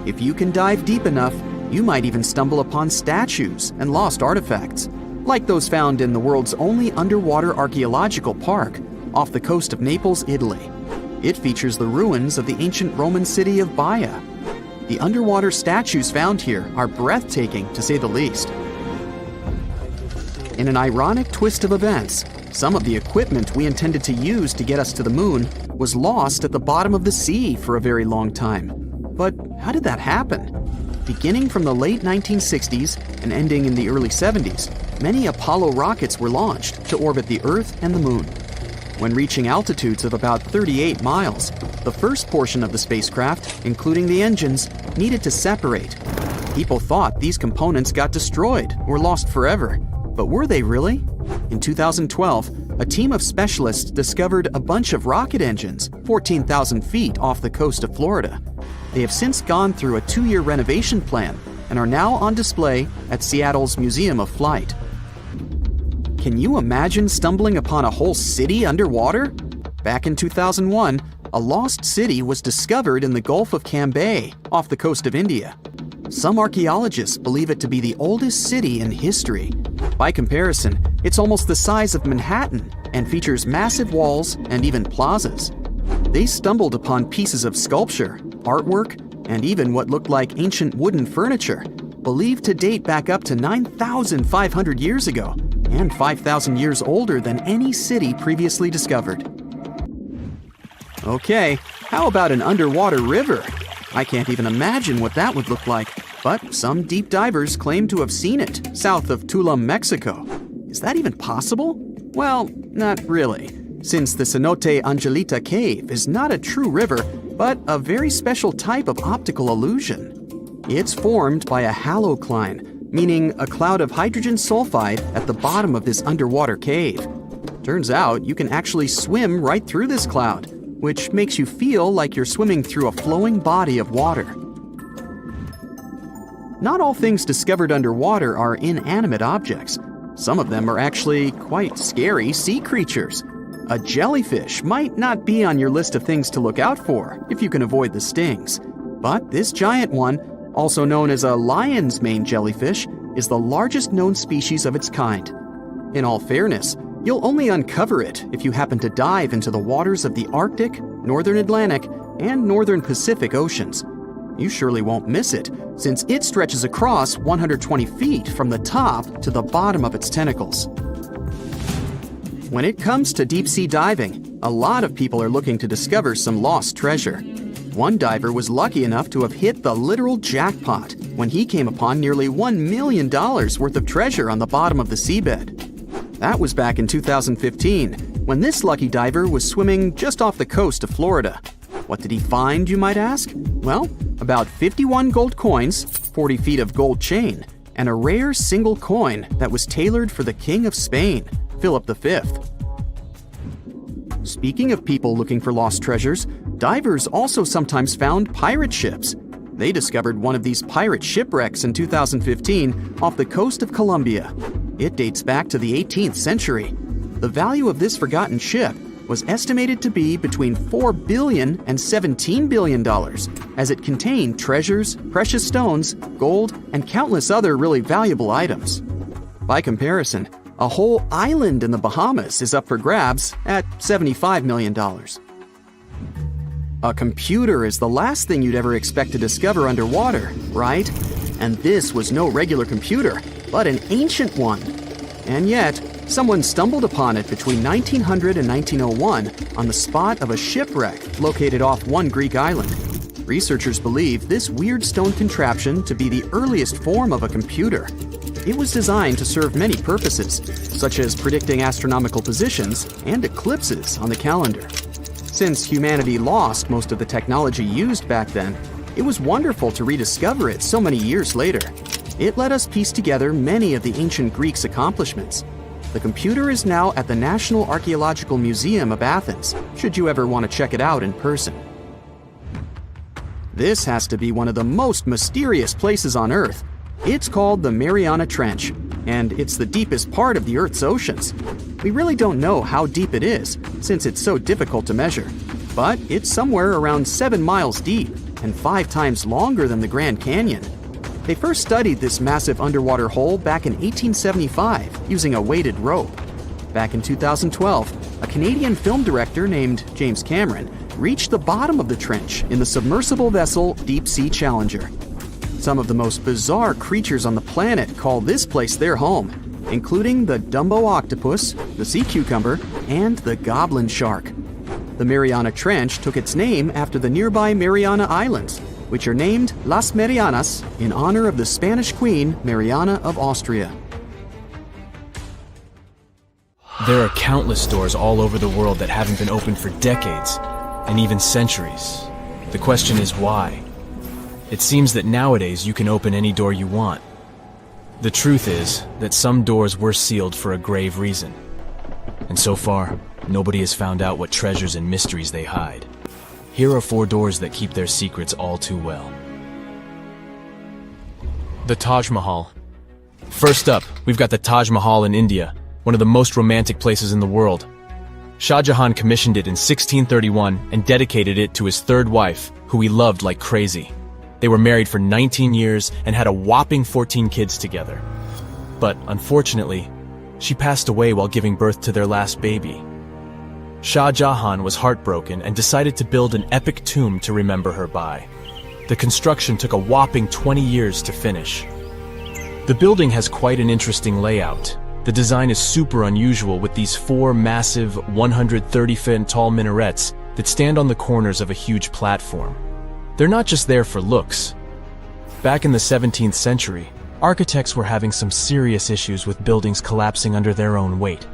If you can dive deep enough, you might even stumble upon statues and lost artifacts, like those found in the world's only underwater archaeological park off the coast of Naples, Italy. It features the ruins of the ancient Roman city of Baia. The underwater statues found here are breathtaking, to say the least. In an ironic twist of events, some of the equipment we intended to use to get us to the moon was lost at the bottom of the sea for a very long time. But how did that happen? Beginning from the late 1960s and ending in the early 70s, many Apollo rockets were launched to orbit the Earth and the Moon. When reaching altitudes of about 38 miles, the first portion of the spacecraft, including the engines, needed to separate. People thought these components got destroyed or lost forever. But were they really? In 2012, a team of specialists discovered a bunch of rocket engines 14,000 feet off the coast of Florida. They have since gone through a 2-year renovation plan and are now on display at Seattle's Museum of Flight. Can you imagine stumbling upon a whole city underwater? Back in 2001, a lost city was discovered in the Gulf of Cambay, off the coast of India. Some archaeologists believe it to be the oldest city in history. By comparison, it's almost the size of Manhattan and features massive walls and even plazas. They stumbled upon pieces of sculpture, artwork, and even what looked like ancient wooden furniture, believed to date back up to 9,500 years ago, and 5,000 years older than any city previously discovered. Okay, how about an underwater river? I can't even imagine what that would look like, but some deep divers claim to have seen it south of Tulum, Mexico. Is that even possible? Well, not really, since the Cenote Angelita Cave is not a true river, but a very special type of optical illusion. It's formed by a halocline, meaning a cloud of hydrogen sulfide at the bottom of this underwater cave. Turns out you can actually swim right through this cloud, which makes you feel like you're swimming through a flowing body of water. Not all things discovered underwater are inanimate objects. Some of them are actually quite scary sea creatures. A jellyfish might not be on your list of things to look out for if you can avoid the stings. But this giant one, also known as a lion's mane jellyfish, is the largest known species of its kind. In all fairness, you'll only uncover it if you happen to dive into the waters of the Arctic, Northern Atlantic, and Northern Pacific Oceans. You surely won't miss it, since it stretches across 120 feet from the top to the bottom of its tentacles. When it comes to deep-sea diving, a lot of people are looking to discover some lost treasure. One diver was lucky enough to have hit the literal jackpot when he came upon nearly $1 million worth of treasure on the bottom of the seabed. That was back in 2015, when this lucky diver was swimming just off the coast of Florida. What did he find, you might ask? Well, about 51 gold coins, 40 feet of gold chain, and a rare single coin that was tailored for the King of Spain, Philip V. Speaking of people looking for lost treasures, divers also sometimes found pirate ships. They discovered one of these pirate shipwrecks in 2015 off the coast of Colombia. It dates back to the 18th century. The value of this forgotten ship was estimated to be between $4 billion and $17 billion, as it contained treasures, precious stones, gold, and countless other really valuable items. By comparison, a whole island in the Bahamas is up for grabs at $75 million. A computer is the last thing you'd ever expect to discover underwater, right? And this was no regular computer, but an ancient one. And yet, someone stumbled upon it between 1900 and 1901 on the spot of a shipwreck located off one Greek island. Researchers believe this weird stone contraption to be the earliest form of a computer. It was designed to serve many purposes, such as predicting astronomical positions and eclipses on the calendar. Since humanity lost most of the technology used back then, it was wonderful to rediscover it so many years later. It let us piece together many of the ancient Greeks' accomplishments. The computer is now at the National Archaeological Museum of Athens, should you ever want to check it out in person. This has to be one of the most mysterious places on Earth. It's called the Mariana Trench, and it's the deepest part of the Earth's oceans. We really don't know how deep it is, since it's so difficult to measure, but it's somewhere around 7 miles deep and 5 times longer than the Grand Canyon. They first studied this massive underwater hole back in 1875 using a weighted rope. Back in 2012, a Canadian film director named James Cameron reached the bottom of the trench in the submersible vessel Deep Sea Challenger. Some of the most bizarre creatures on the planet call this place their home, including the Dumbo octopus, the sea cucumber, and the goblin shark. The Mariana Trench took its name after the nearby Mariana Islands, which are named Las Marianas in honor of the Spanish Queen Mariana of Austria.
There are countless doors all over the world that haven't been opened for decades, and even centuries. The question is why? It seems that nowadays you can open any door you want. The truth is that some doors were sealed for a grave reason. And so far, nobody has found out what treasures and mysteries they hide. Here are 4 doors that keep their secrets all too well. The Taj Mahal. First up, we've got the Taj Mahal in India, one of the most romantic places in the world. Shah Jahan commissioned it in 1631 and dedicated it to his 3rd wife, who he loved like crazy. They were married for 19 years and had a whopping 14 kids together. But unfortunately, she passed away while giving birth to their last baby. Shah Jahan was heartbroken and decided to build an epic tomb to remember her by. The construction took a whopping 20 years to finish. The building has quite an interesting layout. The design is super unusual with these 4 massive 130-foot tall minarets that stand on the corners of a huge platform. They're not just there for looks. Back in the 17th century, architects were having some serious issues with buildings collapsing under their own weight.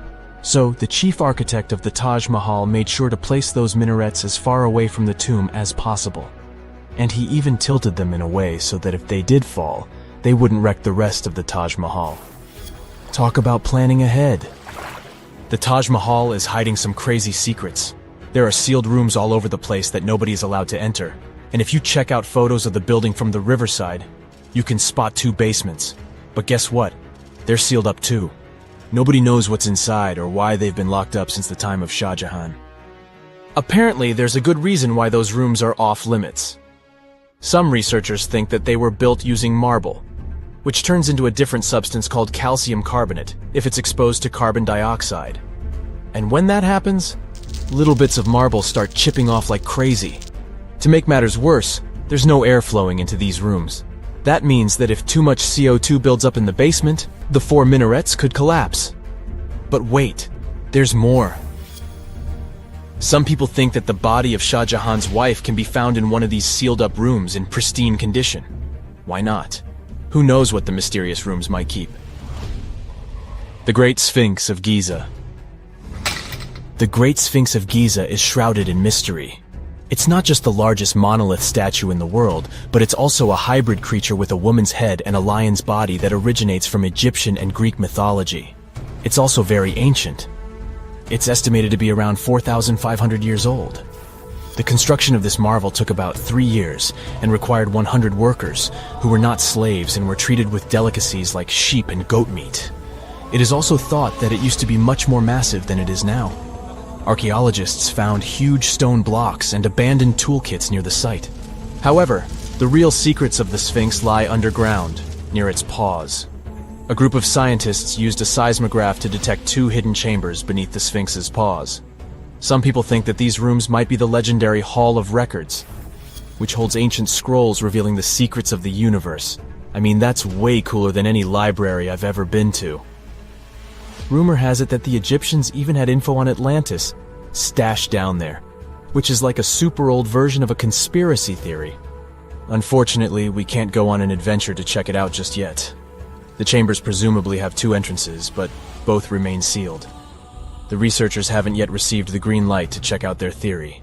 So, the chief architect of the Taj Mahal made sure to place those minarets as far away from the tomb as possible. And he even tilted them in a way so that if they did fall, they wouldn't wreck the rest of the Taj Mahal. Talk about planning ahead. The Taj Mahal is hiding some crazy secrets. There are sealed rooms all over the place that nobody is allowed to enter. And if you check out photos of the building from the riverside, you can spot 2 basements. But guess what? They're sealed up too. Nobody knows what's inside or why they've been locked up since the time of Shah Jahan. Apparently, there's a good reason why those rooms are off limits. Some researchers think that they were built using marble, which turns into a different substance called calcium carbonate if it's exposed to carbon dioxide. And when that happens, little bits of marble start chipping off like crazy. To make matters worse, there's no air flowing into these rooms. That means that if too much CO2 builds up in the basement, the 4 minarets could collapse. But wait, there's more. Some people think that the body of Shah Jahan's wife can be found in one of these sealed-up rooms in pristine condition. Why not? Who knows what the mysterious rooms might keep? The Great Sphinx of Giza. The Great Sphinx of Giza is shrouded in mystery. It's not just the largest monolith statue in the world, but it's also a hybrid creature with a woman's head and a lion's body that originates from Egyptian and Greek mythology. It's also very ancient. It's estimated to be around 4,500 years old. The construction of this marvel took about 3 years and required 100 workers who were not slaves and were treated with delicacies like sheep and goat meat. It is also thought that it used to be much more massive than it is now. Archaeologists found huge stone blocks and abandoned toolkits near the site. However, the real secrets of the Sphinx lie underground, near its paws. A group of scientists used a seismograph to detect 2 hidden chambers beneath the Sphinx's paws. Some people think that these rooms might be the legendary Hall of Records, which holds ancient scrolls revealing the secrets of the universe. I mean, that's way cooler than any library I've ever been to. Rumor has it that the Egyptians even had info on Atlantis stashed down there, which is like a super old version of a conspiracy theory. Unfortunately, we can't go on an adventure to check it out just yet. The chambers presumably have 2 entrances, but both remain sealed. The researchers haven't yet received the green light to check out their theory.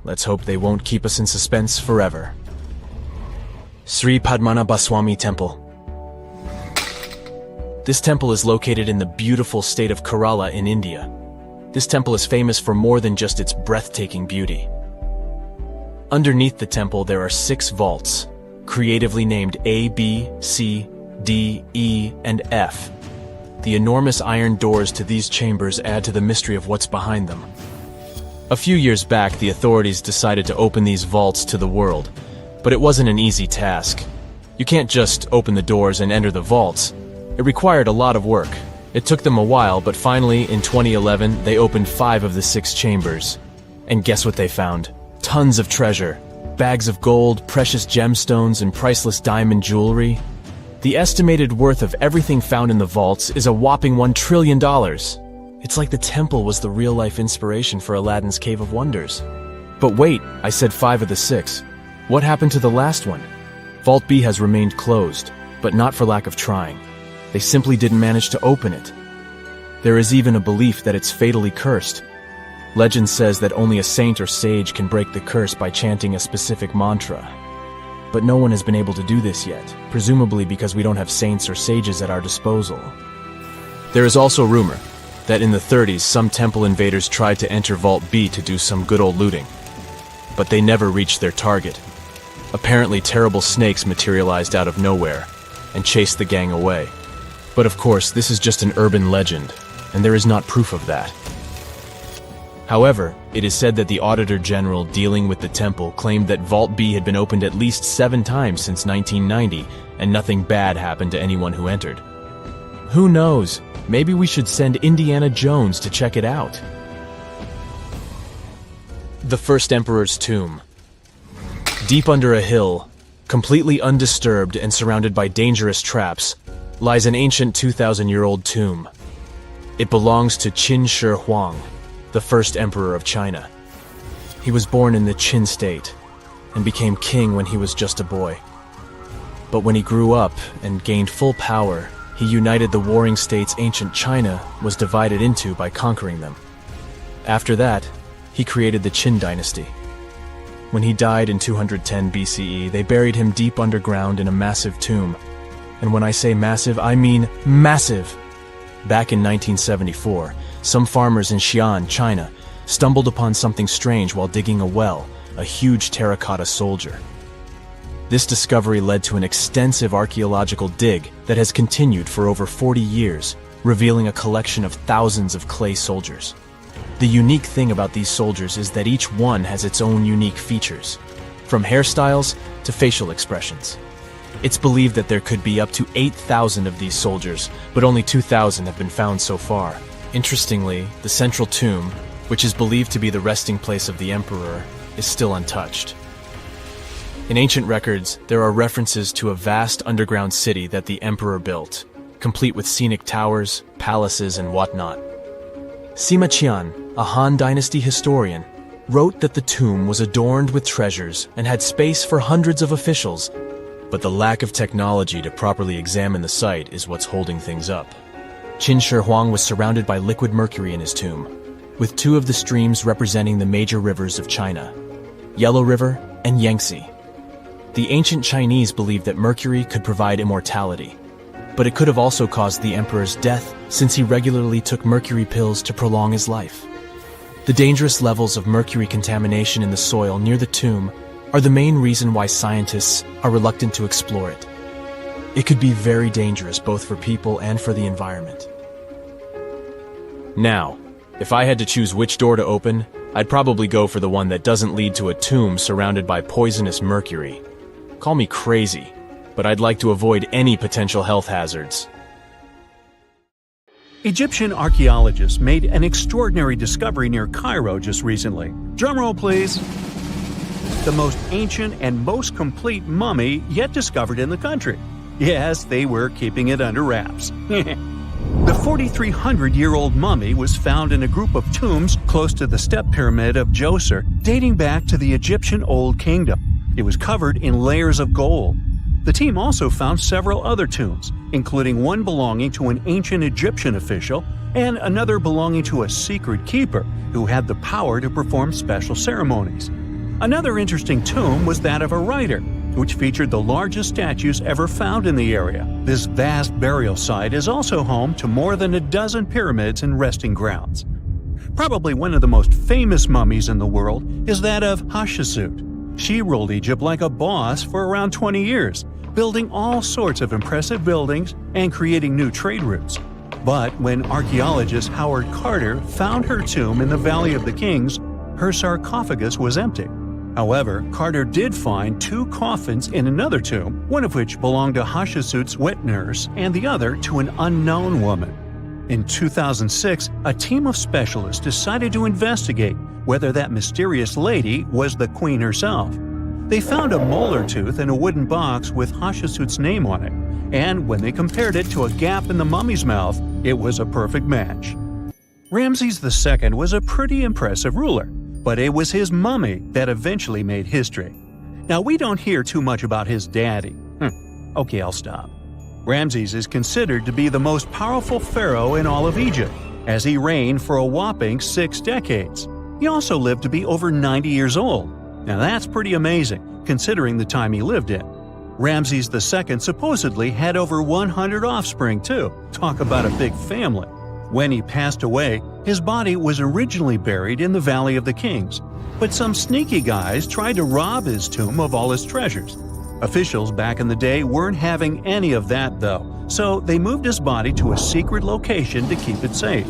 Let's hope they won't keep us in suspense forever. Sri Padmanabhaswamy Temple. This temple is located in the beautiful state of Kerala in India. This temple is famous for more than just its breathtaking beauty. Underneath the temple there are 6 vaults, creatively named A, B, C, D, E, and F. The enormous iron doors to these chambers add to the mystery of what's behind them. A few years back, the authorities decided to open these vaults to the world, but it wasn't an easy task. You can't just open the doors and enter the vaults. It required a lot of work. It took them a while, but finally, in 2011, they opened 5 of the 6 chambers. And guess what they found? Tons of treasure. Bags of gold, precious gemstones, and priceless diamond jewelry. The estimated worth of everything found in the vaults is a whopping $1 trillion. It's like the temple was the real-life inspiration for Aladdin's Cave of Wonders. But wait, I said 5 of the 6. What happened to the last one? Vault B has remained closed, but not for lack of trying. They simply didn't manage to open it. There is even a belief that it's fatally cursed. Legend says that only a saint or sage can break the curse by chanting a specific mantra. But no one has been able to do this yet, presumably because we don't have saints or sages at our disposal. There is also rumor that in the 30s some temple invaders tried to enter Vault B to do some good old looting. But they never reached their target. Apparently terrible snakes materialized out of nowhere and chased the gang away. But of course, this is just an urban legend, and there is not proof of that. However, it is said that the Auditor General dealing with the temple claimed that Vault B had been opened at least 7 times since 1990, and nothing bad happened to anyone who entered. Who knows? Maybe we should send Indiana Jones to check it out. The First Emperor's Tomb. Deep under a hill, completely undisturbed and surrounded by dangerous traps, lies an ancient 2,000-year-old tomb. It belongs to Qin Shi Huang, the first emperor of China. He was born in the Qin state and became king when he was just a boy. But when he grew up and gained full power, he united the warring states ancient China was divided into by conquering them. After that, he created the Qin dynasty. When he died in 210 BCE, they buried him deep underground in a massive tomb. And when I say massive, I mean massive! Back in 1974, some farmers in Xi'an, China, stumbled upon something strange while digging a well, a huge terracotta soldier. This discovery led to an extensive archaeological dig that has continued for over 40 years, revealing a collection of thousands of clay soldiers. The unique thing about these soldiers is that each one has its own unique features. from hairstyles to facial expressions. It's believed that there could be up to 8,000 of these soldiers, but only 2,000 have been found so far. Interestingly, the central tomb, which is believed to be the resting place of the emperor, is still untouched. In ancient records, there are references to a vast underground city that the emperor built, complete with scenic towers, palaces, and whatnot. Sima Qian, a Han Dynasty historian, wrote that the tomb was adorned with treasures and had space for hundreds of officials, but the lack of technology to properly examine the site is what's holding things up. Qin Shi Huang was surrounded by liquid mercury in his tomb, with two of the streams representing the major rivers of China, Yellow River and Yangtze. The ancient Chinese believed that mercury could provide immortality, but it could have also caused the emperor's death since he regularly took mercury pills to prolong his life. The dangerous levels of mercury contamination in the soil near the tomb are the main reason why scientists are reluctant to explore it. It could be very dangerous both for people and for the environment. Now, if I had to choose which door to open, I'd probably go for the one that doesn't lead to a tomb surrounded by poisonous mercury. Call me crazy, but I'd like to avoid any potential health hazards.
Egyptian archaeologists made an extraordinary discovery near Cairo just recently. Drumroll, please. The most ancient and most complete mummy yet discovered in the country. Yes, they were keeping it under wraps. The 4,300-year-old mummy was found in a group of tombs close to the step pyramid of Djoser, dating back to the Egyptian Old Kingdom. It was covered in layers of gold. The team also found several other tombs, including one belonging to an ancient Egyptian official and another belonging to a secret keeper who had the power to perform special ceremonies. Another interesting tomb was that of a writer, which featured the largest statues ever found in the area. This vast burial site is also home to more than a dozen pyramids and resting grounds. Probably one of the most famous mummies in the world is that of Hatshepsut. She ruled Egypt like a boss for around 20 years, building all sorts of impressive buildings and creating new trade routes. But when archaeologist Howard Carter found her tomb in the Valley of the Kings, her sarcophagus was empty. However, Carter did find two coffins in another tomb, one of which belonged to Hatshepsut's wet nurse and the other to an unknown woman. In 2006, a team of specialists decided to investigate whether that mysterious lady was the queen herself. They found a molar tooth in a wooden box with Hatshepsut's name on it, and when they compared it to a gap in the mummy's mouth, it was a perfect match. Ramses II was a pretty impressive ruler, but it was his mummy that eventually made history. Now, we don't hear too much about his daddy. Okay, I'll stop. Ramses is considered to be the most powerful pharaoh in all of Egypt, as he reigned for a whopping 6 decades. He also lived to be over 90 years old. Now that's pretty amazing, considering the time he lived in. Ramses II supposedly had over 100 offspring too. Talk about a big family. When he passed away, his body was originally buried in the Valley of the Kings, but some sneaky guys tried to rob his tomb of all his treasures. Officials back in the day weren't having any of that though, so they moved his body to a secret location to keep it safe.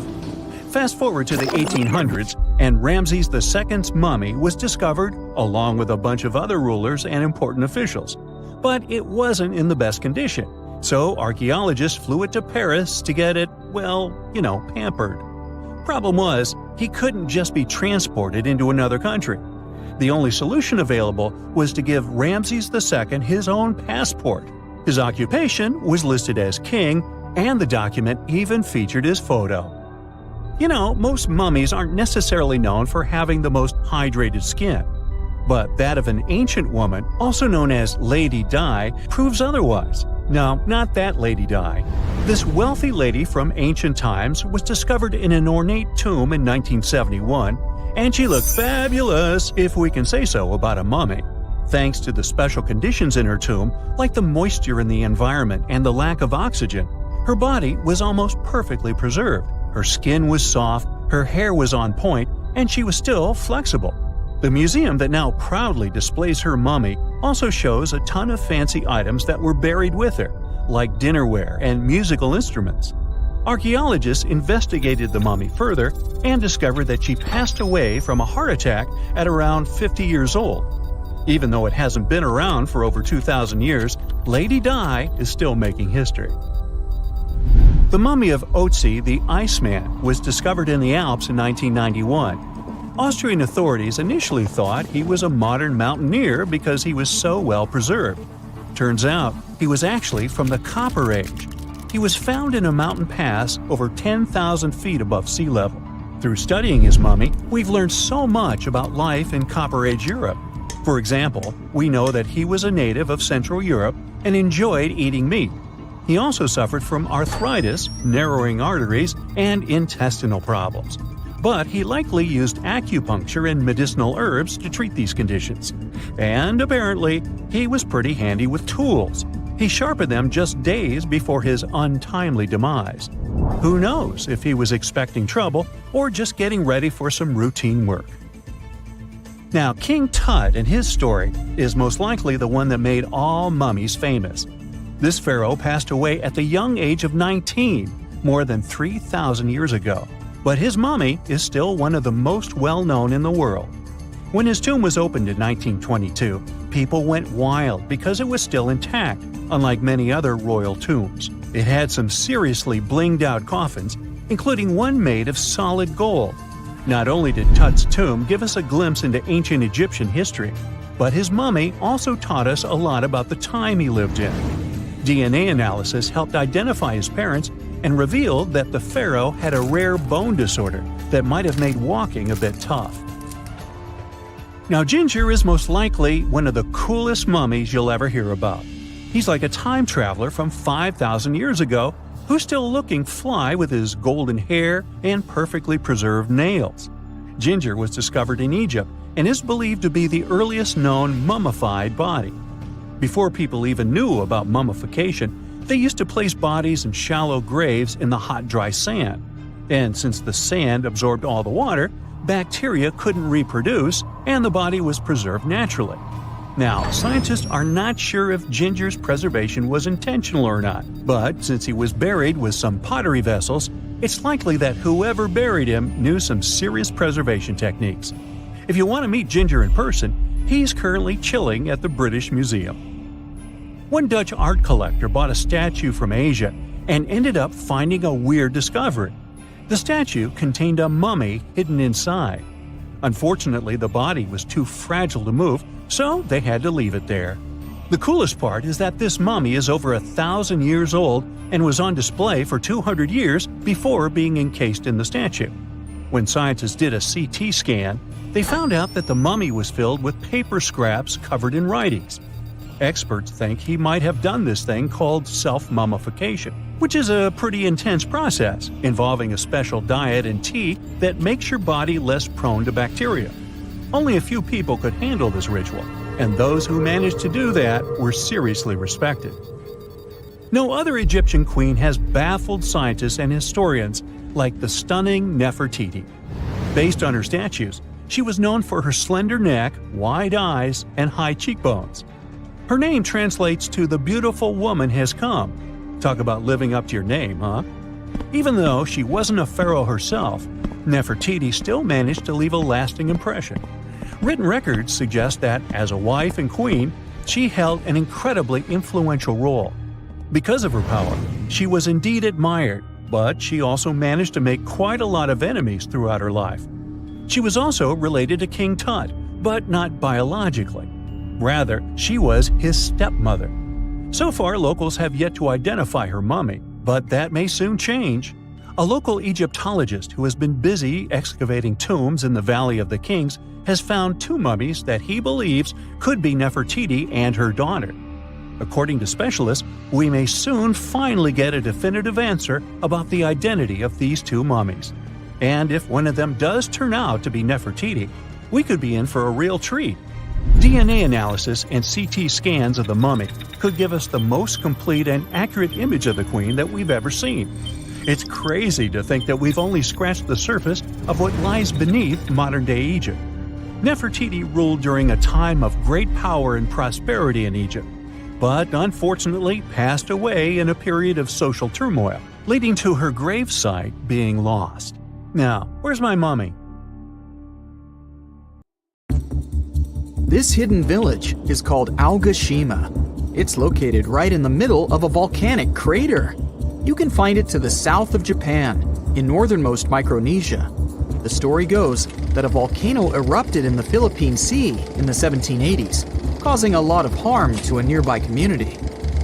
Fast forward to the 1800s, and Ramses II's mummy was discovered along with a bunch of other rulers and important officials. But it wasn't in the best condition, so archaeologists flew it to Paris to get it, pampered. Problem was, he couldn't just be transported into another country. The only solution available was to give Ramses II his own passport. His occupation was listed as king, and the document even featured his photo. Most mummies aren't necessarily known for having the most hydrated skin. But that of an ancient woman, also known as Lady Di, proves otherwise. No, not that Lady Di. This wealthy lady from ancient times was discovered in an ornate tomb in 1971, and she looked fabulous, if we can say so about a mummy. Thanks to the special conditions in her tomb, like the moisture in the environment and the lack of oxygen, her body was almost perfectly preserved. Her skin was soft, her hair was on point, and she was still flexible. The museum that now proudly displays her mummy also shows a ton of fancy items that were buried with her, like dinnerware and musical instruments. Archaeologists investigated the mummy further and discovered that she passed away from a heart attack at around 50 years old. Even though it hasn't been around for over 2,000 years, Lady Di is still making history. The mummy of Otzi the Iceman was discovered in the Alps in 1991. Austrian authorities initially thought he was a modern mountaineer because he was so well preserved. Turns out, he was actually from the Copper Age. He was found in a mountain pass over 10,000 feet above sea level. Through studying his mummy, we've learned so much about life in Copper Age Europe. For example, we know that he was a native of Central Europe and enjoyed eating meat. He also suffered from arthritis, narrowing arteries, and intestinal problems. But he likely used acupuncture and medicinal herbs to treat these conditions. And apparently, he was pretty handy with tools. He sharpened them just days before his untimely demise. Who knows if he was expecting trouble or just getting ready for some routine work. Now, King Tut and his story is most likely the one that made all mummies famous. This pharaoh passed away at the young age of 19, more than 3,000 years ago. But his mummy is still one of the most well-known in the world. When his tomb was opened in 1922, people went wild because it was still intact, unlike many other royal tombs. It had some seriously blinged-out coffins, including one made of solid gold. Not only did Tut's tomb give us a glimpse into ancient Egyptian history, but his mummy also taught us a lot about the time he lived in. DNA analysis helped identify his parents and revealed that the pharaoh had a rare bone disorder that might have made walking a bit tough. Now, Ginger is most likely one of the coolest mummies you'll ever hear about. He's like a time traveler from 5,000 years ago who's still looking fly with his golden hair and perfectly preserved nails. Ginger was discovered in Egypt and is believed to be the earliest known mummified body. Before people even knew about mummification, they used to place bodies in shallow graves in the hot, dry sand. And since the sand absorbed all the water, bacteria couldn't reproduce and the body was preserved naturally. Now, scientists are not sure if Ginger's preservation was intentional or not, but since he was buried with some pottery vessels, it's likely that whoever buried him knew some serious preservation techniques. If you want to meet Ginger in person, he's currently chilling at the British Museum. One Dutch art collector bought a statue from Asia and ended up finding a weird discovery. The statue contained a mummy hidden inside. Unfortunately, the body was too fragile to move, so they had to leave it there. The coolest part is that this mummy is over 1,000 years old and was on display for 200 years before being encased in the statue. When scientists did a CT scan, they found out that the mummy was filled with paper scraps covered in writings. Experts think he might have done this thing called self-mummification, which is a pretty intense process involving a special diet and tea that makes your body less prone to bacteria. Only a few people could handle this ritual, and those who managed to do that were seriously respected. No other Egyptian queen has baffled scientists and historians like the stunning Nefertiti. Based on her statues, she was known for her slender neck, wide eyes, and high cheekbones. Her name translates to "the beautiful woman has come." Talk about living up to your name, huh? Even though she wasn't a pharaoh herself, Nefertiti still managed to leave a lasting impression. Written records suggest that, as a wife and queen, she held an incredibly influential role. Because of her power, she was indeed admired, but she also managed to make quite a lot of enemies throughout her life. She was also related to King Tut, but not biologically. Rather, she was his stepmother. So far, locals have yet to identify her mummy, but that may soon change. A local Egyptologist who has been busy excavating tombs in the Valley of the Kings has found two mummies that he believes could be Nefertiti and her daughter. According to specialists, we may soon finally get a definitive answer about the identity of these two mummies. And if one of them does turn out to be Nefertiti, we could be in for a real treat. DNA analysis and CT scans of the mummy could give us the most complete and accurate image of the queen that we've ever seen. It's crazy to think that we've only scratched the surface of what lies beneath modern-day Egypt. Nefertiti ruled during a time of great power and prosperity in Egypt, but unfortunately passed away in a period of social turmoil, leading to her gravesite being lost. Now, where's my mummy?
This hidden village is called Aogashima. It's located right in the middle of a volcanic crater. You can find it to the south of Japan, in northernmost Micronesia. The story goes that a volcano erupted in the Philippine Sea in the 1780s, causing a lot of harm to a nearby community.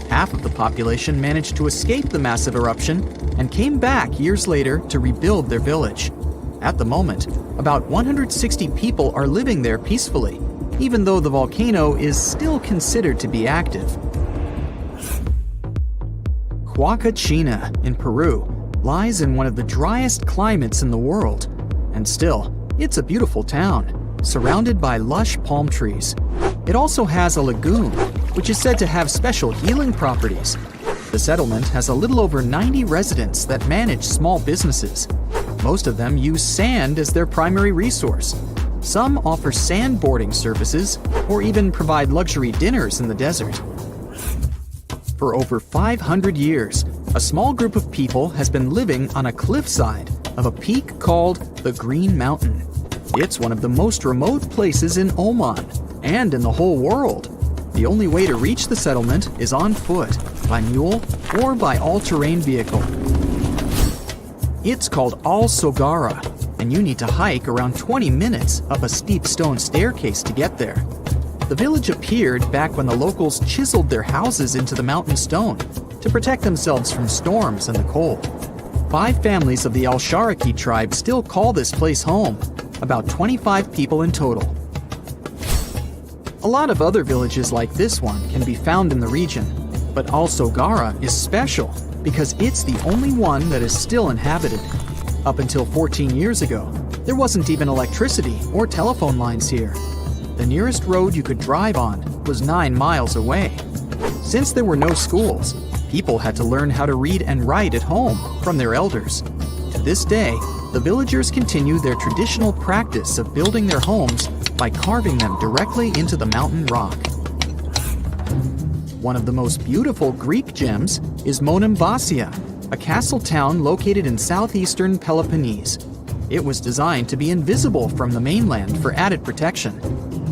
Half of the population managed to escape the massive eruption and came back years later to rebuild their village. At the moment, about 160 people are living there peacefully, even though the volcano is still considered to be active. Huacachina in Peru lies in one of the driest climates in the world, and still, it's a beautiful town, surrounded by lush palm trees. It also has a lagoon, which is said to have special healing properties. The settlement has a little over 90 residents that manage small businesses. Most of them use sand as their primary resource. Some offer sandboarding services or even provide luxury dinners in the desert. For over 500 years, a small group of people has been living on a cliffside of a peak called the Green Mountain. It's one of the most remote places in Oman and in the whole world. The only way to reach the settlement is on foot, by mule, or by all-terrain vehicle. It's called Al-Sogara, and you need to hike around 20 minutes up a steep stone staircase to get there. The village appeared back when the locals chiseled their houses into the mountain stone to protect themselves from storms and the cold. 5 families of the Al-Sharaki tribe still call this place home, about 25 people in total. A lot of other villages like this one can be found in the region, but Al-Sogara is special because it's the only one that is still inhabited. Up until 14 years ago, there wasn't even electricity or telephone lines here. The nearest road you could drive on was 9 miles away. Since there were no schools, people had to learn how to read and write at home from their elders. To this day, the villagers continue their traditional practice of building their homes by carving them directly into the mountain rock. One of the most beautiful Greek gems is Monemvasia, a castle town located in southeastern Peloponnese. It was designed to be invisible from the mainland for added protection.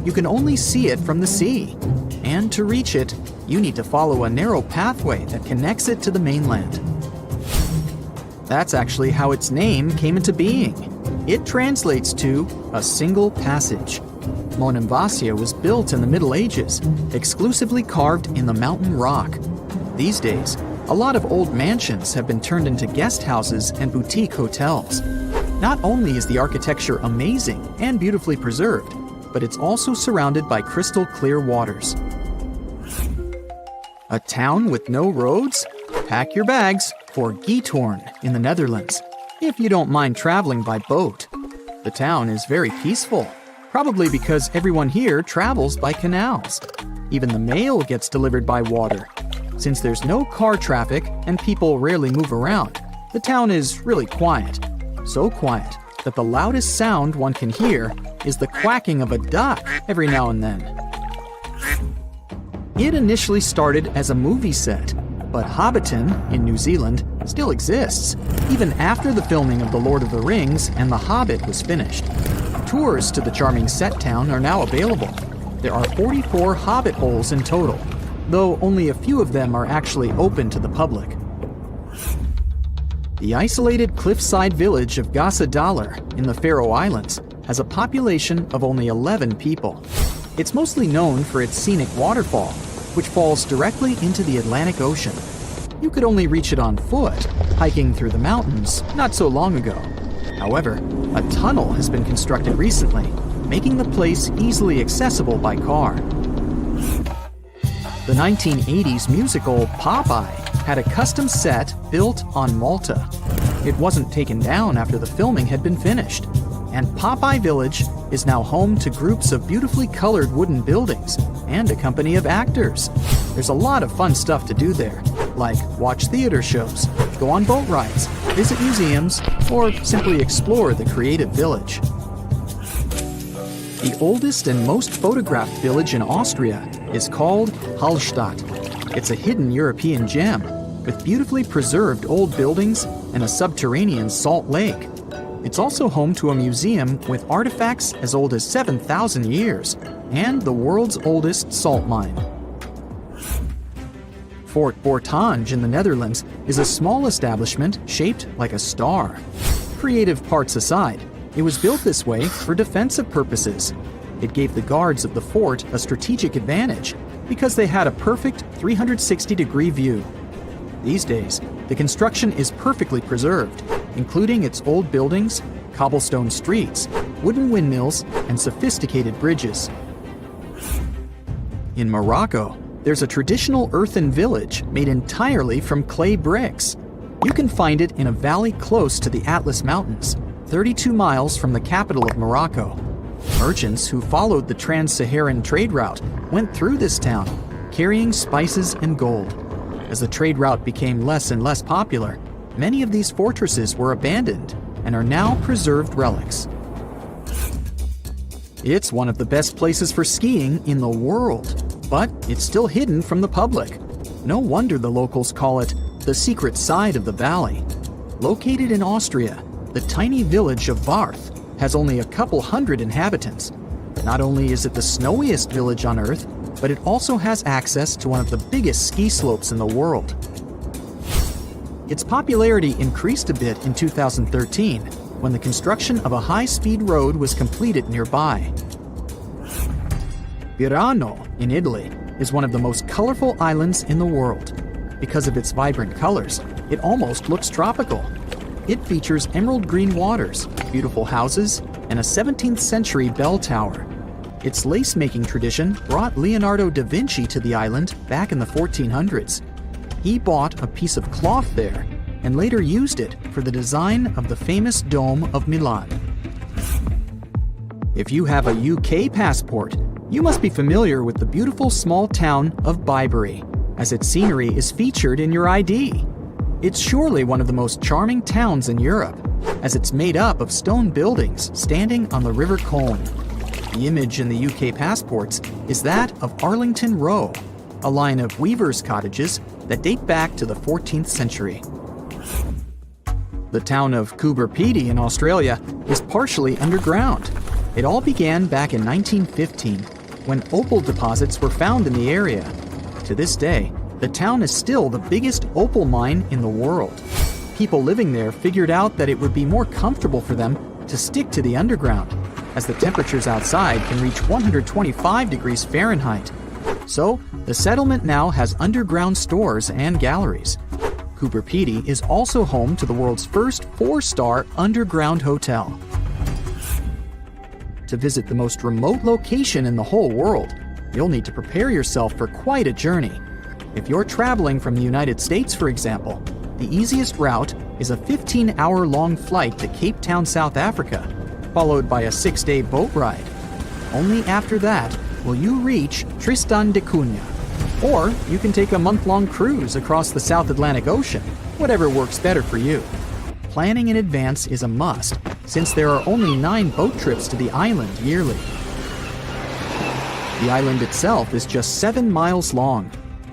You can only see it from the sea, and to reach it, you need to follow a narrow pathway that connects it to the mainland. That's actually how its name came into being. It translates to a single passage. Monemvasia was built in the Middle Ages, exclusively carved in the mountain rock. These days, a lot of old mansions have been turned into guest houses and boutique hotels. Not only is the architecture amazing and beautifully preserved, but it's also surrounded by crystal clear waters. A town with no roads? Pack your bags for Giethoorn in the Netherlands, if you don't mind traveling by boat. The town is very peaceful, probably because everyone here travels by canals. Even the mail gets delivered by water. Since there's no car traffic and people rarely move around, the town is really quiet. So quiet that the loudest sound one can hear is the quacking of a duck every now and then. It initially started as a movie set, but Hobbiton in New Zealand still exists, even after the filming of The Lord of the Rings and The Hobbit was finished. Tours to the charming set town are now available. There are 44 Hobbit holes in total, though only a few of them are actually open to the public. The isolated cliffside village of Gasadalar in the Faroe Islands has a population of only 11 people. It's mostly known for its scenic waterfall, which falls directly into the Atlantic Ocean. You could only reach it on foot, hiking through the mountains not so long ago. However, a tunnel has been constructed recently, making the place easily accessible by car. The 1980s musical Popeye had a custom set built on Malta. It wasn't taken down after the filming had been finished, and Popeye Village is now home to groups of beautifully colored wooden buildings and a company of actors. There's a lot of fun stuff to do there, like watch theater shows, go on boat rides, visit museums, or simply explore the creative village. The oldest and most photographed village in Austria is called Hallstatt. It's a hidden European gem with beautifully preserved old buildings and a subterranean salt lake. It's also home to a museum with artifacts as old as 7,000 years. and the world's oldest salt mine. Fort Bortange in the Netherlands is a small establishment shaped like a star. Creative parts aside, it was built this way for defensive purposes. It gave the guards of the fort a strategic advantage because they had a perfect 360-degree view. These days, the construction is perfectly preserved, including its old buildings, cobblestone streets, wooden windmills, and sophisticated bridges. In Morocco, there's a traditional earthen village made entirely from clay bricks. You can find it in a valley close to the Atlas Mountains, 32 miles from the capital of Morocco. Merchants who followed the trans-Saharan trade route went through this town, carrying spices and gold. As the trade route became less and less popular, many of these fortresses were abandoned and are now preserved relics. It's one of the best places for skiing in the world, but it's still hidden from the public. No wonder the locals call it the secret side of the valley. Located in Austria, the tiny village of Warth has only a couple hundred inhabitants. Not only is it the snowiest village on Earth, but it also has access to one of the biggest ski slopes in the world. Its popularity increased a bit in 2013 when the construction of a high-speed road was completed nearby. Pirano in Italy is one of the most colorful islands in the world. Because of its vibrant colors, it almost looks tropical. It features emerald green waters, beautiful houses, and a 17th century bell tower. Its lace-making tradition brought Leonardo da Vinci to the island back in the 1400s. He bought a piece of cloth there and later used it for the design of the famous Dome of Milan. If you have a UK passport, you must be familiar with the beautiful small town of Bibury, as its scenery is featured in your ID. It's surely one of the most charming towns in Europe, as it's made up of stone buildings standing on the River Colne. The image in the UK passports is that of Arlington Row, a line of weavers' cottages that date back to the 14th century. The town of Coober Pedy in Australia is partially underground. It all began back in 1915, when opal deposits were found in the area. To this day, the town is still the biggest opal mine in the world. People living there figured out that it would be more comfortable for them to stick to the underground, as the temperatures outside can reach 125 degrees Fahrenheit. So, the settlement now has underground stores and galleries. Coober Pedy is also home to the world's first 4-star underground hotel. To visit the most remote location in the whole world, you'll need to prepare yourself for quite a journey. If you're traveling from the United States, for example, the easiest route is a 15-hour-long flight to Cape Town, South Africa, followed by a 6-day boat ride. Only after that will you reach Tristan da Cunha. Or you can take a month-long cruise across the South Atlantic Ocean, whatever works better for you. Planning in advance is a must, since there are only 9 boat trips to the island yearly. The island itself is just 7 miles long.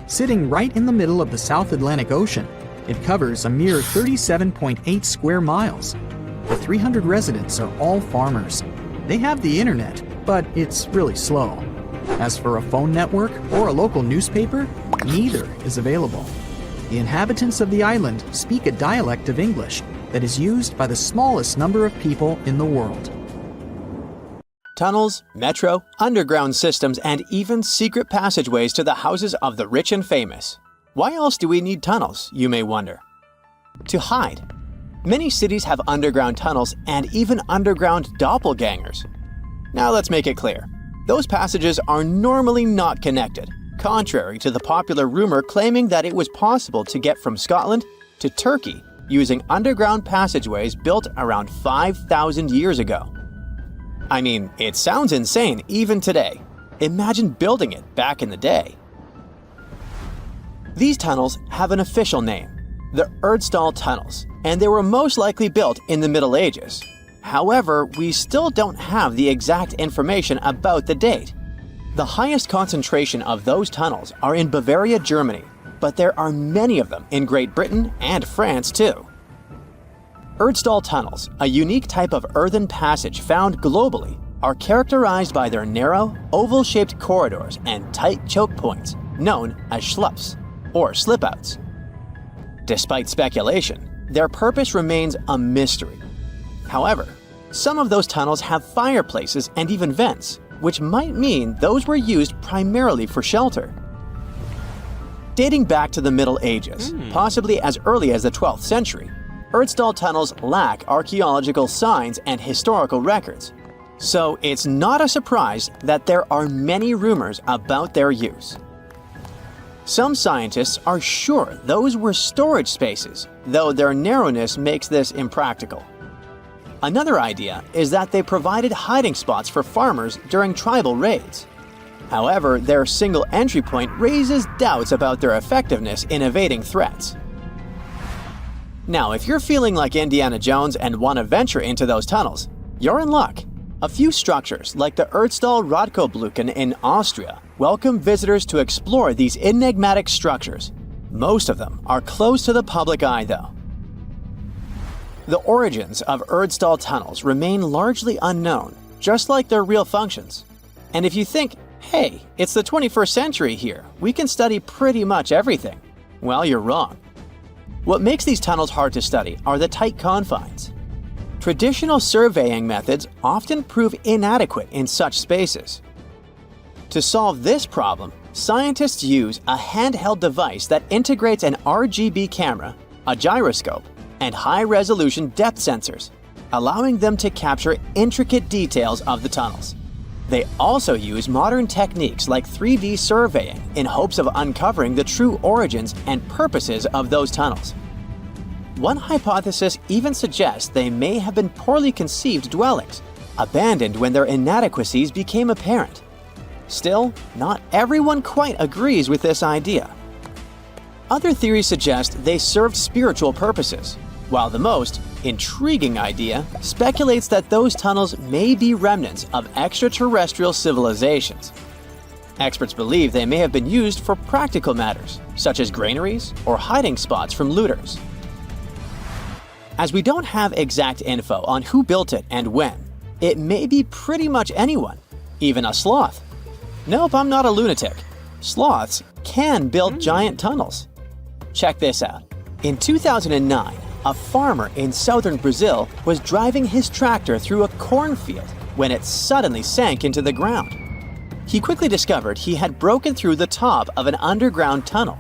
Sitting right in the middle of the South Atlantic Ocean, it covers a mere 37.8 square miles. The 300 residents are all farmers. They have the internet, but it's really slow. As for a phone network or a local newspaper, neither is available. The inhabitants of the island speak a dialect of English that is used by the smallest number of people in the world.
Tunnels, metro, underground systems, and even secret passageways to the houses of the rich and famous. Why else do we need tunnels, you may wonder? To hide. Many cities have underground tunnels and even underground doppelgangers. Now let's make it clear. Those passages are normally not connected, contrary to the popular rumor claiming that it was possible to get from Scotland to Turkey using underground passageways built around 5,000 years ago. I mean, it sounds insane even today. Imagine building it back in the day. These tunnels have an official name, the Erdstall Tunnels, and they were most likely built in the Middle Ages. However, we still don't have the exact information about the date. The highest concentration of those tunnels are in Bavaria, Germany, but there are many of them in Great Britain and France too. Erdstall tunnels, a unique type of earthen passage found globally,
are characterized by their narrow, oval-shaped corridors and tight choke points, known as schlups, or slip-outs. Despite speculation, their purpose remains a mystery. However, some of those tunnels have fireplaces and even vents, which might mean those were used primarily for shelter. Dating back to the Middle Ages, possibly as early as the 12th century, Erdstall tunnels lack archaeological signs and historical records. So it's not a surprise that there are many rumors about their use. Some scientists are sure those were storage spaces, though their narrowness makes this impractical. Another idea is that they provided hiding spots for farmers during tribal raids. However, their single entry point raises doubts about their effectiveness in evading threats. Now, if you're feeling like Indiana Jones and want to venture into those tunnels, you're in luck. A few structures, like the Erdstall Radkobluken in Austria, welcome visitors to explore these enigmatic structures. Most of them are closed to the public eye, though. The origins of Erdstall tunnels remain largely unknown, just like their real functions. And if you think, hey, it's the 21st century here, we can study pretty much everything, well, you're wrong. What makes these tunnels hard to study are the tight confines. Traditional surveying methods often prove inadequate in such spaces. To solve this problem, scientists use a handheld device that integrates an RGB camera, a gyroscope, and high-resolution depth sensors, allowing them to capture intricate details of the tunnels. They also use modern techniques like 3D surveying in hopes of uncovering the true origins and purposes of those tunnels. One hypothesis even suggests they may have been poorly conceived dwellings, abandoned when their inadequacies became apparent. Still, not everyone quite agrees with this idea. Other theories suggest they served spiritual purposes, while the most intriguing idea speculates that those tunnels may be remnants of extraterrestrial civilizations. Experts believe they may have been used for practical matters, such as granaries or hiding spots from looters. As we don't have exact info on who built it and when, it may be pretty much anyone, even a sloth. Nope, I'm not a lunatic. Sloths can build giant tunnels. Check this out. In 2009, a farmer in southern Brazil was driving his tractor through a cornfield when it suddenly sank into the ground. He quickly discovered he had broken through the top of an underground tunnel.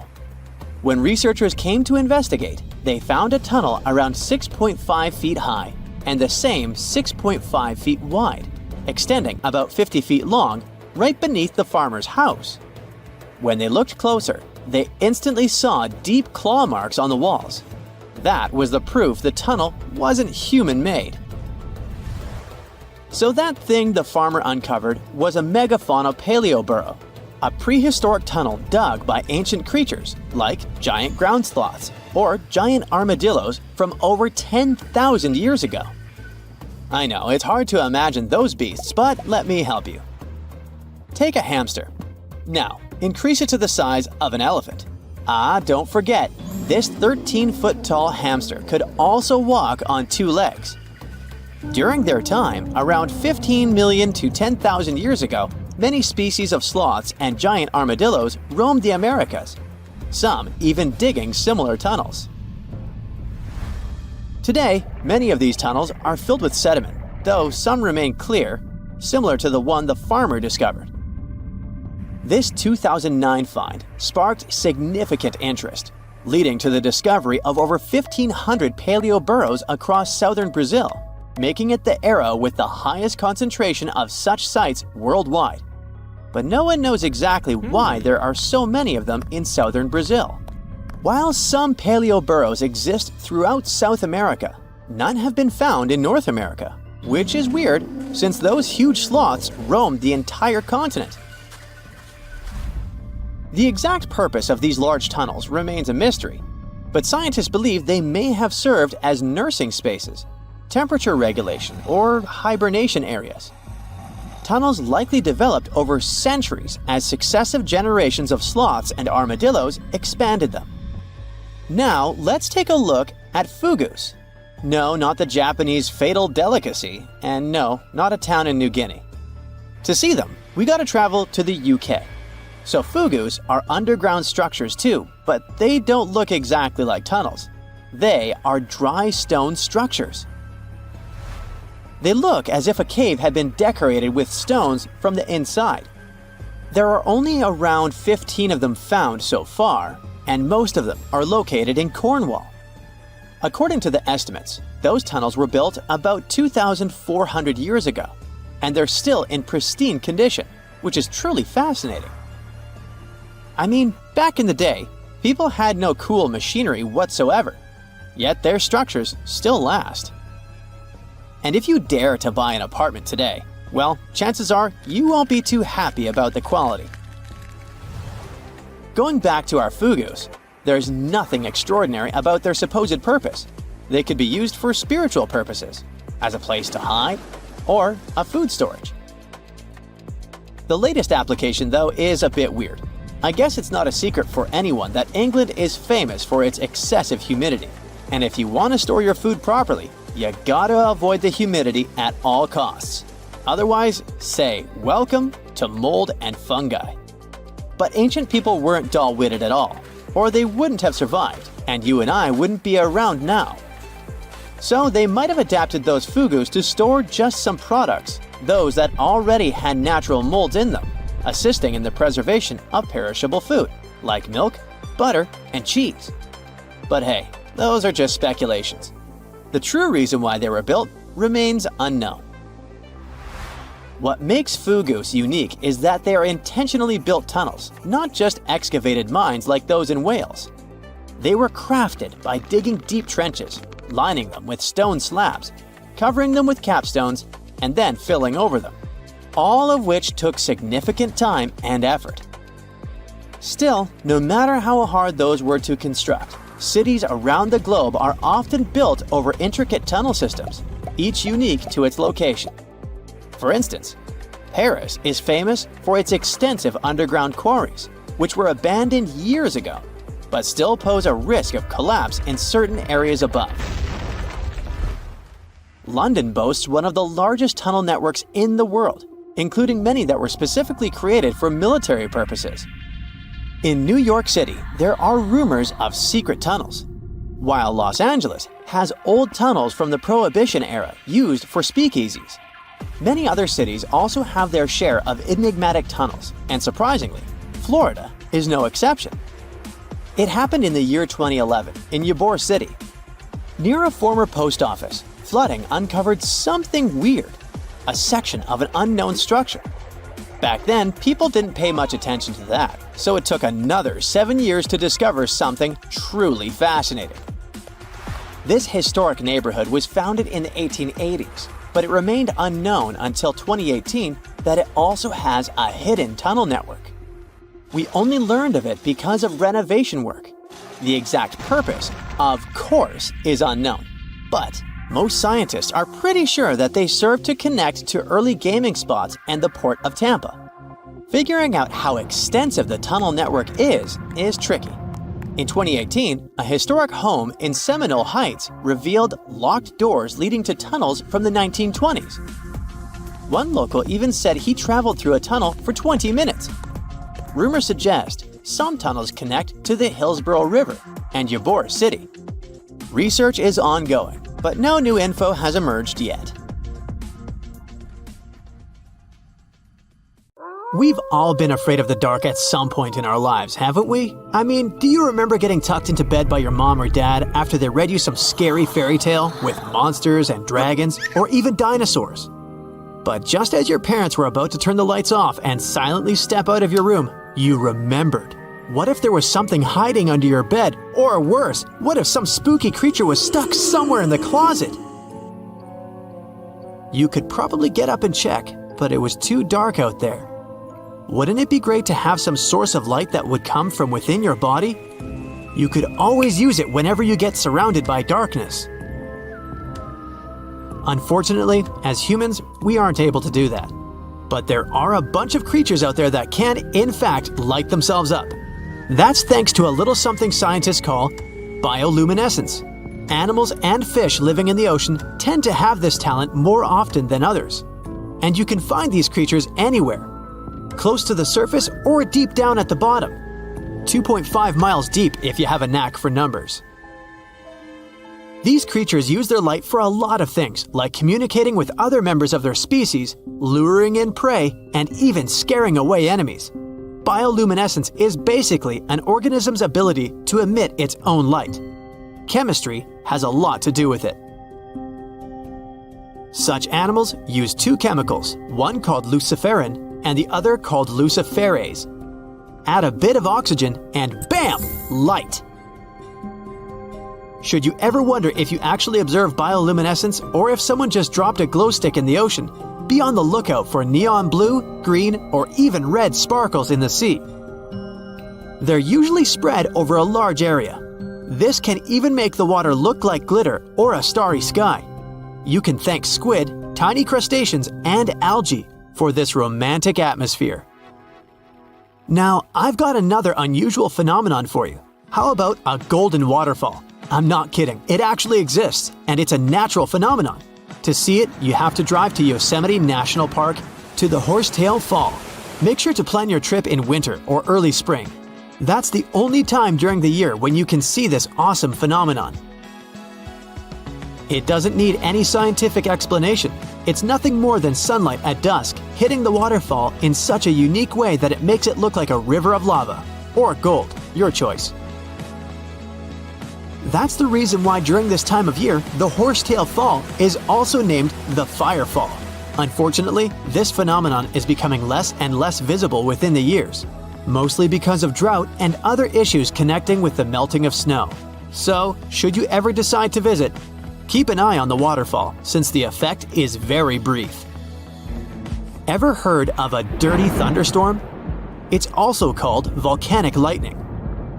When researchers came to investigate, they found a tunnel around 6.5 feet high and the same 6.5 feet wide, extending about 50 feet long, right beneath the farmer's house. When they looked closer, they instantly saw deep claw marks on the walls. That was the proof the tunnel wasn't human-made. So that thing the farmer uncovered was a megafauna paleoburrow, a prehistoric tunnel dug by ancient creatures like giant ground sloths or giant armadillos from over 10,000 years ago. I know, it's hard to imagine those beasts, but let me help you. Take a hamster. Now, increase it to the size of an elephant. Don't forget, this 13-foot-tall hamster could also walk on two legs. During their time, around 15 million to 10,000 years ago, many species of sloths and giant armadillos roamed the Americas, some even digging similar tunnels. Today, many of these tunnels are filled with sediment, though some remain clear, similar to the one the farmer discovered. This 2009 find sparked significant interest, leading to the discovery of over 1,500 paleoburrows across southern Brazil, making it the era with the highest concentration of such sites worldwide. But no one knows exactly why there are so many of them in southern Brazil. While some paleoburrows exist throughout South America, none have been found in North America, which is weird since those huge sloths roamed the entire continent. The exact purpose of these large tunnels remains a mystery, but scientists believe they may have served as nursing spaces, temperature regulation, or hibernation areas. Tunnels likely developed over centuries as successive generations of sloths and armadillos expanded them. Now, let's take a look at fugus. No, not the Japanese fatal delicacy, and no, not a town in New Guinea. To see them, we gotta travel to the UK. So fugus are underground structures too, but they don't look exactly like tunnels. They are dry stone structures. They look as if a cave had been decorated with stones from the inside. There are only around 15 of them found so far, and most of them are located in Cornwall. According to the estimates, those tunnels were built about 2,400 years ago, and they're still in pristine condition, which is truly fascinating. I mean, back in the day, people had no cool machinery whatsoever, yet their structures still last. And if you dare to buy an apartment today, well, chances are you won't be too happy about the quality. Going back to our fugus, there's nothing extraordinary about their supposed purpose. They could be used for spiritual purposes, as a place to hide, or a food storage. The latest application, though, is a bit weird. I guess it's not a secret for anyone that England is famous for its excessive humidity. And if you want to store your food properly, you gotta avoid the humidity at all costs. Otherwise, say welcome to mold and fungi. But ancient people weren't dull-witted at all, or they wouldn't have survived, and you and I wouldn't be around now. So they might have adapted those fugus to store just some products, those that already had natural molds in them, assisting in the preservation of perishable food, like milk, butter, and cheese. But hey, those are just speculations. The true reason why they were built remains unknown. What makes fugus unique is that they are intentionally built tunnels, not just excavated mines like those in Wales. They were crafted by digging deep trenches, lining them with stone slabs, covering them with capstones, and then filling over them, all of which took significant time and effort. Still, no matter how hard those were to construct, cities around the globe are often built over intricate tunnel systems, each unique to its location. For instance, Paris is famous for its extensive underground quarries, which were abandoned years ago, but still pose a risk of collapse in certain areas above. London boasts one of the largest tunnel networks in the world, including many that were specifically created for military purposes. In New York City, there are rumors of secret tunnels, while Los Angeles has old tunnels from the Prohibition era used for speakeasies. Many other cities also have their share of enigmatic tunnels, and surprisingly, Florida is no exception. It happened in the year 2011 in Ybor City. Near a former post office, flooding uncovered something weird, a section of an unknown structure. Back then, people didn't pay much attention to that, so it took another 7 years to discover something truly fascinating. This historic neighborhood was founded in the 1880s, but it remained unknown until 2018 that it also has a hidden tunnel network. We only learned of it because of renovation work. The exact purpose, of course, is unknown, but most scientists are pretty sure that they serve to connect to early gaming spots and the port of Tampa. Figuring out how extensive the tunnel network is tricky. In 2018, a historic home in Seminole Heights revealed locked doors leading to tunnels from the 1920s. One local even said he traveled through a tunnel for 20 minutes. Rumors suggest some tunnels connect to the Hillsborough River and Ybor City. Research is ongoing, but no new info has emerged yet. We've all been afraid of the dark at some point in our lives, haven't we? I mean, do you remember getting tucked into bed by your mom or dad after they read you some scary fairy tale with monsters and dragons or even dinosaurs? But just as your parents were about to turn the lights off and silently step out of your room, you remembered. What if there was something hiding under your bed? Or worse, what if some spooky creature was stuck somewhere in the closet? You could probably get up and check, but it was too dark out there. Wouldn't it be great to have some source of light that would come from within your body? You could always use it whenever you get surrounded by darkness. Unfortunately, as humans, we aren't able to do that. But there are a bunch of creatures out there that can, in fact, light themselves up. That's thanks to a little something scientists call bioluminescence. Animals and fish living in the ocean tend to have this talent more often than others.
and you can find these creatures anywhere, close to the surface or deep down at the bottom, 2.5 miles deep if you have a knack for numbers. These creatures use their light for a lot of things, like communicating with other members of their species, luring in prey, and even scaring away enemies. Bioluminescence is basically an organism's ability to emit its own light. Chemistry has a lot to do with it. Such animals use two chemicals, one called luciferin and the other called luciferase. Add a bit of oxygen and bam! Light! Should you ever wonder if you actually observe bioluminescence or if someone just dropped a glow stick in the ocean, be on the lookout for neon blue, green, or even red sparkles in the sea. They're usually spread over a large area. This can even make the water look like glitter or a starry sky. You can thank squid, tiny crustaceans, and algae for this romantic atmosphere. Now, I've got another unusual phenomenon for you. How about a golden waterfall? I'm not kidding, it actually exists, and it's a natural phenomenon. To see it, you have to drive to Yosemite National Park to the Horsetail Fall. Make sure to plan your trip in winter or early spring. That's the only time during the year when you can see this awesome phenomenon. It doesn't need any scientific explanation. It's nothing more than sunlight at dusk hitting the waterfall in such a unique way that it makes it look like a river of lava. Or gold, your choice. That's the reason why during this time of year, the Horsetail Fall is also named the Fire Fall. Unfortunately, this phenomenon is becoming less and less visible within the years, mostly because of drought and other issues connecting with the melting of snow. So, should you ever decide to visit, keep an eye on the waterfall since the effect is very brief. Ever heard of a dirty thunderstorm? It's also called volcanic lightning.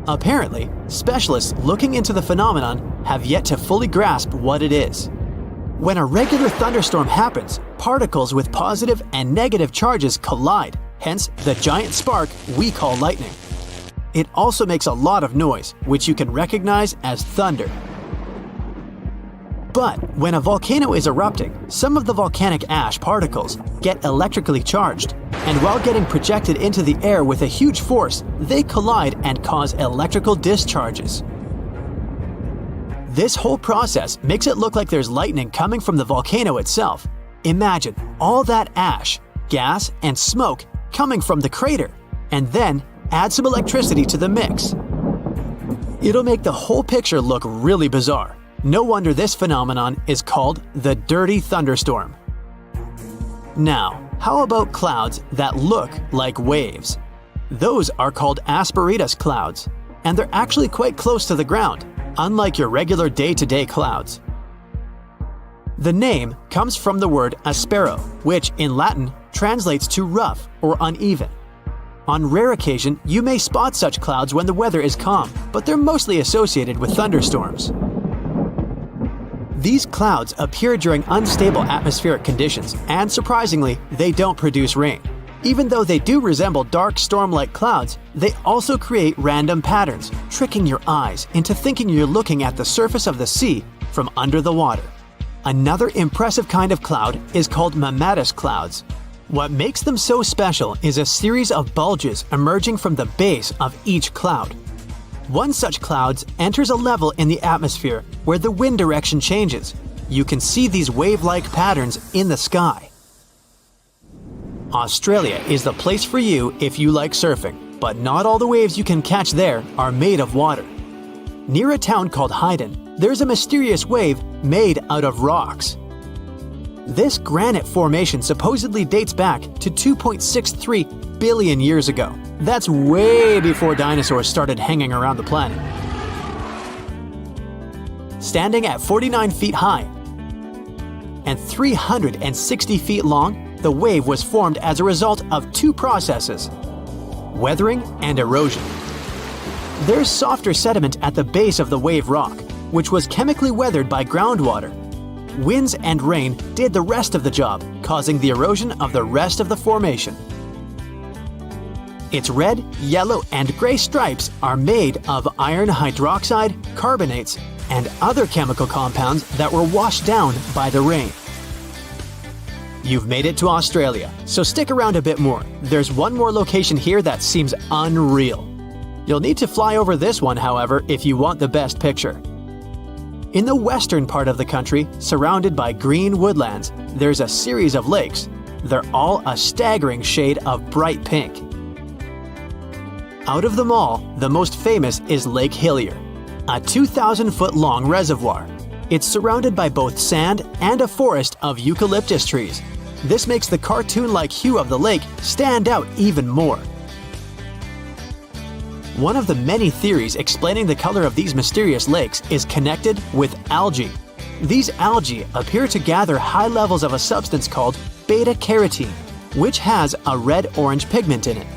Apparently, specialists looking into the phenomenon have yet to fully grasp what it is. When a regular thunderstorm happens, particles with positive and negative charges collide, hence the giant spark we call lightning. It also makes a lot of noise, which you can recognize as thunder. But when a volcano is erupting, some of the volcanic ash particles get electrically charged, and while getting projected into the air with a huge force, they collide and cause electrical discharges. This whole process makes it look like there's lightning coming from the volcano itself. Imagine all that ash, gas, and smoke coming from the crater, and then add some electricity to the mix. It'll make the whole picture look really bizarre. No wonder this phenomenon is called the dirty thunderstorm. Now, how about clouds that look like waves? Those are called asperitas clouds, and they're actually quite close to the ground, unlike your regular day-to-day clouds. The name comes from the word aspero, which in Latin translates to rough or uneven. On rare occasion, you may spot such clouds when the weather is calm, but they're mostly associated with thunderstorms. These clouds appear during unstable atmospheric conditions, and surprisingly, they don't produce rain. Even though they do resemble dark storm-like clouds, they also create random patterns, tricking your eyes into thinking you're looking at the surface of the sea from under the water. Another impressive kind of cloud is called mammatus clouds. What makes them so special is a series of bulges emerging from the base of each cloud. One such cloud enters a level in the atmosphere where the wind direction changes. You can see these wave-like patterns in the sky. Australia is the place for you if you like surfing, but not all the waves you can catch there are made of water. Near a town called Hayden, there's a mysterious wave made out of rocks. This granite formation supposedly dates back to 2.63 billion years ago. That's way before dinosaurs started hanging around the planet. Standing at 49 feet high and 360 feet long, the wave was formed as a result of two processes: weathering and erosion. There's softer sediment at the base of the wave rock, which was chemically weathered by groundwater. Winds and rain did the rest of the job, causing the erosion of the rest of the formation. Its red, yellow, and gray stripes are made of iron hydroxide, carbonates, and other chemical compounds that were washed down by the rain. You've made it to Australia, so stick around a bit more. There's one more location here that seems unreal. You'll need to fly over this one, however, if you want the best picture. In the western part of the country, surrounded by green woodlands, there's a series of lakes. They're all a staggering shade of bright pink. Out of them all, the most famous is Lake Hillier, a 2,000-foot-long reservoir. It's surrounded by both sand and a forest of eucalyptus trees. This makes the cartoon-like hue of the lake stand out even more. One of the many theories explaining the color of these mysterious lakes is connected with algae. These algae appear to gather high levels of a substance called beta-carotene, which has a red-orange pigment in it.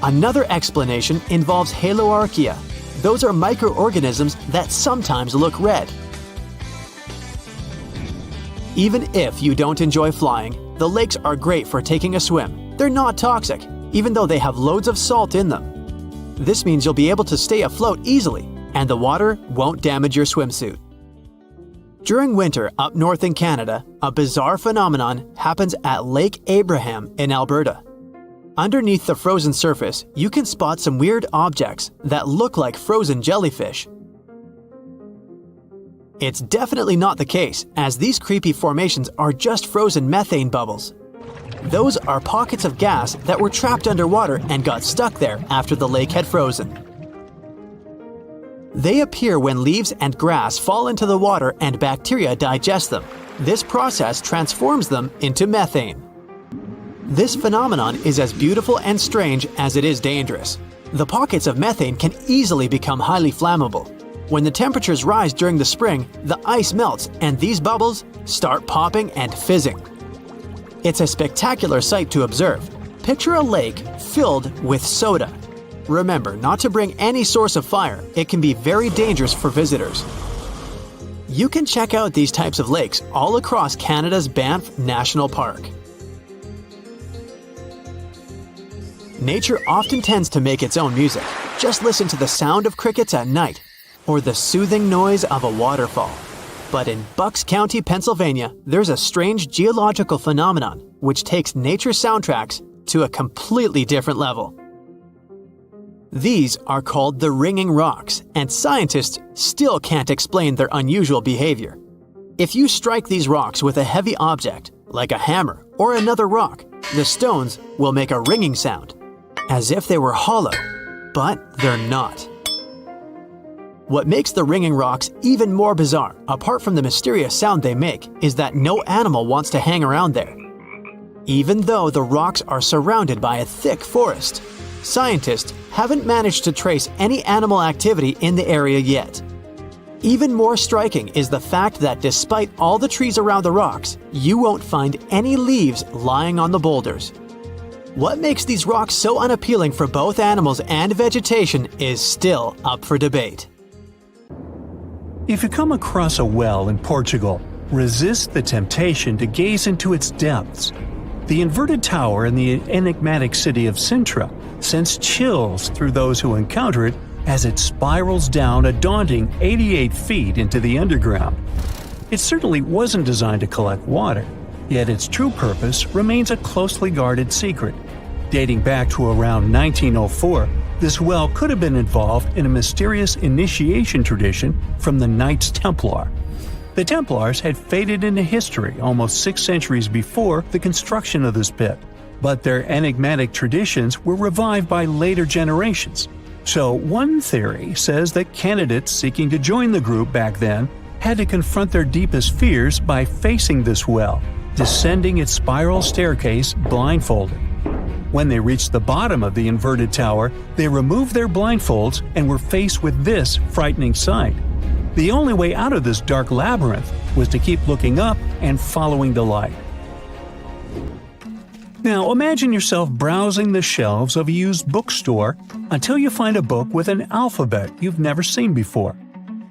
Another explanation involves haloarchaea. Those are microorganisms that sometimes look red. Even if you don't enjoy flying, the lakes are great for taking a swim. They're not toxic, even though they have loads of salt in them. This means you'll be able to stay afloat easily, and the water won't damage your swimsuit. During winter up north in Canada, a bizarre phenomenon happens at Lake Abraham in Alberta. Underneath the frozen surface, you can spot some weird objects that look like frozen jellyfish. It's definitely not the case, as these creepy formations are just frozen methane bubbles. Those are pockets of gas that were trapped underwater and got stuck there after the lake had frozen. They appear when leaves and grass fall into the water and bacteria digest them. This process transforms them into methane. This phenomenon is as beautiful and strange as it is dangerous. The pockets of methane can easily become highly flammable. When the temperatures rise during the spring, the ice melts and these bubbles start popping and fizzing. It's a spectacular sight to observe. Picture a lake filled with soda. Remember not to bring any source of fire. It can be very dangerous for visitors. You can check out these types of lakes all across Canada's Banff National Park. Nature often tends to make its own music. Just listen to the sound of crickets at night, or the soothing noise of a waterfall. But in Bucks County, Pennsylvania, there's a strange geological phenomenon which takes nature soundtracks to a completely different level. These are called the ringing rocks, and scientists still can't explain their unusual behavior. If you strike these rocks with a heavy object, like a hammer or another rock, the stones will make a ringing sound, as if they were hollow, but they're not. What makes the ringing rocks even more bizarre, apart from the mysterious sound they make, is that no animal wants to hang around there. Even though the rocks are surrounded by a thick forest, scientists haven't managed to trace any animal activity in the area yet. Even more striking is the fact that despite all the trees around the rocks, you won't find any leaves lying on the boulders. What makes these rocks so unappealing for both animals and vegetation is still up for debate.
If you come across a well in Portugal, resist the temptation to gaze into its depths. The inverted tower in the enigmatic city of Sintra sends chills through those who encounter it as it spirals down a daunting 88 feet into the underground. It certainly wasn't designed to collect water, yet its true purpose remains a closely guarded secret. Dating back to around 1904, this well could have been involved in a mysterious initiation tradition from the Knights Templar. The Templars had faded into history almost 6 centuries before the construction of this pit, but their enigmatic traditions were revived by later generations. So one theory says that candidates seeking to join the group back then had to confront their deepest fears by facing this well, descending its spiral staircase blindfolded. When they reached the bottom of the inverted tower, they removed their blindfolds and were faced with this frightening sight. The only way out of this dark labyrinth was to keep looking up and following the light. Now imagine yourself browsing the shelves of a used bookstore until you find a book with an alphabet you've never seen before.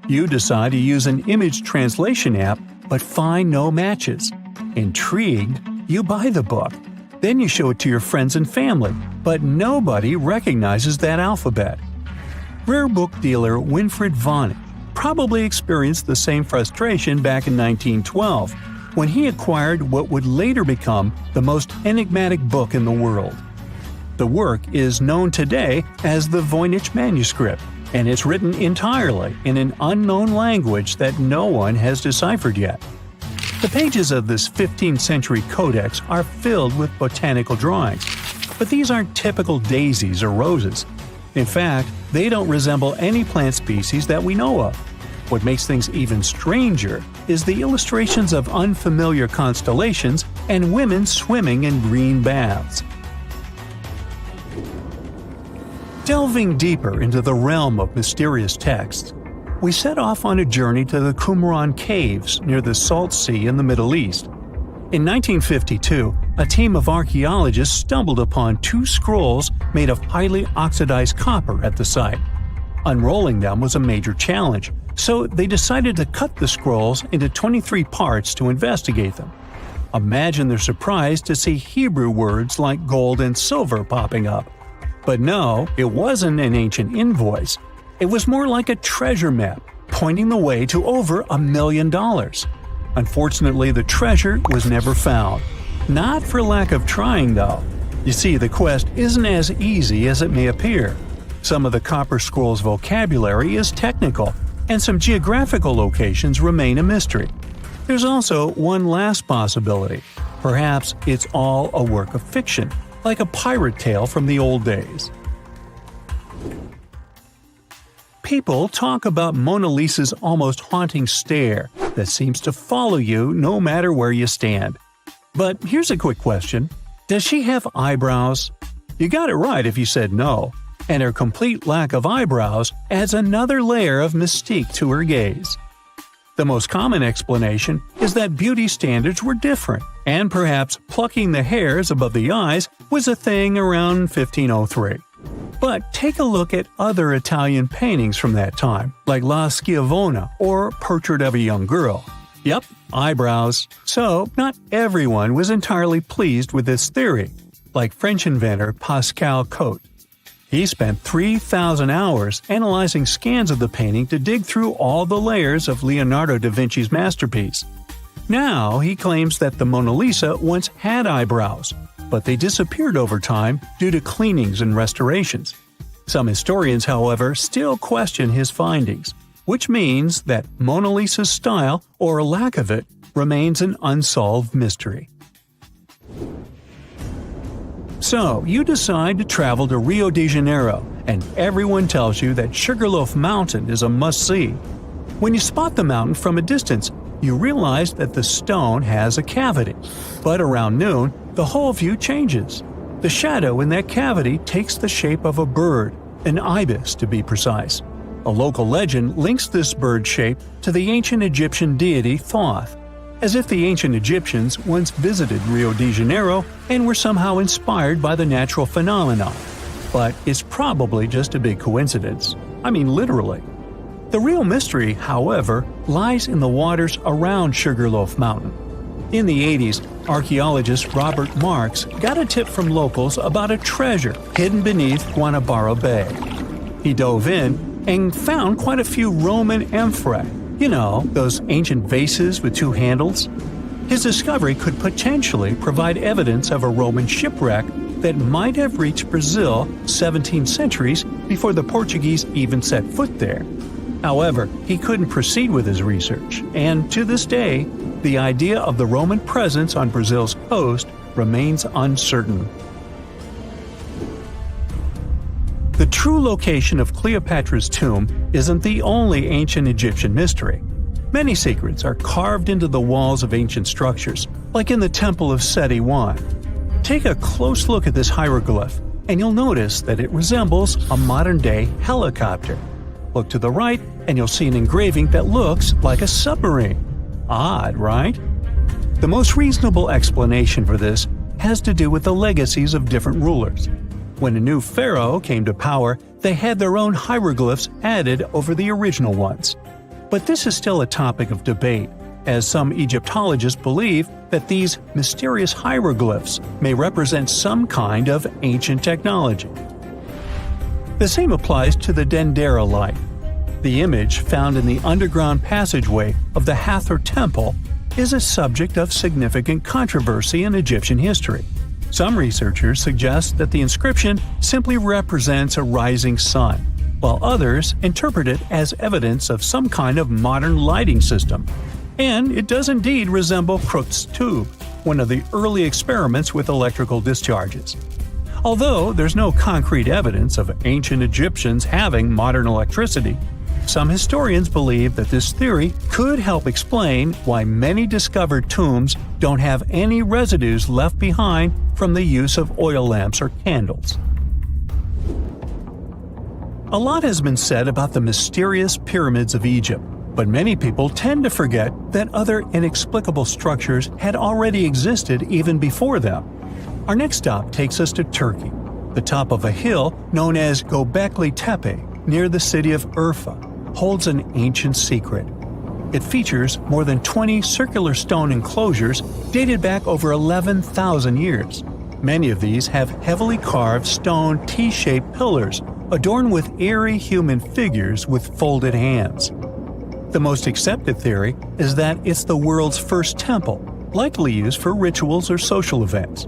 You decide to use an image translation app but find no matches. Intrigued, you buy the book. Then you show it to your friends and family, but nobody recognizes that alphabet. Rare book dealer Winfred Vonnig probably experienced the same frustration back in 1912. when he acquired what would later become the most enigmatic book in the world. The work is known today as the Voynich manuscript, and it's written entirely in an unknown language that no one has deciphered yet. The pages of this 15th century codex are filled with botanical drawings, but these aren't typical daisies or roses. In fact, they don't resemble any plant species that we know of. What makes things even stranger is the illustrations of unfamiliar constellations and women swimming in green baths. Delving deeper into the realm of mysterious texts, we set off on a journey to the Qumran Caves near the Salt Sea in the Middle East. In 1952, a team of archaeologists stumbled upon 2 scrolls made of highly oxidized copper at the site. Unrolling them was a major challenge, so they decided to cut the scrolls into 23 parts to investigate them. Imagine their surprise to see Hebrew words like gold and silver popping up. But no, it wasn't an ancient invoice. It was more like a treasure map, pointing the way to over $1 million. Unfortunately, the treasure was never found. Not for lack of trying, though. You see, the quest isn't as easy as it may appear. Some of the copper scroll's vocabulary is technical, and some geographical locations remain a mystery. There's also one last possibility. Perhaps it's all a work of fiction, like a pirate tale from the old days. People talk about Mona Lisa's almost haunting stare that seems to follow you no matter where you stand. But here's a quick question. Does she have eyebrows? You got it right if you said no, and her complete lack of eyebrows adds another layer of mystique to her gaze. The most common explanation is that beauty standards were different, and perhaps plucking the hairs above the eyes was a thing around 1503. But take a look at other Italian paintings from that time, like La Schiavona or Portrait of a Young Girl. Yep, eyebrows. So, not everyone was entirely pleased with this theory, like French inventor Pascal Cotte. He spent 3,000 hours analyzing scans of the painting to dig through all the layers of Leonardo da Vinci's masterpiece. Now he claims that the Mona Lisa once had eyebrows, but they disappeared over time due to cleanings and restorations. Some historians, however, still question his findings, which means that Mona Lisa's style, or lack of it, remains an unsolved mystery. So, you decide to travel to Rio de Janeiro, and everyone tells you that Sugarloaf Mountain is a must-see. When you spot the mountain from a distance, you realize that the stone has a cavity. But around noon, the whole view changes. The shadow in that cavity takes the shape of a bird, an ibis to be precise. A local legend links this bird shape to the ancient Egyptian deity Thoth, as if the ancient Egyptians once visited Rio de Janeiro and were somehow inspired by the natural phenomenon. But it's probably just a big coincidence. I mean, literally. The real mystery, however, lies in the waters around Sugarloaf Mountain. In the 80s, archaeologist Robert Marks got a tip from locals about a treasure hidden beneath Guanabara Bay. He dove in and found quite a few Roman amphorae. You know, those ancient vases with 2 handles? His discovery could potentially provide evidence of a Roman shipwreck that might have reached Brazil 17 centuries before the Portuguese even set foot there. However, he couldn't proceed with his research, and to this day, the idea of the Roman presence on Brazil's coast remains uncertain. The true location of Cleopatra's tomb isn't the only ancient Egyptian mystery. Many secrets are carved into the walls of ancient structures, like in the Temple of Seti I. Take a close look at this hieroglyph, and you'll notice that it resembles a modern-day helicopter. Look to the right, and you'll see an engraving that looks like a submarine. Odd, right? The most reasonable explanation for this has to do with the legacies of different rulers. When a new pharaoh came to power, they had their own hieroglyphs added over the original ones. But this is still a topic of debate, as some Egyptologists believe that these mysterious hieroglyphs may represent some kind of ancient technology. The same applies to the Dendera light. The image found in the underground passageway of the Hathor Temple is a subject of significant controversy in Egyptian history. Some researchers suggest that the inscription simply represents a rising sun, while others interpret it as evidence of some kind of modern lighting system. And it does indeed resemble Crookes' tube, one of the early experiments with electrical discharges. Although there's no concrete evidence of ancient Egyptians having modern electricity, some historians believe that this theory could help explain why many discovered tombs don't have any residues left behind from the use of oil lamps or candles. A lot has been said about the mysterious pyramids of Egypt, but many people tend to forget that other inexplicable structures had already existed even before them. Our next stop takes us to Turkey. The top of a hill known as Göbekli Tepe, near the city of Urfa, holds an ancient secret. It features more than 20 circular stone enclosures dated back over 11,000 years. Many of these have heavily carved stone T-shaped pillars adorned with eerie human figures with folded hands. The most accepted theory is that it's the world's first temple, likely used for rituals or social events.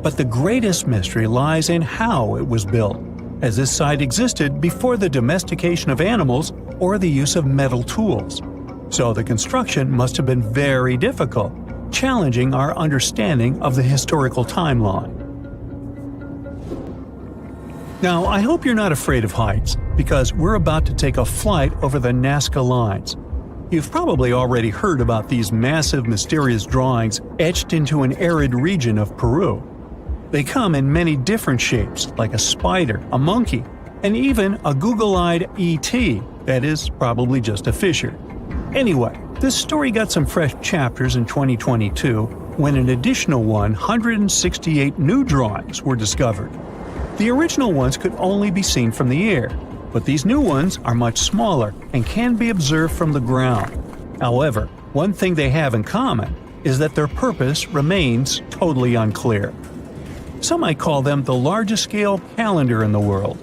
But the greatest mystery lies in how it was built, as this site existed before the domestication of animals or the use of metal tools. So the construction must have been very difficult, challenging our understanding of the historical timeline. Now, I hope you're not afraid of heights, because we're about to take a flight over the Nazca Lines. You've probably already heard about these massive mysterious drawings etched into an arid region of Peru. They come in many different shapes, like a spider, a monkey, and even a Google-eyed ET that is probably just a fisher. Anyway, this story got some fresh chapters in 2022 when an additional 168 new drawings were discovered. The original ones could only be seen from the air, but these new ones are much smaller and can be observed from the ground. However, one thing they have in common is that their purpose remains totally unclear. Some might call them the largest-scale calendar in the world.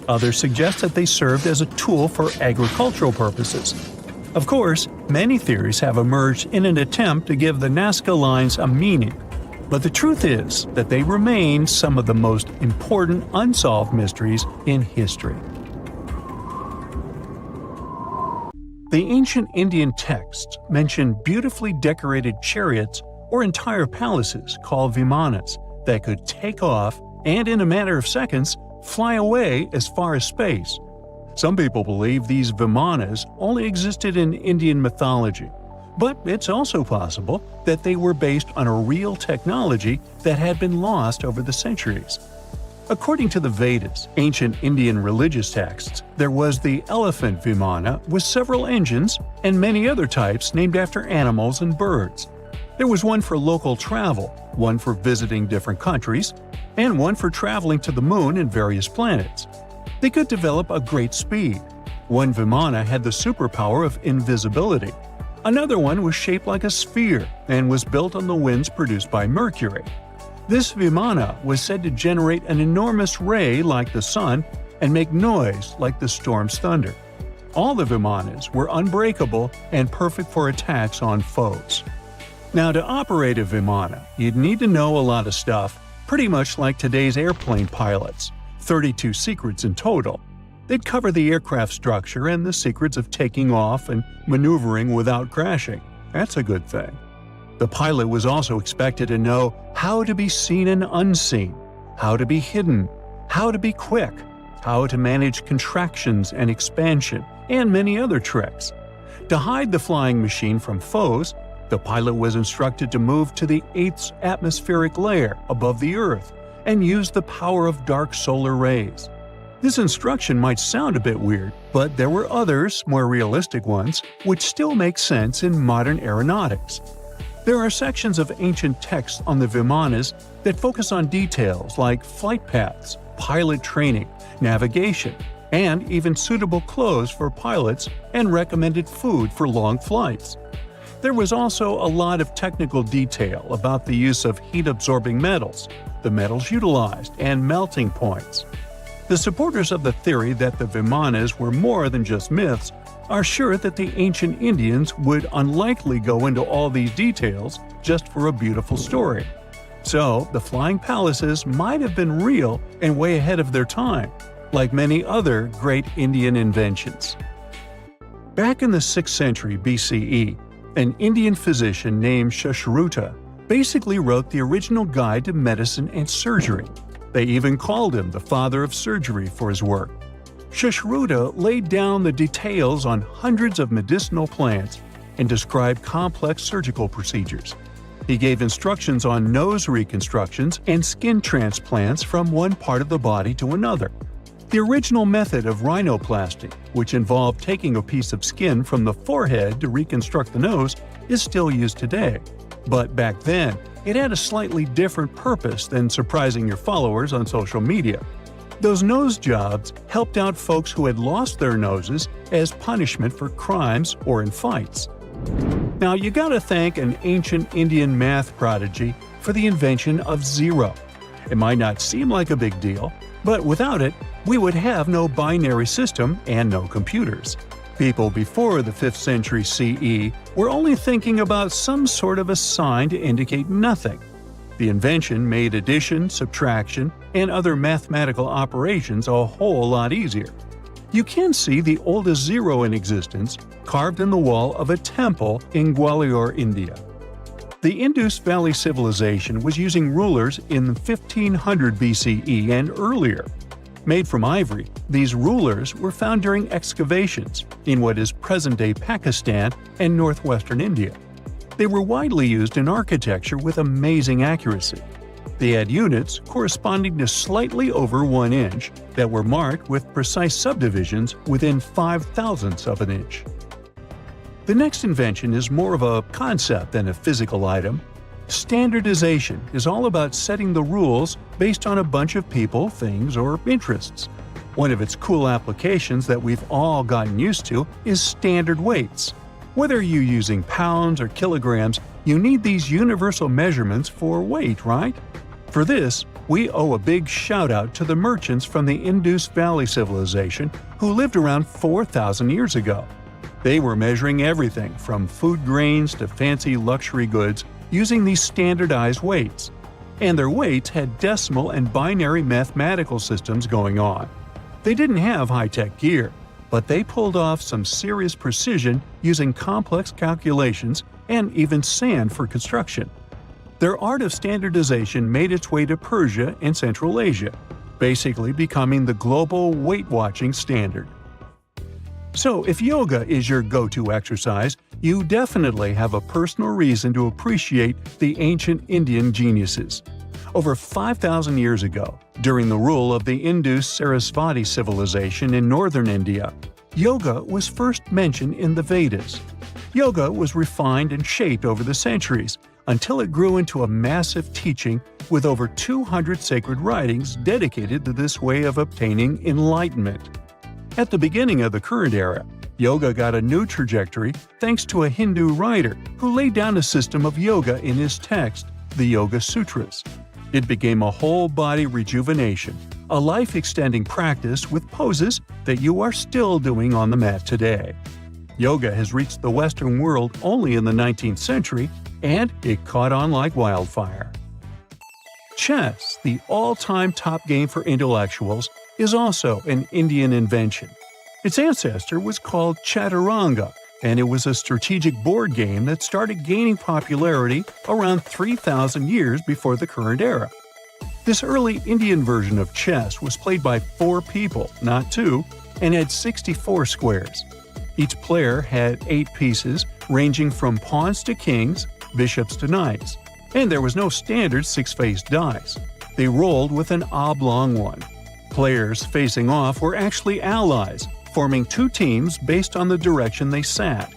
Others suggest that they served as a tool for agricultural purposes. Of course, many theories have emerged in an attempt to give the Nazca Lines a meaning, but the truth is that they remain some of the most important unsolved mysteries in history. The ancient Indian texts mention beautifully decorated chariots or entire palaces called vimanas that could take off and, in a matter of seconds, fly away as far as space. Some people believe these vimanas only existed in Indian mythology, but it's also possible that they were based on a real technology that had been lost over the centuries. According to the Vedas, ancient Indian religious texts, there was the elephant vimana with several engines and many other types named after animals and birds. There was one for local travel, one for visiting different countries, and one for traveling to the moon and various planets. They could develop a great speed. One vimana had the superpower of invisibility. Another one was shaped like a sphere and was built on the winds produced by Mercury. This vimana was said to generate an enormous ray like the sun and make noise like the storm's thunder. All the vimanas were unbreakable and perfect for attacks on foes. Now, to operate a vimana, you'd need to know a lot of stuff, pretty much like today's airplane pilots. 32 secrets in total. They'd cover the aircraft structure and the secrets of taking off and maneuvering without crashing. That's a good thing. The pilot was also expected to know how to be seen and unseen, how to be hidden, how to be quick, how to manage contractions and expansion, and many other tricks. To hide the flying machine from foes, the pilot was instructed to move to the 8th atmospheric layer above the Earth and use the power of dark solar rays. This instruction might sound a bit weird, but there were others, more realistic ones, which still make sense in modern aeronautics. There are sections of ancient texts on the vimanas that focus on details like flight paths, pilot training, navigation, and even suitable clothes for pilots and recommended food for long flights. There was also a lot of technical detail about the use of heat-absorbing metals, the metals utilized, and melting points. The supporters of the theory that the Vimanas were more than just myths are sure that the ancient Indians would unlikely go into all these details just for a beautiful story. So, the flying palaces might have been real and way ahead of their time, like many other great Indian inventions. Back in the 6th century BCE, an Indian physician named Sushruta basically wrote the original guide to medicine and surgery. They even called him the father of surgery for his work. Sushruta laid down the details on hundreds of medicinal plants and described complex surgical procedures. He gave instructions on nose reconstructions and skin transplants from one part of the body to another. The original method of rhinoplasty, which involved taking a piece of skin from the forehead to reconstruct the nose, is still used today. But back then, it had a slightly different purpose than surprising your followers on social media. Those nose jobs helped out folks who had lost their noses as punishment for crimes or in fights. Now you gotta thank an ancient Indian math prodigy for the invention of zero. It might not seem like a big deal, but without it, we would have no binary system and no computers. People before the 5th century CE were only thinking about some sort of a sign to indicate nothing. The invention made addition, subtraction, and other mathematical operations a whole lot easier. You can see the oldest zero in existence carved in the wall of a temple in Gwalior, India. The Indus Valley Civilization was using rulers in 1500 BCE and earlier. Made from ivory, these rulers were found during excavations in what is present-day Pakistan and northwestern India. They were widely used in architecture with amazing accuracy. They had units corresponding to slightly over 1 inch that were marked with precise subdivisions within 5/1000ths of an inch. The next invention is more of a concept than a physical item. Standardization is all about setting the rules based on a bunch of people, things, or interests. One of its cool applications that we've all gotten used to is standard weights. Whether you're using pounds or kilograms, you need these universal measurements for weight, right? For this, we owe a big shout-out to the merchants from the Indus Valley Civilization who lived around 4,000 years ago. They were measuring everything from food grains to fancy luxury goods using these standardized weights. And their weights had decimal and binary mathematical systems going on. They didn't have high-tech gear, but they pulled off some serious precision using complex calculations and even sand for construction. Their art of standardization made its way to Persia and Central Asia, basically becoming the global weight-watching standard. So if yoga is your go-to exercise, you definitely have a personal reason to appreciate the ancient Indian geniuses. Over 5,000 years ago, during the rule of the Indus-Sarasvati civilization in northern India, yoga was first mentioned in the Vedas. Yoga was refined and shaped over the centuries until it grew into a massive teaching with over 200 sacred writings dedicated to this way of obtaining enlightenment. At the beginning of the current era, yoga got a new trajectory thanks to a Hindu writer who laid down a system of yoga in his text, the Yoga Sutras. It became a whole-body rejuvenation, a life-extending practice with poses that you are still doing on the mat today. Yoga has reached the Western world only in the 19th century, and it caught on like wildfire. Chess, the all-time top game for intellectuals, is also an Indian invention. Its ancestor was called Chaturanga, and it was a strategic board game that started gaining popularity around 3,000 years before the current era. This early Indian version of chess was played by 4 people, not 2, and had 64 squares. Each player had 8 pieces, ranging from pawns to kings, bishops to knights, and there was no standard 6-faced dice. They rolled with an oblong one. Players facing off were actually allies, forming 2 teams based on the direction they sat.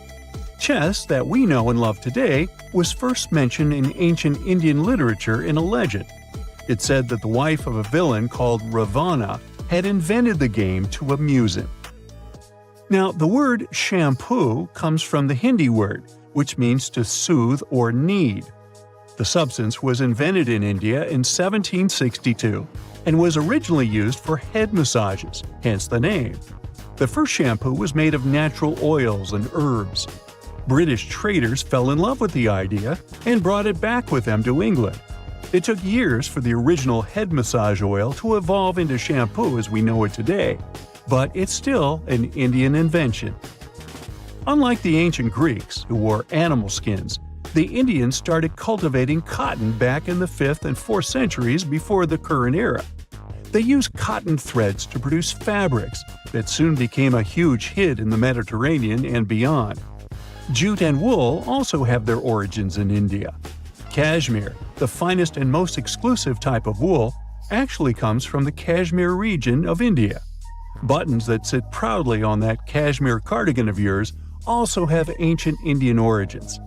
Chess, that we know and love today, was first mentioned in ancient Indian literature in a legend. It said that the wife of a villain called Ravana had invented the game to amuse him. Now, the word shampoo comes from the Hindi word, which means to soothe or knead. The substance was invented in India in 1762 and was originally used for head massages, hence the name. The first shampoo was made of natural oils and herbs. British traders fell in love with the idea and brought it back with them to England. It took years for the original head massage oil to evolve into shampoo as we know it today, but it's still an Indian invention. Unlike the ancient Greeks, who wore animal skins, the Indians started cultivating cotton back in the 5th and 4th centuries before the current era. They used cotton threads to produce fabrics that soon became a huge hit in the Mediterranean and beyond. Jute and wool also have their origins in India. Cashmere, the finest and most exclusive type of wool, actually comes from the Kashmir region of India. Buttons that sit proudly on that cashmere cardigan of yours also have ancient Indian origins.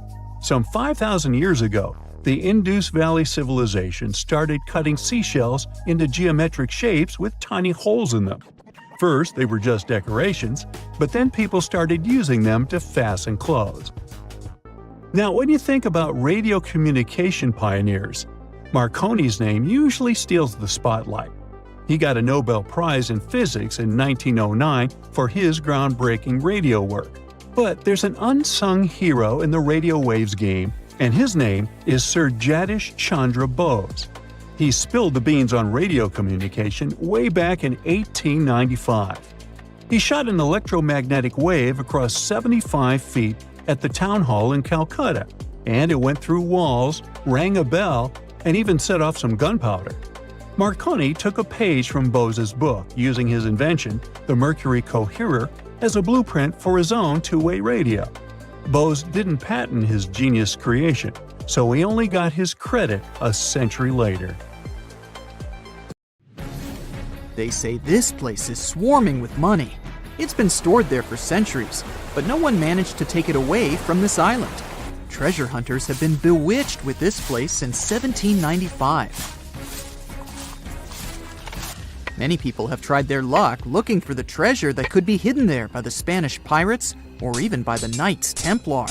Some 5,000 years ago, the Indus Valley civilization started cutting seashells into geometric shapes with tiny holes in them. First, they were just decorations, but then people started using them to fasten clothes. Now, when you think about radio communication pioneers, Marconi's name usually steals the spotlight. He got a Nobel Prize in Physics in 1909 for his groundbreaking radio work. But there's an unsung hero in the radio waves game, and his name is Sir Jagdish Chandra Bose. He spilled the beans on radio communication way back in 1895. He shot an electromagnetic wave across 75 feet at the town hall in Calcutta, and it went through walls, rang a bell, and even set off some gunpowder. Marconi took a page from Bose's book, using his invention, the Mercury Coherer, as a blueprint for his own two-way radio. Bose didn't patent his genius creation, so he only got his credit a century later.
They say this place is swarming with money. It's been stored there for centuries, but no one managed to take it away from this island. Treasure hunters have been bewitched with this place since 1795. Many people have tried their luck looking for the treasure that could be hidden there by the Spanish pirates or even by the Knights Templar.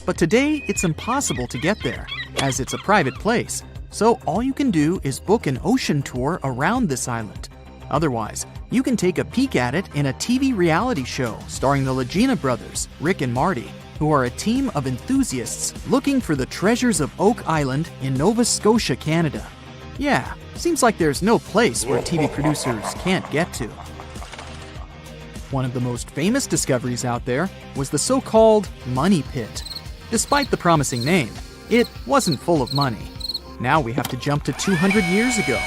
But today, it's impossible to get there, as it's a private place, so all you can do is book an ocean tour around this island. Otherwise, you can take a peek at it in a TV reality show starring the Legina brothers, Rick and Marty, who are a team of enthusiasts looking for the treasures of Oak Island in Nova Scotia, Canada. Yeah, seems like there's no place where TV producers can't get to. One of the most famous discoveries out there was the so-called Money Pit. Despite the promising name, it wasn't full of money. Now we have to jump to 200 years ago.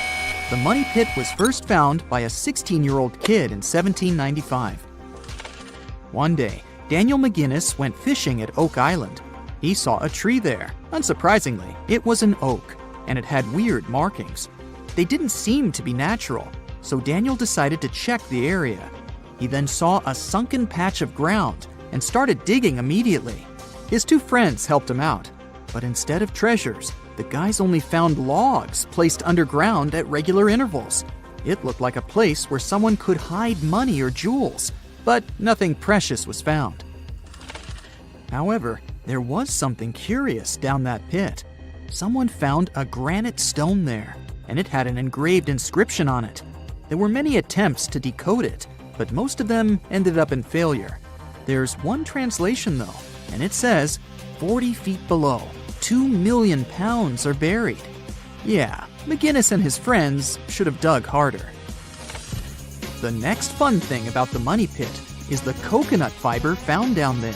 The Money Pit was first found by a 16-year-old kid in 1795. One day, Daniel McGinnis went fishing at Oak Island. He saw a tree there. Unsurprisingly, it was an oak, and it had weird markings. They didn't seem to be natural, so Daniel decided to check the area. He then saw a sunken patch of ground and started digging immediately. His two friends helped him out, but instead of treasures, the guys only found logs placed underground at regular intervals. It looked like a place where someone could hide money or jewels, but nothing precious was found. However, there was something curious down that pit. Someone found a granite stone there, and it had an engraved inscription on it. There were many attempts to decode it, but most of them ended up in failure. There's one translation though, and it says, 40 feet below, 2 million pounds are buried. Yeah, McGinnis and his friends should have dug harder. The next fun thing about the Money Pit is the coconut fiber found down there.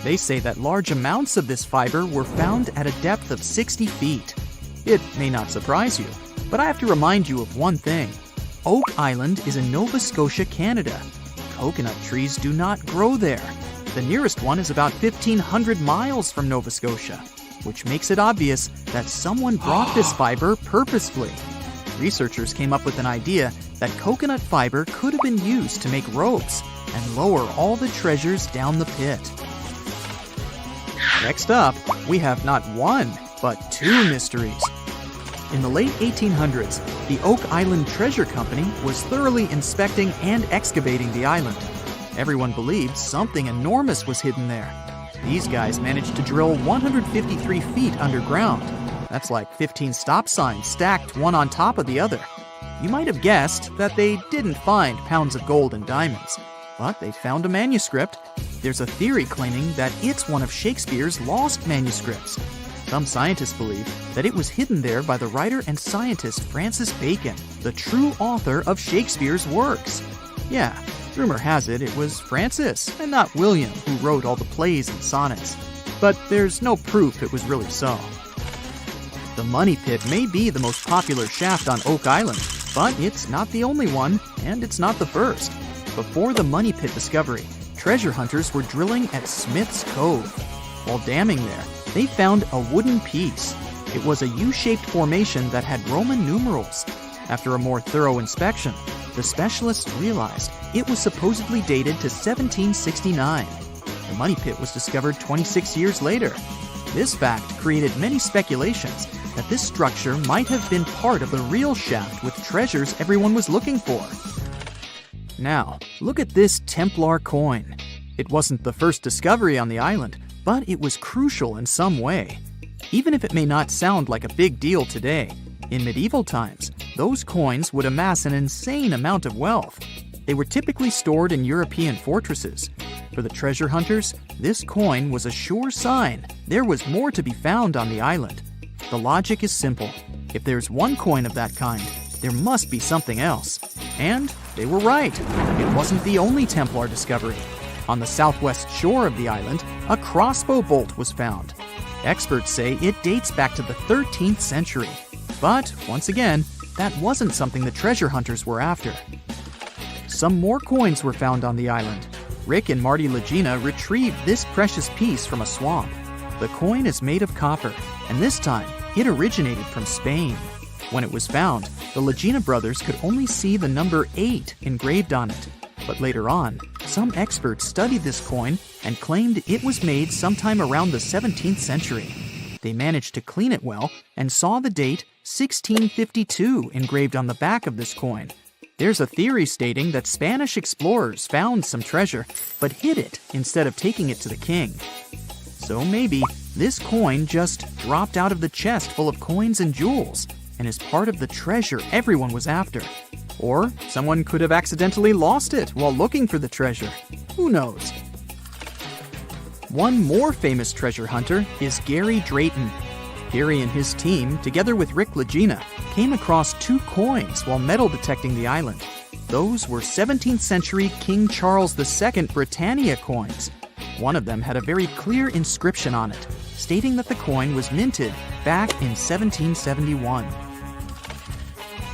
They say that large amounts of this fiber were found at a depth of 60 feet. It may not surprise you, but I have to remind you of one thing. Oak Island is in Nova Scotia, Canada. Coconut trees do not grow there. The nearest one is about 1,500 miles from Nova Scotia, which makes it obvious that someone brought this fiber purposefully. Researchers came up with an idea that coconut fiber could have been used to make ropes and lower all the treasures down the pit. Next up, we have not one, but two mysteries. In the late 1800s, the Oak Island Treasure Company was thoroughly inspecting and excavating the island. Everyone believed something enormous was hidden there. These guys managed to drill 153 feet underground. That's like 15 stop signs stacked one on top of the other. You might have guessed that they didn't find pounds of gold and diamonds, but they found a manuscript. There's a theory claiming that it's one of Shakespeare's lost manuscripts. Some scientists believe that it was hidden there by the writer and scientist Francis Bacon, the true author of Shakespeare's works. Yeah, rumor has it was Francis and not William who wrote all the plays and sonnets. But there's no proof it was really so. The Money Pit may be the most popular shaft on Oak Island, but it's not the only one, and it's not the first. Before the Money Pit discovery, treasure hunters were drilling at Smith's Cove. While damming there, they found a wooden piece. It was a U-shaped formation that had Roman numerals. After a more thorough inspection, the specialists realized it was supposedly dated to 1769. The Money Pit was discovered 26 years later. This fact created many speculations that this structure might have been part of the real shaft with treasures everyone was looking for. Now, look at this Templar coin. It wasn't the first discovery on the island, but it was crucial in some way. Even if it may not sound like a big deal today, in medieval times, those coins would amass an insane amount of wealth. They were typically stored in European fortresses. For the treasure hunters, this coin was a sure sign there was more to be found on the island. The logic is simple. If there's one coin of that kind, there must be something else. And they were right. It wasn't the only Templar discovery. On the southwest shore of the island, a crossbow bolt was found. Experts say it dates back to the 13th century. But, once again, that wasn't something the treasure hunters were after. Some more coins were found on the island. Rick and Marty Legina retrieved this precious piece from a swamp. The coin is made of copper, and this time, it originated from Spain. When it was found, the Legina brothers could only see the number 8 engraved on it. But later on, some experts studied this coin and claimed it was made sometime around the 17th century. They managed to clean it well and saw the date 1652 engraved on the back of this coin. There's a theory stating that Spanish explorers found some treasure but hid it instead of taking it to the king. So maybe this coin just dropped out of the chest full of coins and jewels and is part of the treasure everyone was after. Or someone could have accidentally lost it while looking for the treasure. Who knows? One more famous treasure hunter is Gary Drayton. Gary and his team, together with Rick Legina, came across 2 coins while metal detecting the island. Those were 17th century King Charles II Britannia coins. One of them had a very clear inscription on it, stating that the coin was minted back in 1771.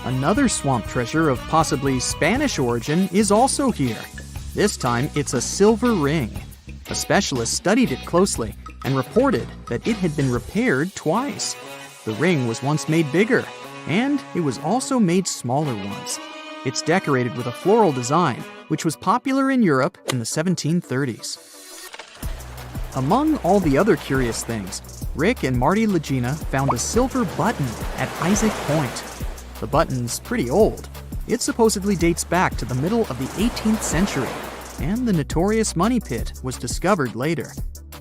Another swamp treasure of possibly Spanish origin is also here. This time, it's a silver ring. A specialist studied it closely and reported that it had been repaired twice. The ring was once made bigger, and it was also made smaller once. It's decorated with a floral design, which was popular in Europe in the 1730s. Among all the other curious things, Rick and Marty Legina found a silver button at Isaac Point. The button's pretty old. It supposedly dates back to the middle of the 18th century, and the notorious Money Pit was discovered later.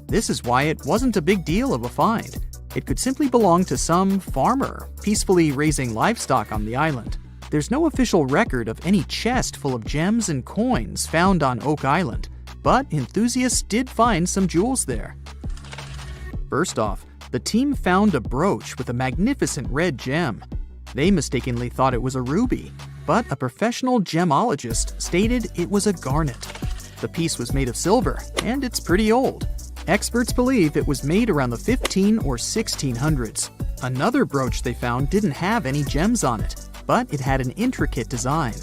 This is why it wasn't a big deal of a find. It could simply belong to some farmer peacefully raising livestock on the island. There's no official record of any chest full of gems and coins found on Oak Island, but enthusiasts did find some jewels there. First off, the team found a brooch with a magnificent red gem. They mistakenly thought it was a ruby, but a professional gemologist stated it was a garnet. The piece was made of silver, and it's pretty old. Experts believe it was made around the 15 or 1600s. Another brooch they found didn't have any gems on it, but it had an intricate design.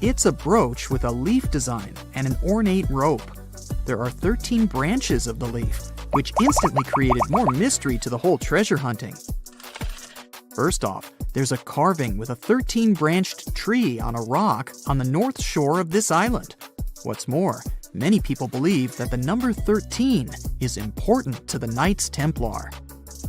It's a brooch with a leaf design and an ornate rope. There are 13 branches of the leaf, which instantly created more mystery to the whole treasure hunting. First off, there's a carving with a 13-branched tree on a rock on the north shore of this island. What's more, many people believe that the number 13 is important to the Knights Templar.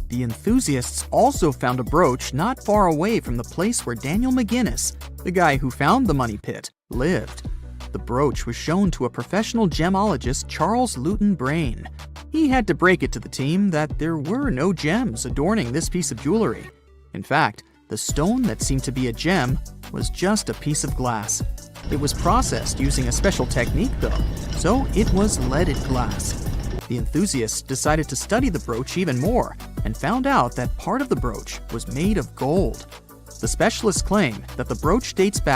The enthusiasts also found a brooch not far away from the place where Daniel McGinnis, the guy who found the Money Pit, lived. The brooch was shown to a professional gemologist, Charles Luton Brain. He had to break it to the team that there were no gems adorning this piece of jewelry. In fact, The stone that seemed to be a gem was just a piece of glass. It was processed using a special technique though, so it was leaded glass. The enthusiasts decided to study the brooch even more and found out that part of the brooch was made of gold. The specialists claim that the brooch dates back